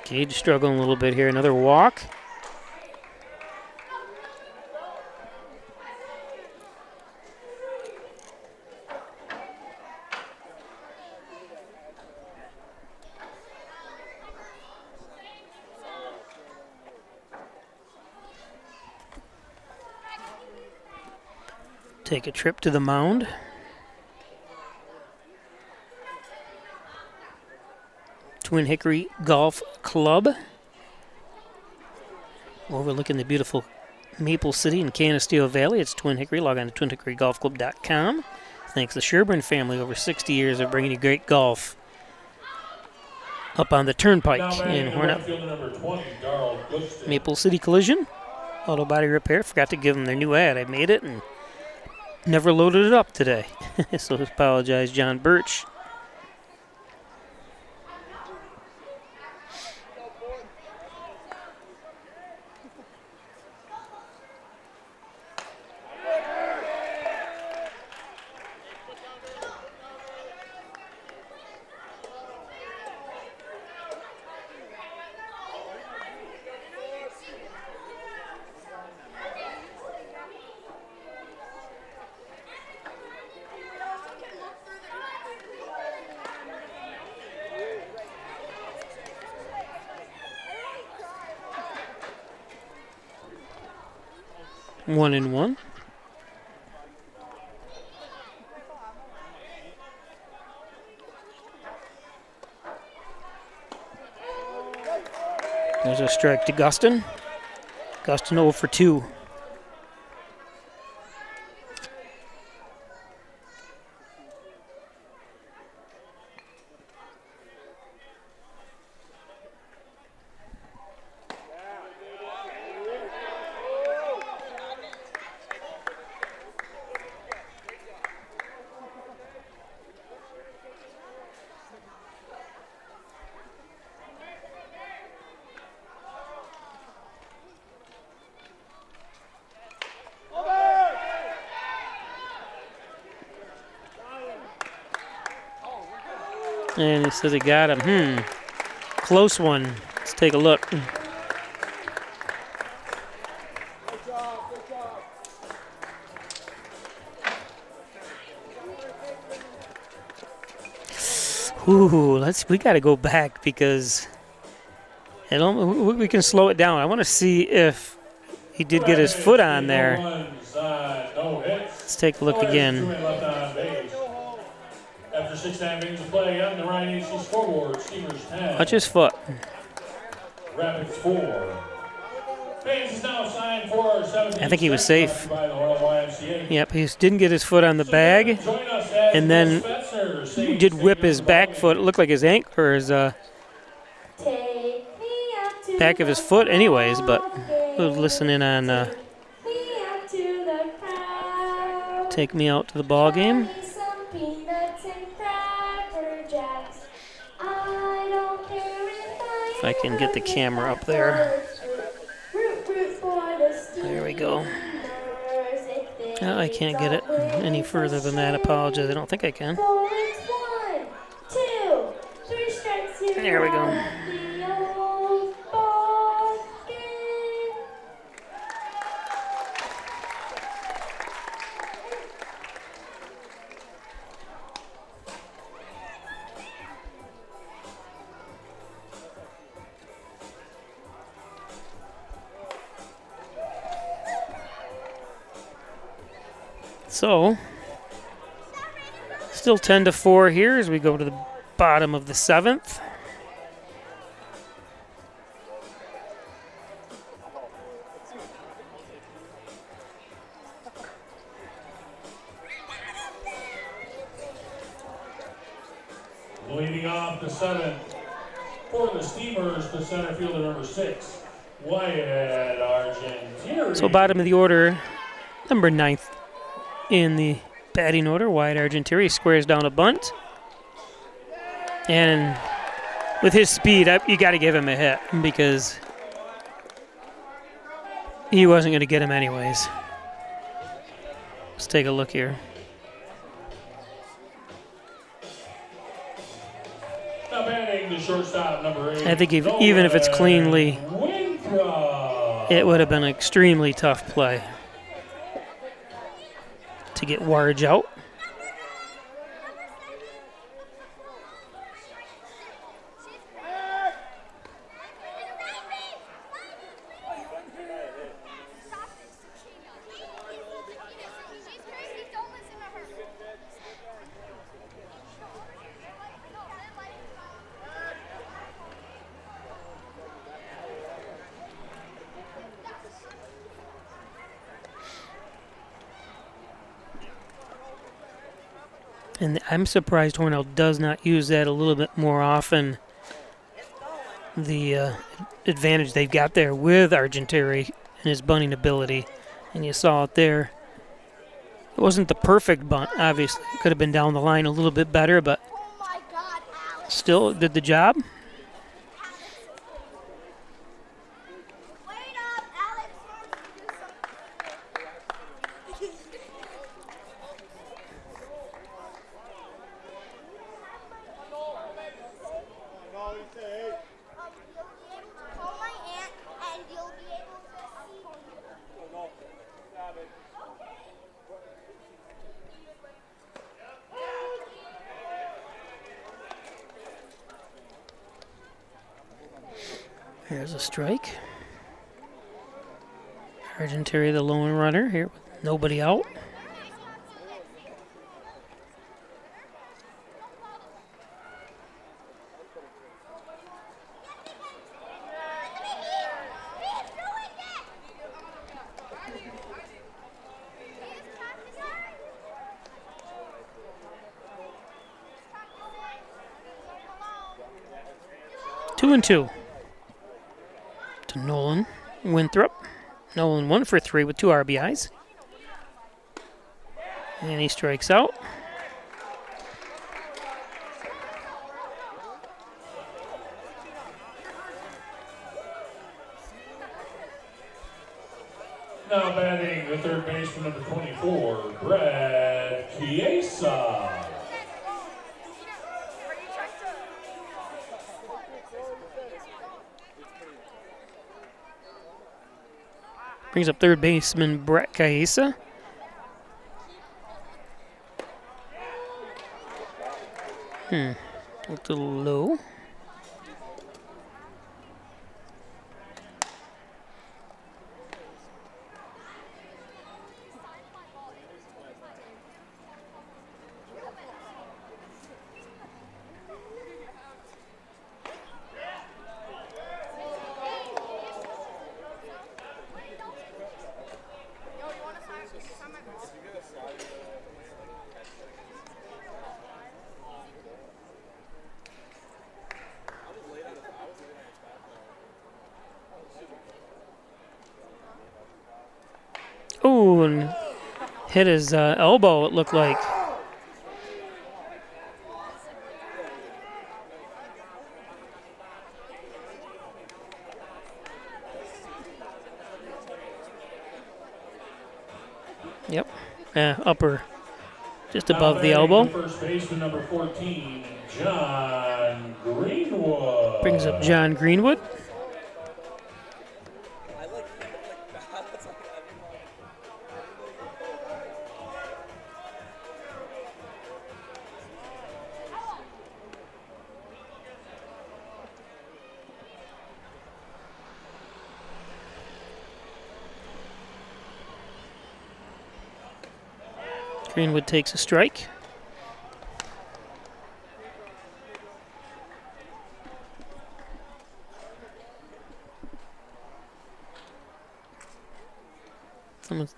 E: Cage struggling a little bit here. Another walk. Take a trip to the mound. Twin Hickory Golf Club, overlooking the beautiful Maple City and Canisteo Valley. It's Twin Hickory. Log on to twinhickorygolfclub.com. Thanks to the Sherburne family, over 60 years of bringing you great golf up on the Turnpike in Hornell. Maple City Collision, auto body repair. Forgot to give them their new ad. I made it and never loaded it up today. So I apologize, John Birch. One and one. There's a strike to Gustin. Gustin 0 for 2. And he says he got him. Close one. Let's take a look. Ooh, we got to go back because we can slow it down. I want to see if he did get his foot on there. Let's take a look again.
A: After 6.5 innings of play on the Ryan AC scoreboard, Steamers 10.
E: Watch his foot.
A: Rapids 4. Fans is now signed for 17.
E: I think he was safe.
A: By the Hornell YMCA.
E: Yep, he didn't get his foot on the bag, and then did whip his back foot. It looked like his ankle or his back of his foot, anyways. But we'll listen in on "Take Me Out to the Ball Game." If I can get the camera up there. There we go. Oh, I can't get it any further than that. Apologize. I don't think I can. There we go. So, still 10-4 here as we go to the bottom of the 7th.
A: Leading off the 7th for the Steamers, the center fielder number 6, Wyatt Argentieri.
E: So bottom of the order, number 9th in the batting order, Wyatt Argentieri squares down a bunt. And with his speed, you got to give him a hit because he wasn't going to get him anyways. Let's take a look here.
A: Now batting the shortstop, number 8.
E: I think even if it's cleanly, it would have been an extremely tough play to get Warge out. And I'm surprised Hornell does not use that a little bit more often. The advantage they've got there with Argentieri and his bunting ability. And you saw it there. It wasn't the perfect bunt, obviously. It could have been down the line a little bit better, but still did the job. Here's a strike. Argentieri, the lone runner here with nobody out. Two and two. To Nolan Winthrop. Nolan 1 for 3 with 2 RBIs. And he strikes out.
A: Now batting the third baseman, number 24, Brad Chiesa.
E: Brings up third baseman Brett Caesa. Looked a little low. Ooh, and hit his elbow, it looked like. Yep, upper, just above the elbow.
A: First baseman number 14, John Greenwood.
E: Brings up John Greenwood. Greenwood takes a strike. Someone's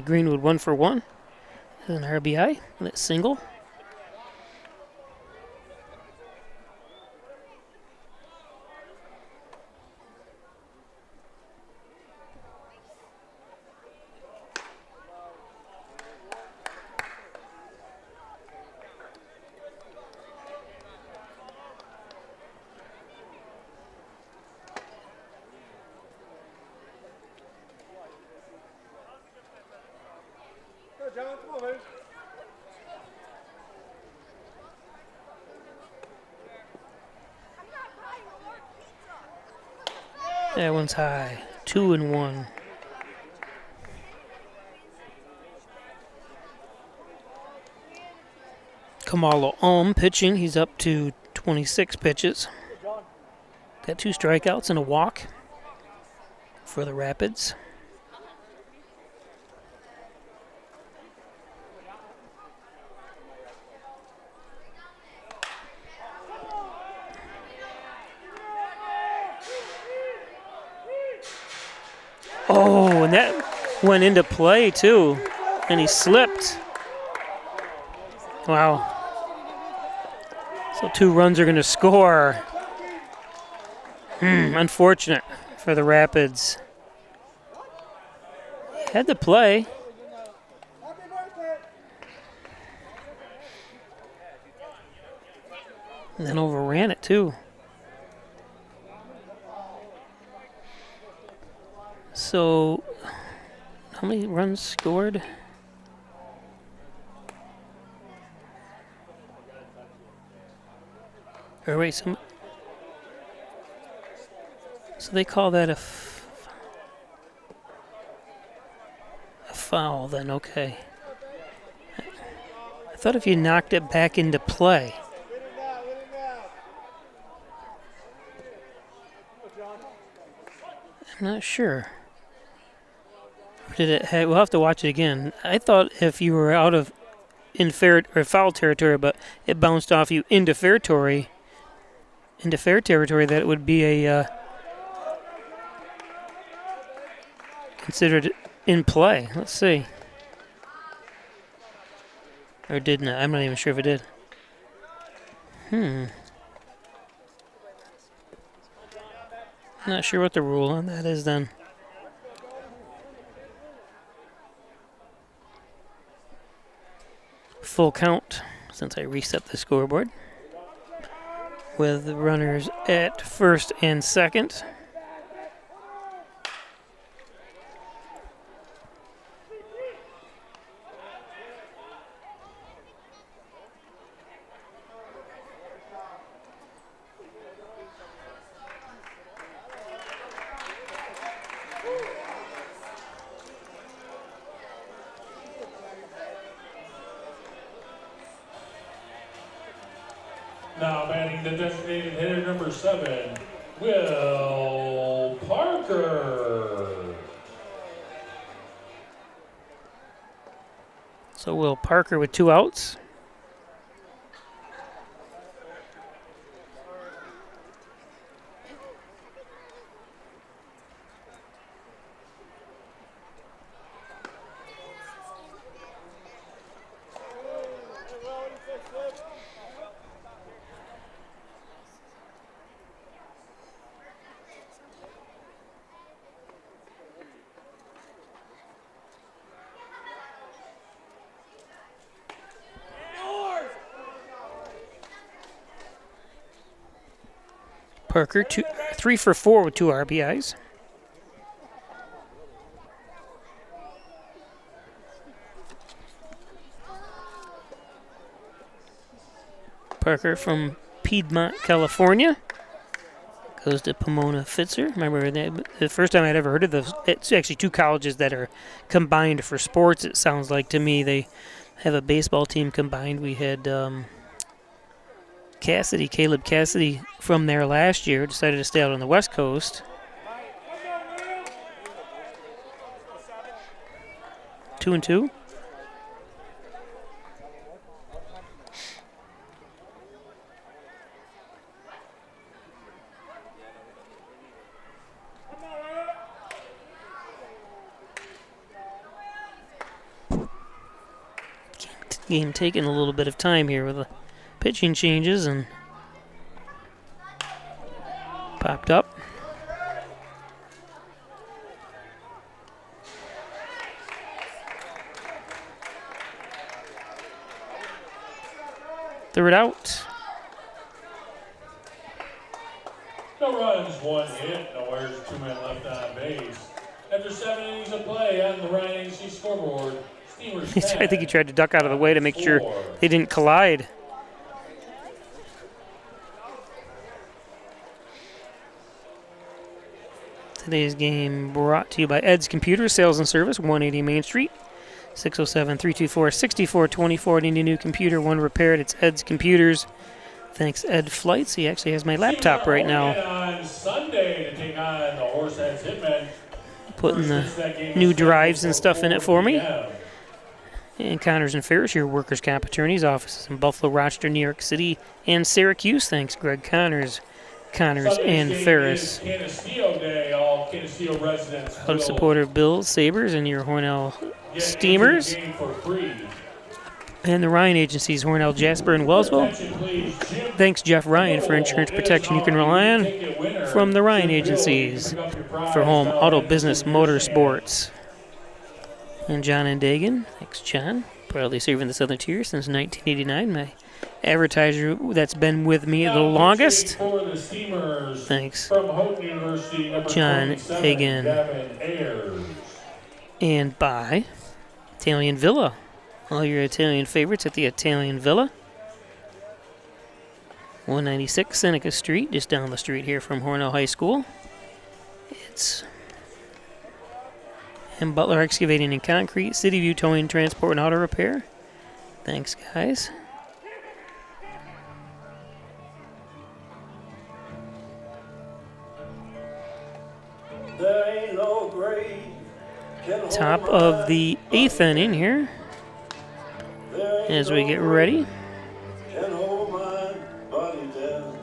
E: Greenwood 1 for 1. An RBI, and it's single. That one's high. 2-1. Kamalo pitching. He's up to 26 pitches. Got 2 strikeouts and a walk for the Rapids. Oh, and that went into play too, and he slipped. Wow. So 2 runs are going to score. Unfortunate for the Rapids. Had to play. And then overran it too. So, how many runs scored? Or wait, so they call that a foul then, okay. I thought if you knocked it back into play. I'm not sure. We'll have to watch it again. I thought if you were out of foul territory, but it bounced off you into fair territory, that it would be a considered in play. Let's see. Or did not. I'm not even sure if it did. Not sure what the rule on that is then. Full count since I reset the scoreboard. with runners at first and second.
A: Now batting the designated hitter number 7, Will Parker.
E: So Will Parker with 2 outs. Parker, 3 for 4 with 2 RBIs. Parker from Piedmont, California. Goes to Pomona Fitzer. Remember, the first time I'd ever heard of those, it's actually 2 colleges that are combined for sports, it sounds like to me. They have a baseball team combined. We had Caleb Cassidy from there last year, decided to stay out on the West Coast. 2-2. Game taking a little bit of time here with the pitching changes and popped up. Third out.
A: No runs, 1 hit, no errors, 2 men left on base. After 7 innings of play on the Ryan AC scoreboard, Steamers
E: I think he tried to duck out of the way to make sure they didn't collide. Today's game brought to you by Ed's Computer Sales and Service, 180 Main Street, 607-324-6424. Need a new computer, one repaired. It's Ed's Computers. Thanks, Ed Flights. He actually has my laptop right now.
A: On Sunday to take on the Horseheads Hitmen.
E: Putting the new drives and stuff in it for me. And Connors and Ferris, your workers' comp attorneys, offices in Buffalo, Rochester, New York City, and Syracuse. Thanks, Greg Connors and Ferris.
A: Canisteo Day, all Canisteo residents.
E: Proud supporter of Bills, Sabres, and your Hornell Steamers. And the Ryan agencies, Hornell, Jasper, and Wellsville. Thanks, Jeff Ryan, for insurance protection you can rely on from the Ryan agencies for home, auto, business, motorsports. And John and Dagan. Thanks, John. Proudly serving the Southern Tier since 1989. My advertiser that's been with me the longest. Thanks, John Hagan. And by Italian Villa. All your Italian favorites at the Italian Villa. 196 Seneca Street, just down the street here from Hornell High School. It's and Butler Excavating and Concrete, City View Towing, Transport, and Auto Repair. Thanks, guys.
R: There ain't no grave can
E: Top of the 8th inning here. As we get ready.
R: can hold my body down.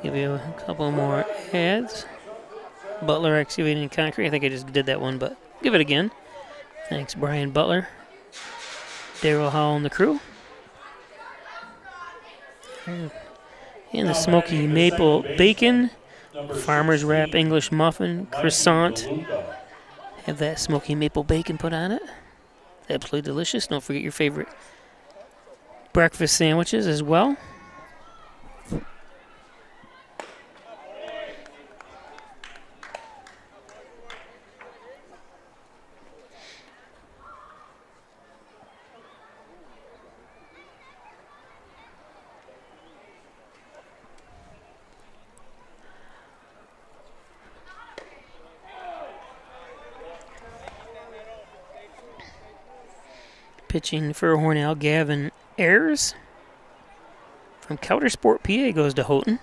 E: Give you a couple more ads. Butler Excavating and Concrete. I think I just did that one, but give it again. Thanks, Brian Butler. Daryl Howell and the crew. And the Smoky Maple Bacon. Farmer's Wrap English Muffin. Croissant. Have that Smoky Maple Bacon put on it. Absolutely delicious. Don't forget your favorite breakfast sandwiches as well. Pitching for Hornell, Gavin Ayers. From Coudersport, PA goes to Houghton.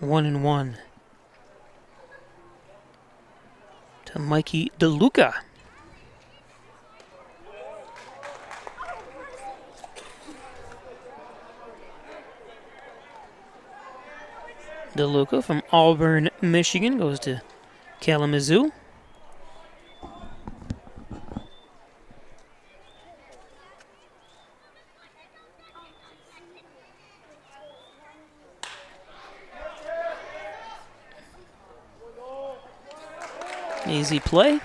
E: 1-1. To Mikey DeLuca. DeLuca from Auburn, Michigan goes to Kalamazoo. Easy play.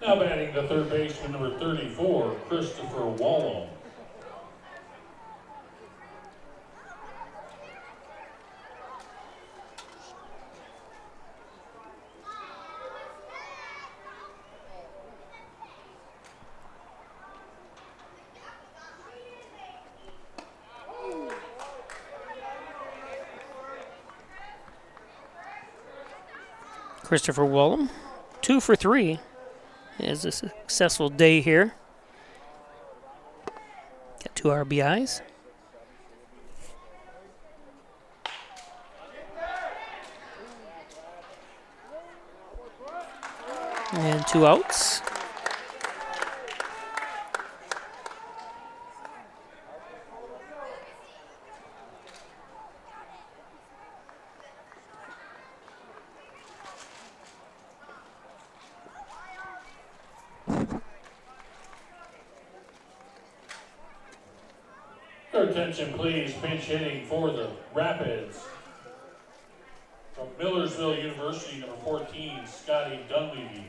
A: Now batting the third baseman, number 34, Christopher Wallum.
E: Christopher Wallum, 2 for 3. Is a successful day here. Got 2 RBIs. And 2 outs.
A: Your attention, please. Pinch hitting for the Rapids. From Millersville University, number 14, Scotty Dunleavy.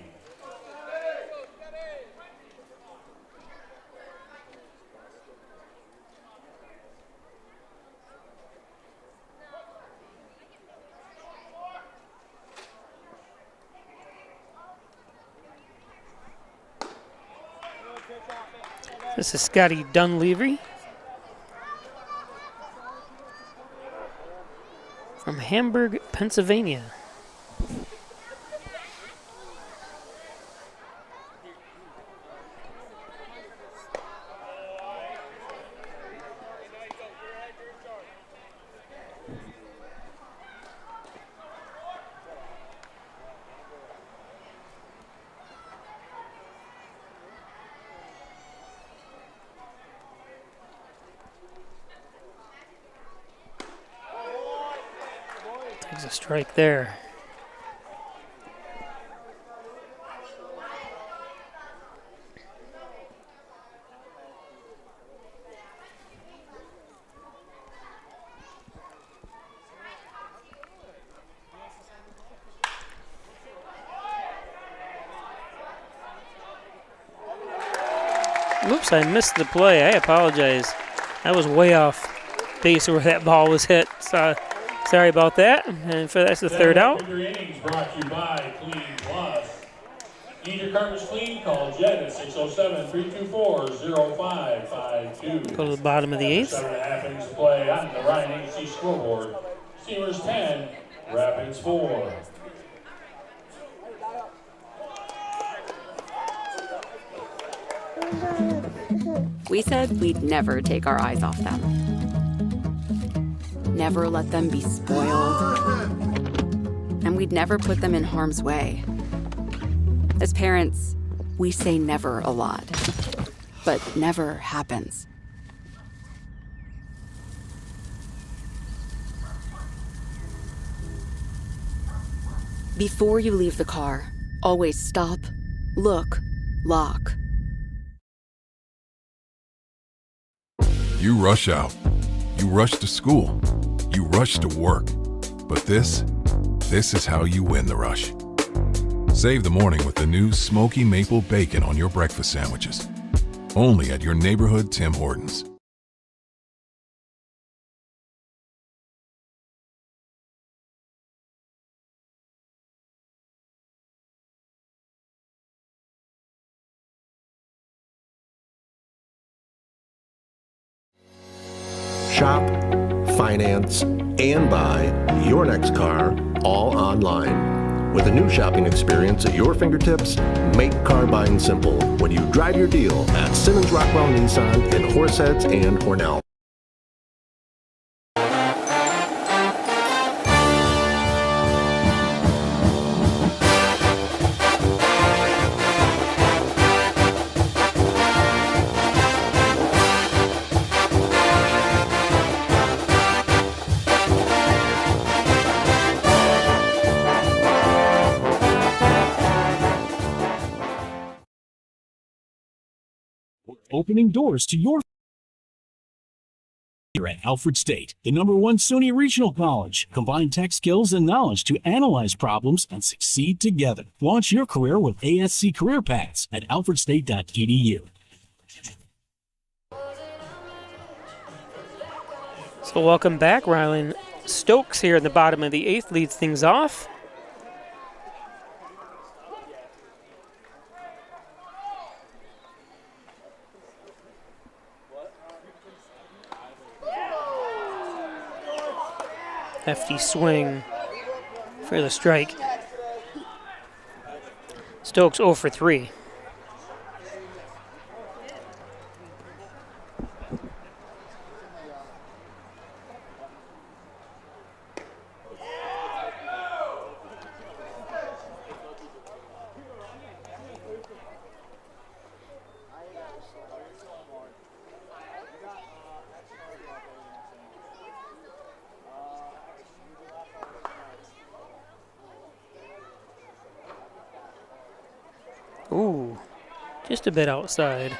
E: This is Scotty Dunleavy from Hamburg, Pennsylvania. Takes a strike there. Oops, I missed the play. I apologize. I was way off base where that ball was hit. So, sorry about that. And that's the third out.
A: Your innings brought to you by Clean Plus. Need your carpets clean? Call Jed at 607-324-0552.
E: Go to the bottom of the eighth.
A: 7.5 innings to play on the Ryan Agency scoreboard. Steelers 10, Rapids 4.
I: We said we'd never take our eyes off them. Never let them be spoiled. And we'd never put them in harm's way. As parents, we say never a lot, but never happens. Before you leave the car, always stop, look, lock.
K: You rush out. You rush to school. You rush to work. But this is how you win the rush. Save the morning with the new Smoky Maple Bacon on your breakfast sandwiches. Only at your neighborhood Tim Hortons.
L: Shop, finance, and buy your next car all online. With a new shopping experience at your fingertips, make car buying simple when you drive your deal at Simmons Rockwell Nissan in Horseheads and Hornell.
G: Opening doors to your here at Alfred State, the #1 SUNY Regional College. Combine tech skills and knowledge to analyze problems and succeed together. Launch your career with ASC Career Paths at alfredstate.edu.
E: So welcome back. Rylan Stokes here in the bottom of the 8th leads things off. Hefty swing for the strike. Stokes 0 for 3. Ooh, just a bit outside.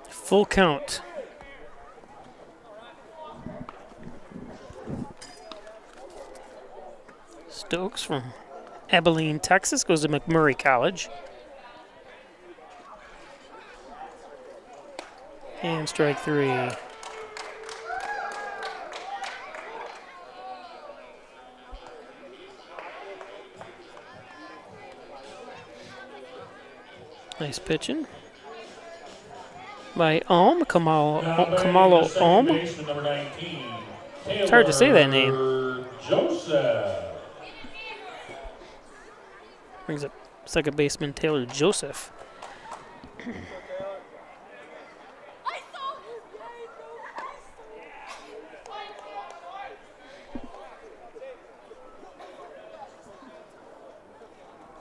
E: Full count. Stokes from Abilene, Texas, goes to McMurray College. And strike 3. Nice pitching by Kamalo Ohm. It's hard to say that name.
A: Joseph.
E: Brings up second baseman Taylor Joseph.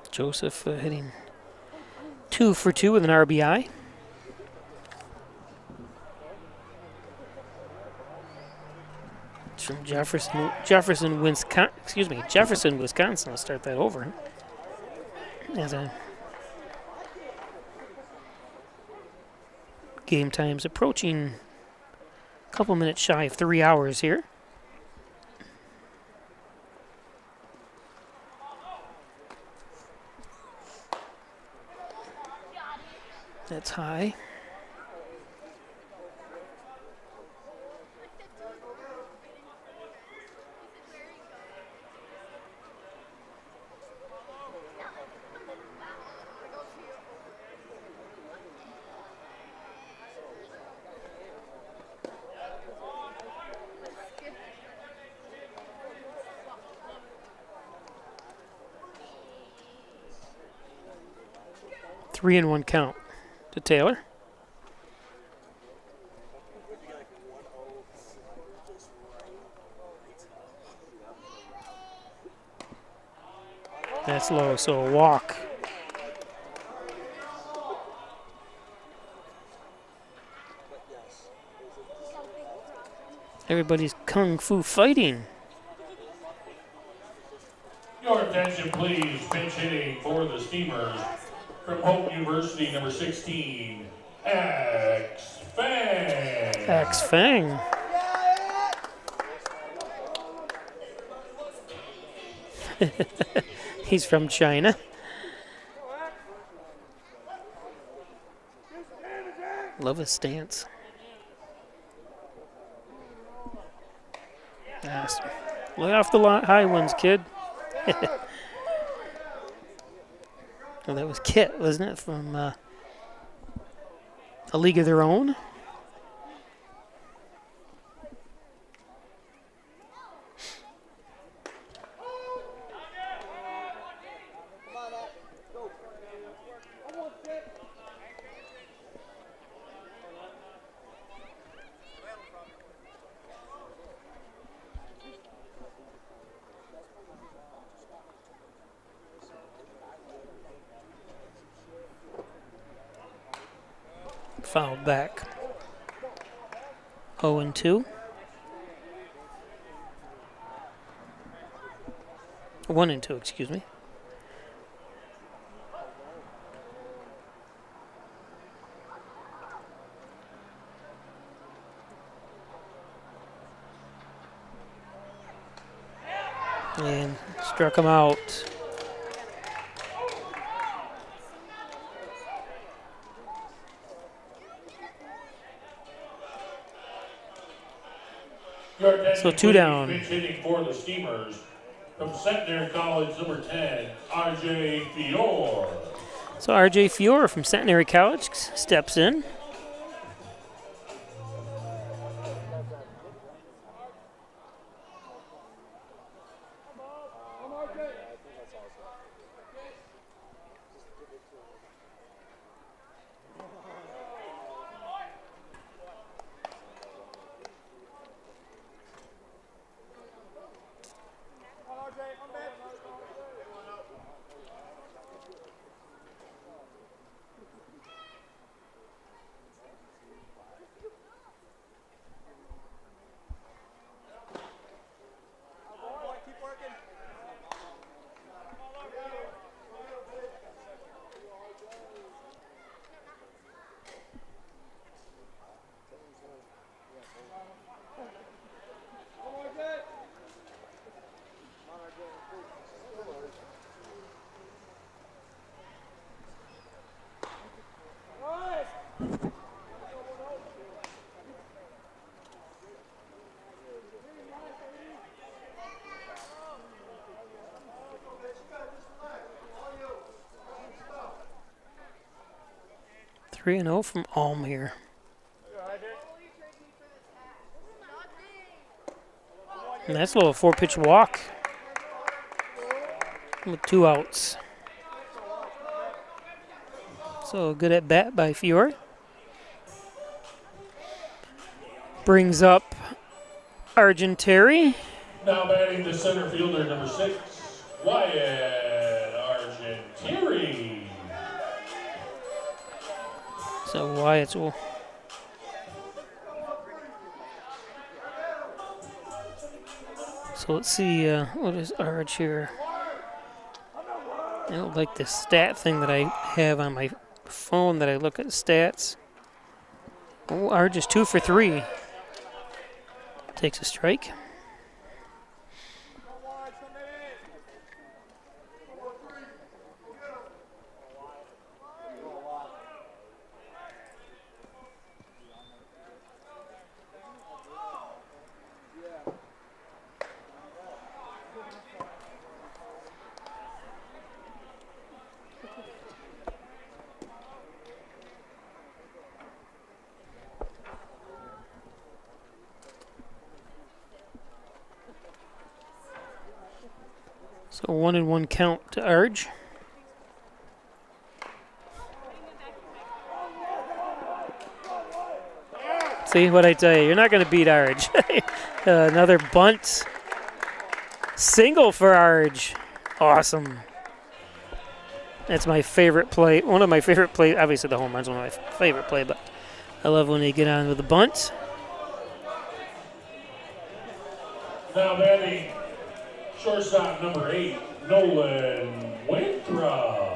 E: Joseph hitting 2 for 2 with an RBI. It's from Jefferson, Wisconsin. Let's start that over. As a game time's approaching a couple minutes shy of 3 hours here. That's high. Three and 1 count to Taylor. That's low, so a walk. Everybody's kung fu fighting.
A: Your attention, please. Pinch hitting for the Steamers from Hope University, number 16, X Fang.
E: X Fang. He's from China. Love his stance. Nice. Lay off the high ones, kid. Well, that was Kit, wasn't it, from A League of Their Own? Fouled back. 0-2. 1-2, excuse me. And struck him out. So 2 down.
A: Pitch hitting for the Steamers from Centenary College, number 10, RJ Fior.
E: So RJ Fior from Centenary College steps in. Three and 0 from Alm here. And that's a little 4-pitch walk with 2 outs. So good at bat by Fior. Brings up Argenteri.
A: Now batting the center fielder, number 6, Wyatt Argenteri.
E: So Wyatt's will. So let's see, what is Arg here? I don't like the stat thing that I have on my phone that I look at stats. Oh, Arg is 2 for 3. Takes a strike. So 1-1 count to Arg. See what I tell you, you're not going to beat Arg. Another bunt. Single for Arg. Awesome. That's my favorite play. One of my favorite plays. Obviously the home run's one of my favorite play, but I love when they get on with the bunt.
A: Now batting shortstop number 8, Nolan Winthrop.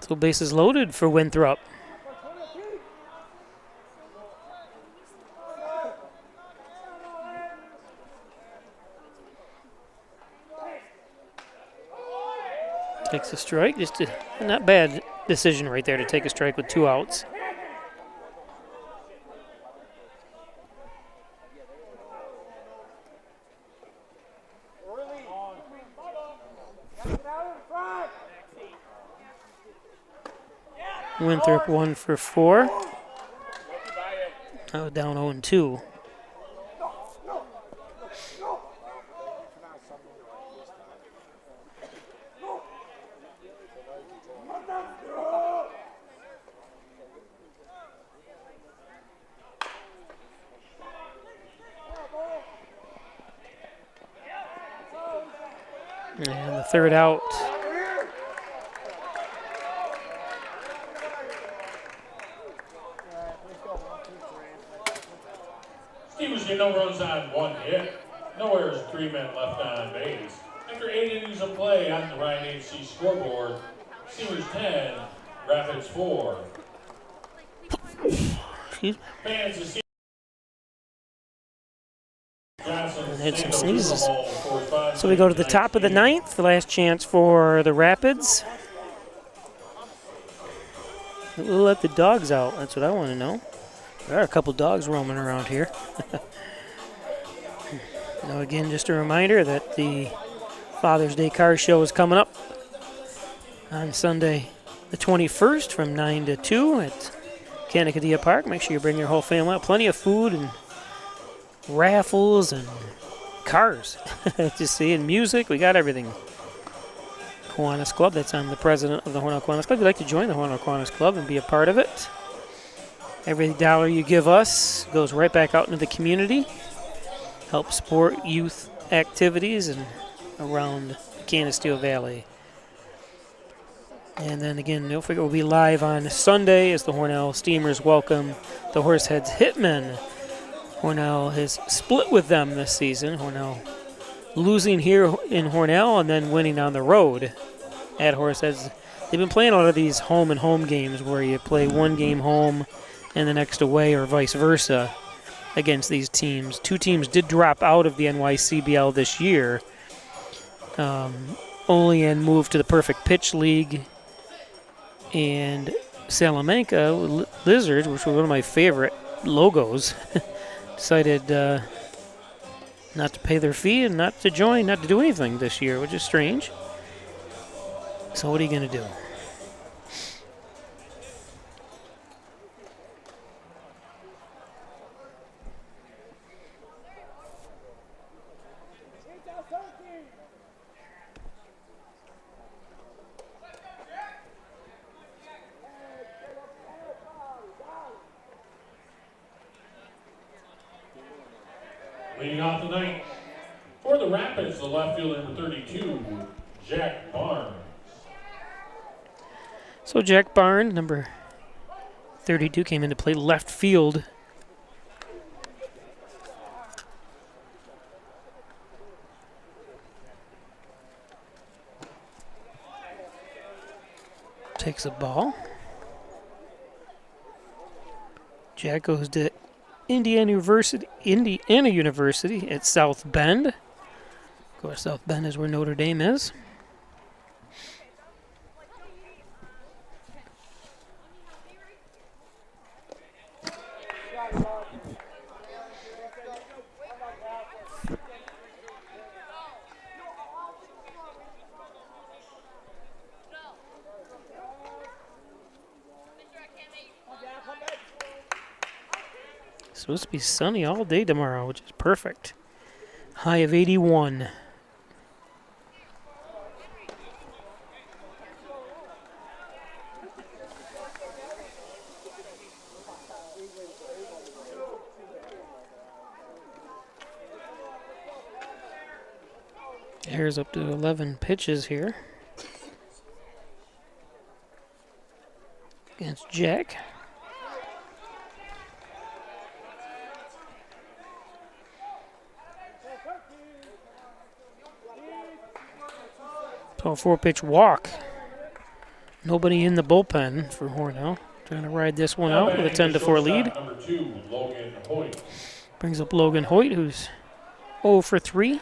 E: So bases loaded for Winthrop. Takes a strike. Just a not bad decision right there to take a strike with 2 outs. Winthrop 1 for 4. Oh, down 0-2. And the third out.
A: Stevenson, no runs on 1 hit. No errors, 3 men left on base. After 8 innings of play on the Ryan HC scoreboard, Steelers 10, Rapids 4. Fans of
E: Had some sneezes. So we go to the top of the 9th, the last chance for the Rapids. We'll let the dogs out, that's what I want to know. There are a couple dogs roaming around here. Now again, just a reminder that the Father's Day car show is coming up on Sunday the 21st from 9 to 2 at Canacadilla Park. Make sure you bring your whole family out. Plenty of food and raffles and cars to see, and music. We got everything. Kiwanis Club, that's I'm the president of the Hornell Kiwanis Club. If you'd like to join the Hornell Kiwanis Club and be a part of it, every dollar you give us goes right back out into the community. Help support youth activities and around the Canisteo Valley. And then again, don't forget we'll be live on Sunday as the Hornell Steamers welcome the Horseheads Hitmen. Hornell has split with them this season. Hornell losing here in Hornell and then winning on the road at Horseheads. They've been playing a lot of these home and home games where you play one game home and the next away, or vice versa against these teams. 2 teams did drop out of the NYCBL this year. Olean moved to the Perfect Pitch League, and Salamanca Lizards, which was one of my favorite logos, decided not to pay their fee and not to join, not to do anything this year, which is strange. So what are you going to do?
A: Leading off the ninth for the Rapids, the left fielder number 32, Jack Barnes.
E: So Jack Barnes, number 32, came in to play left field. Takes a ball. Jack goes to Indiana University at South Bend. Of course, South Bend is where Notre Dame is. Supposed to be sunny all day tomorrow, which is perfect. High of 81. Air's up to 11 pitches here against Jack. So a 4-pitch walk. Nobody in the bullpen for Hornell. Trying to ride this one out with a 10-4 lead.
A: Number 2, Logan Hoyt.
E: Brings up Logan Hoyt, who's 0 for 3.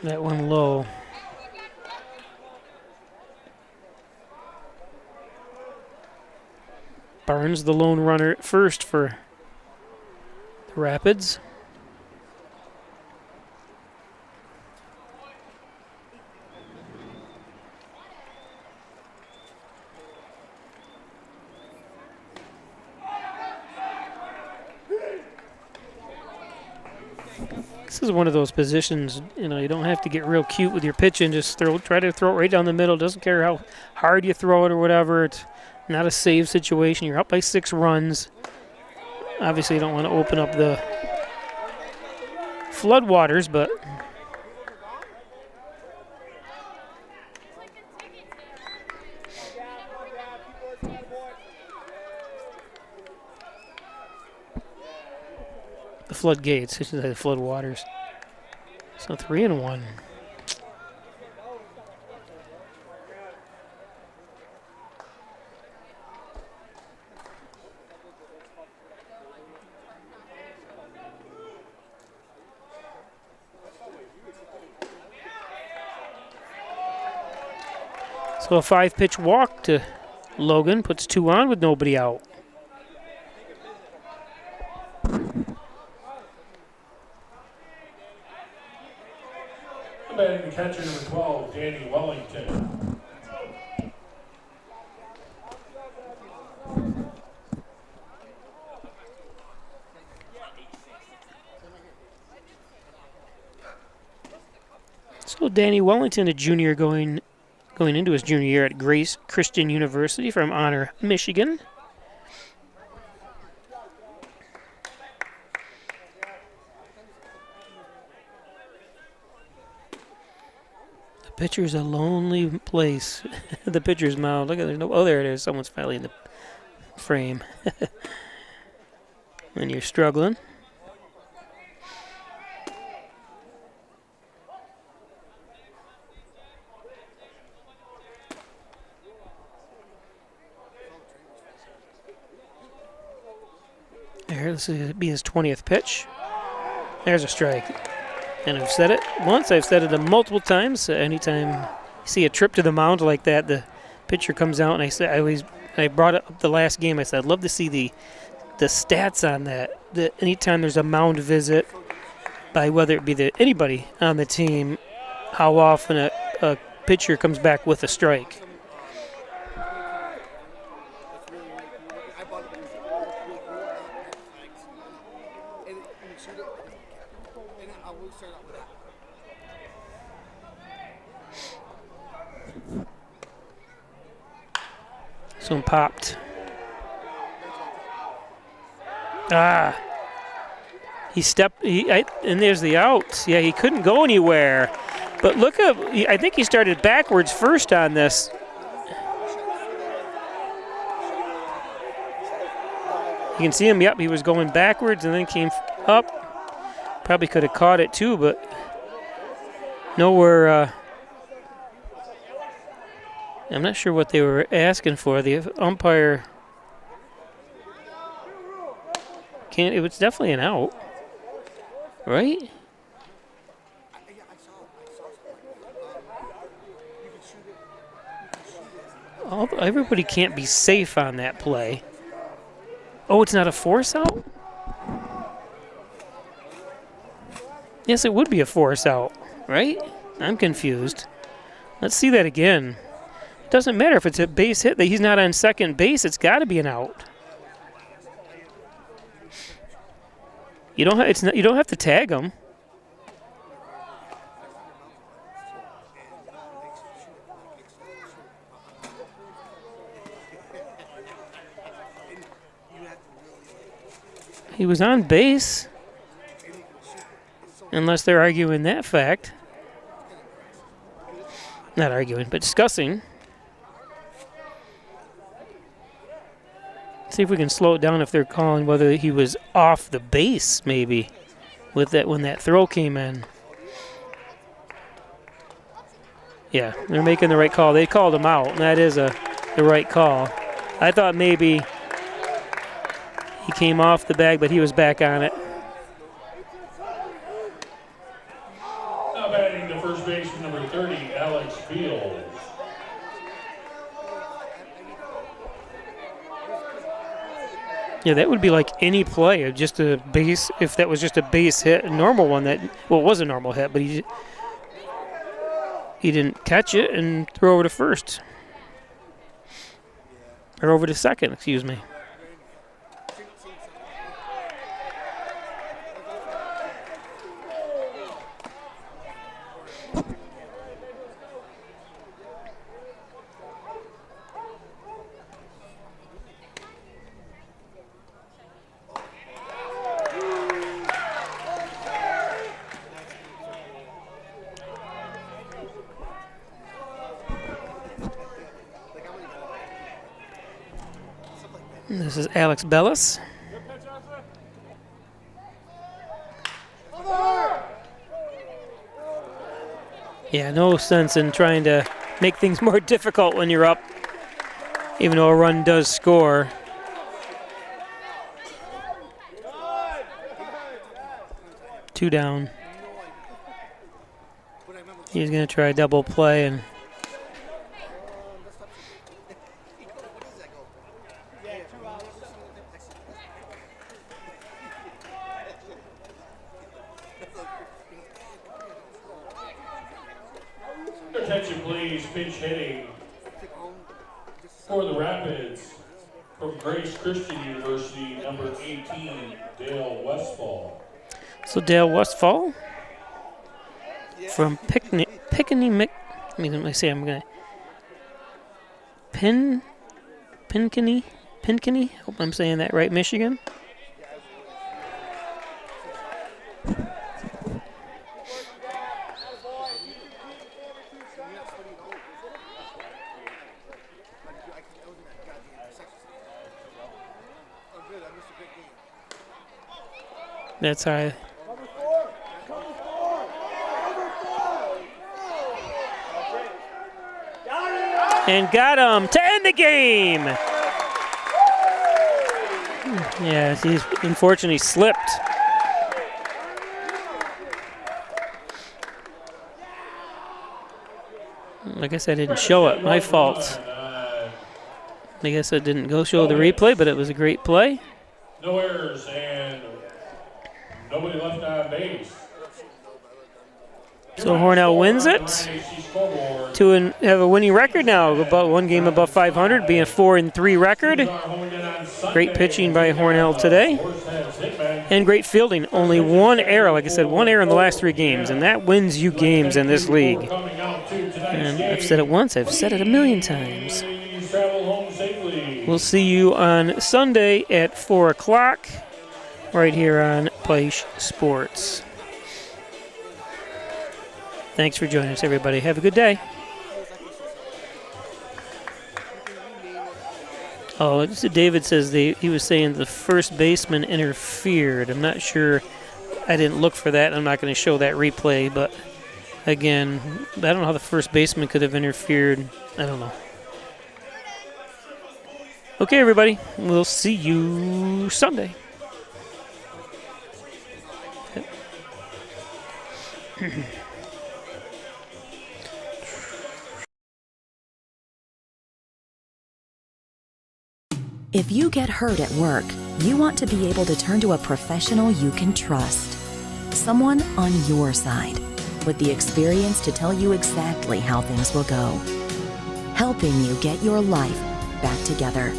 E: That one low. Barnes, the lone runner at first for the Rapids. This is one of those positions, you know, you don't have to get real cute with your pitching. Just try to throw it right down the middle. Doesn't care how hard you throw it or whatever. It's not a save situation. You're up by 6 runs. Obviously, you don't want to open up the floodwaters, but the floodgates, I should say the floodwaters. So 3-1. So a 5-pitch walk to Logan, puts 2 on with nobody out.
A: Batting the catcher, number 12, Danny Wellington.
E: So Danny Wellington, a junior going into his junior year at Grace Christian University from Honor, Michigan. The pitcher's a lonely place. The pitcher's mound. Look at there's no. Oh, there it is. Someone's finally in the frame. When you're struggling. There, this will be his 20th pitch. There's a strike. And I've said it once, I've said it multiple times. Anytime you see a trip to the mound like that, the pitcher comes out, and I brought it up the last game. I said I'd love to see the stats on that. Anytime there's a mound visit by whether it be anybody on the team, how often a pitcher comes back with a strike. Someone popped. He stepped, and there's the out. Yeah, he couldn't go anywhere. But look at, I think he started backwards first on this. You can see him, yep, he was going backwards and then came up. Probably could have caught it too, but nowhere. I'm not sure what they were asking for. The umpire can't. It was definitely an out, right? Everybody can't be safe on that play. Oh, it's not a force out? Yes, it would be a force out, right? I'm confused. Let's see that again. It doesn't matter if it's a base hit that he's not on second base. It's got to be an out. You don't have to tag him. he was on base. Unless they're arguing that fact. Not arguing, but discussing. See if we can slow it down if they're calling whether he was off the base, maybe, with that when that throw came in. Yeah, they're making the right call. They called him out, and that is the right call. I thought maybe he came off the bag, but he was back on it.
A: Now batting the first baseman, number 30, Alex Fields.
E: Yeah, that would be like any play, just a base. If that was just a base hit, a normal one it was a normal hit, but he didn't catch it and throw over to first. Or over to second, excuse me. This is Alex Bellis. Yeah, no sense in trying to make things more difficult when you're up, even though a run does score. Two down. He's going to try a double play and
A: Attention please, pinch hitting for the Rapids from Grace Christian University, number 18, Dale Westfall.
E: so Dale Westfall from Pickney. Let me say I'm gonna Pinkney. Hope I'm saying that right. Michigan. That's how and got him to end the game. Yeah, he's unfortunately slipped. I guess I didn't show it. My fault. I guess I didn't go show the replay, but it was a great play.
A: No errors and nobody left on base.
E: So Hornell wins it to have a winning record now, about one game above 500, being a 4-3 record. Great pitching by Hornell today, and great fielding. Only one error, like I said, one error in the last 3 games, and that wins you games in this league. And I've said it once, I've said it a million times. We'll see you on Sunday at 4 o'clock, right here on Place Sports. Thanks for joining us, everybody. Have a good day. Oh, David says he was saying the first baseman interfered. I'm not sure. I didn't look for that. I'm not going to show that replay. But, again, I don't know how the first baseman could have interfered. I don't know. Okay, everybody. We'll see you Sunday.
M: If you get hurt at work, you want to be able to turn to a professional you can trust. Someone on your side, with the experience to tell you exactly how things will go. Helping you get your life back together.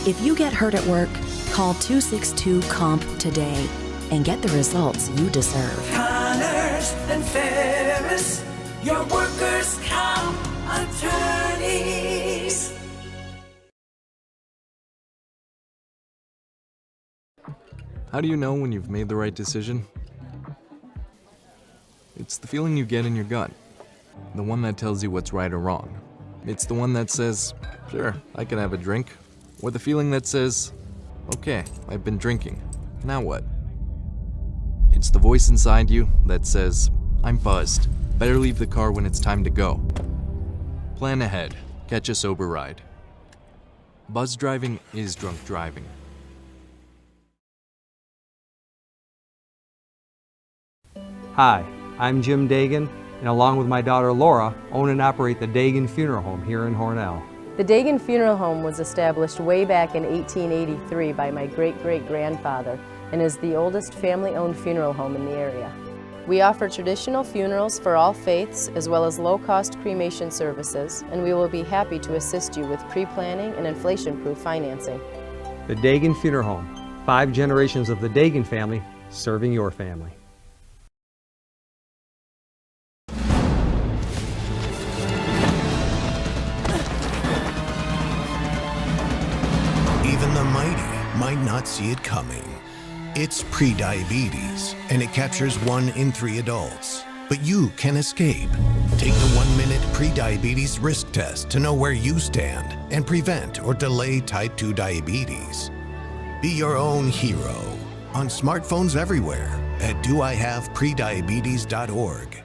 M: If you get hurt at work, call 262-COMP today and get the results you deserve.
D: Connors and Ferris, your workers' comp attorneys.
N: How do you know when you've made the right decision? It's the feeling you get in your gut. The one that tells you what's right or wrong. It's the one that says, sure, I can have a drink. Or the feeling that says, okay, I've been drinking. Now what? It's the voice inside you that says, I'm buzzed. Better leave the car when it's time to go. Plan ahead. Catch a sober ride. Buzz driving is drunk driving.
O: Hi, I'm Jim Dagan, and along with my daughter Laura, own and operate the Dagan Funeral Home here in Hornell.
P: The Dagan Funeral Home was established way back in 1883 by my great-great-grandfather and is the oldest family-owned funeral home in the area. We offer traditional funerals for all faiths as well as low-cost cremation services, and we will be happy to assist you with pre-planning and inflation-proof financing.
O: The Dagan Funeral Home, 5 generations of the Dagan family serving your family.
Q: Even the mighty might not see it coming. It's prediabetes, and it captures 1 in 3 adults. But you can escape. Take the 1-minute prediabetes risk test to know where you stand and prevent or delay type 2 diabetes. Be your own hero on smartphones everywhere at doihaveprediabetes.org.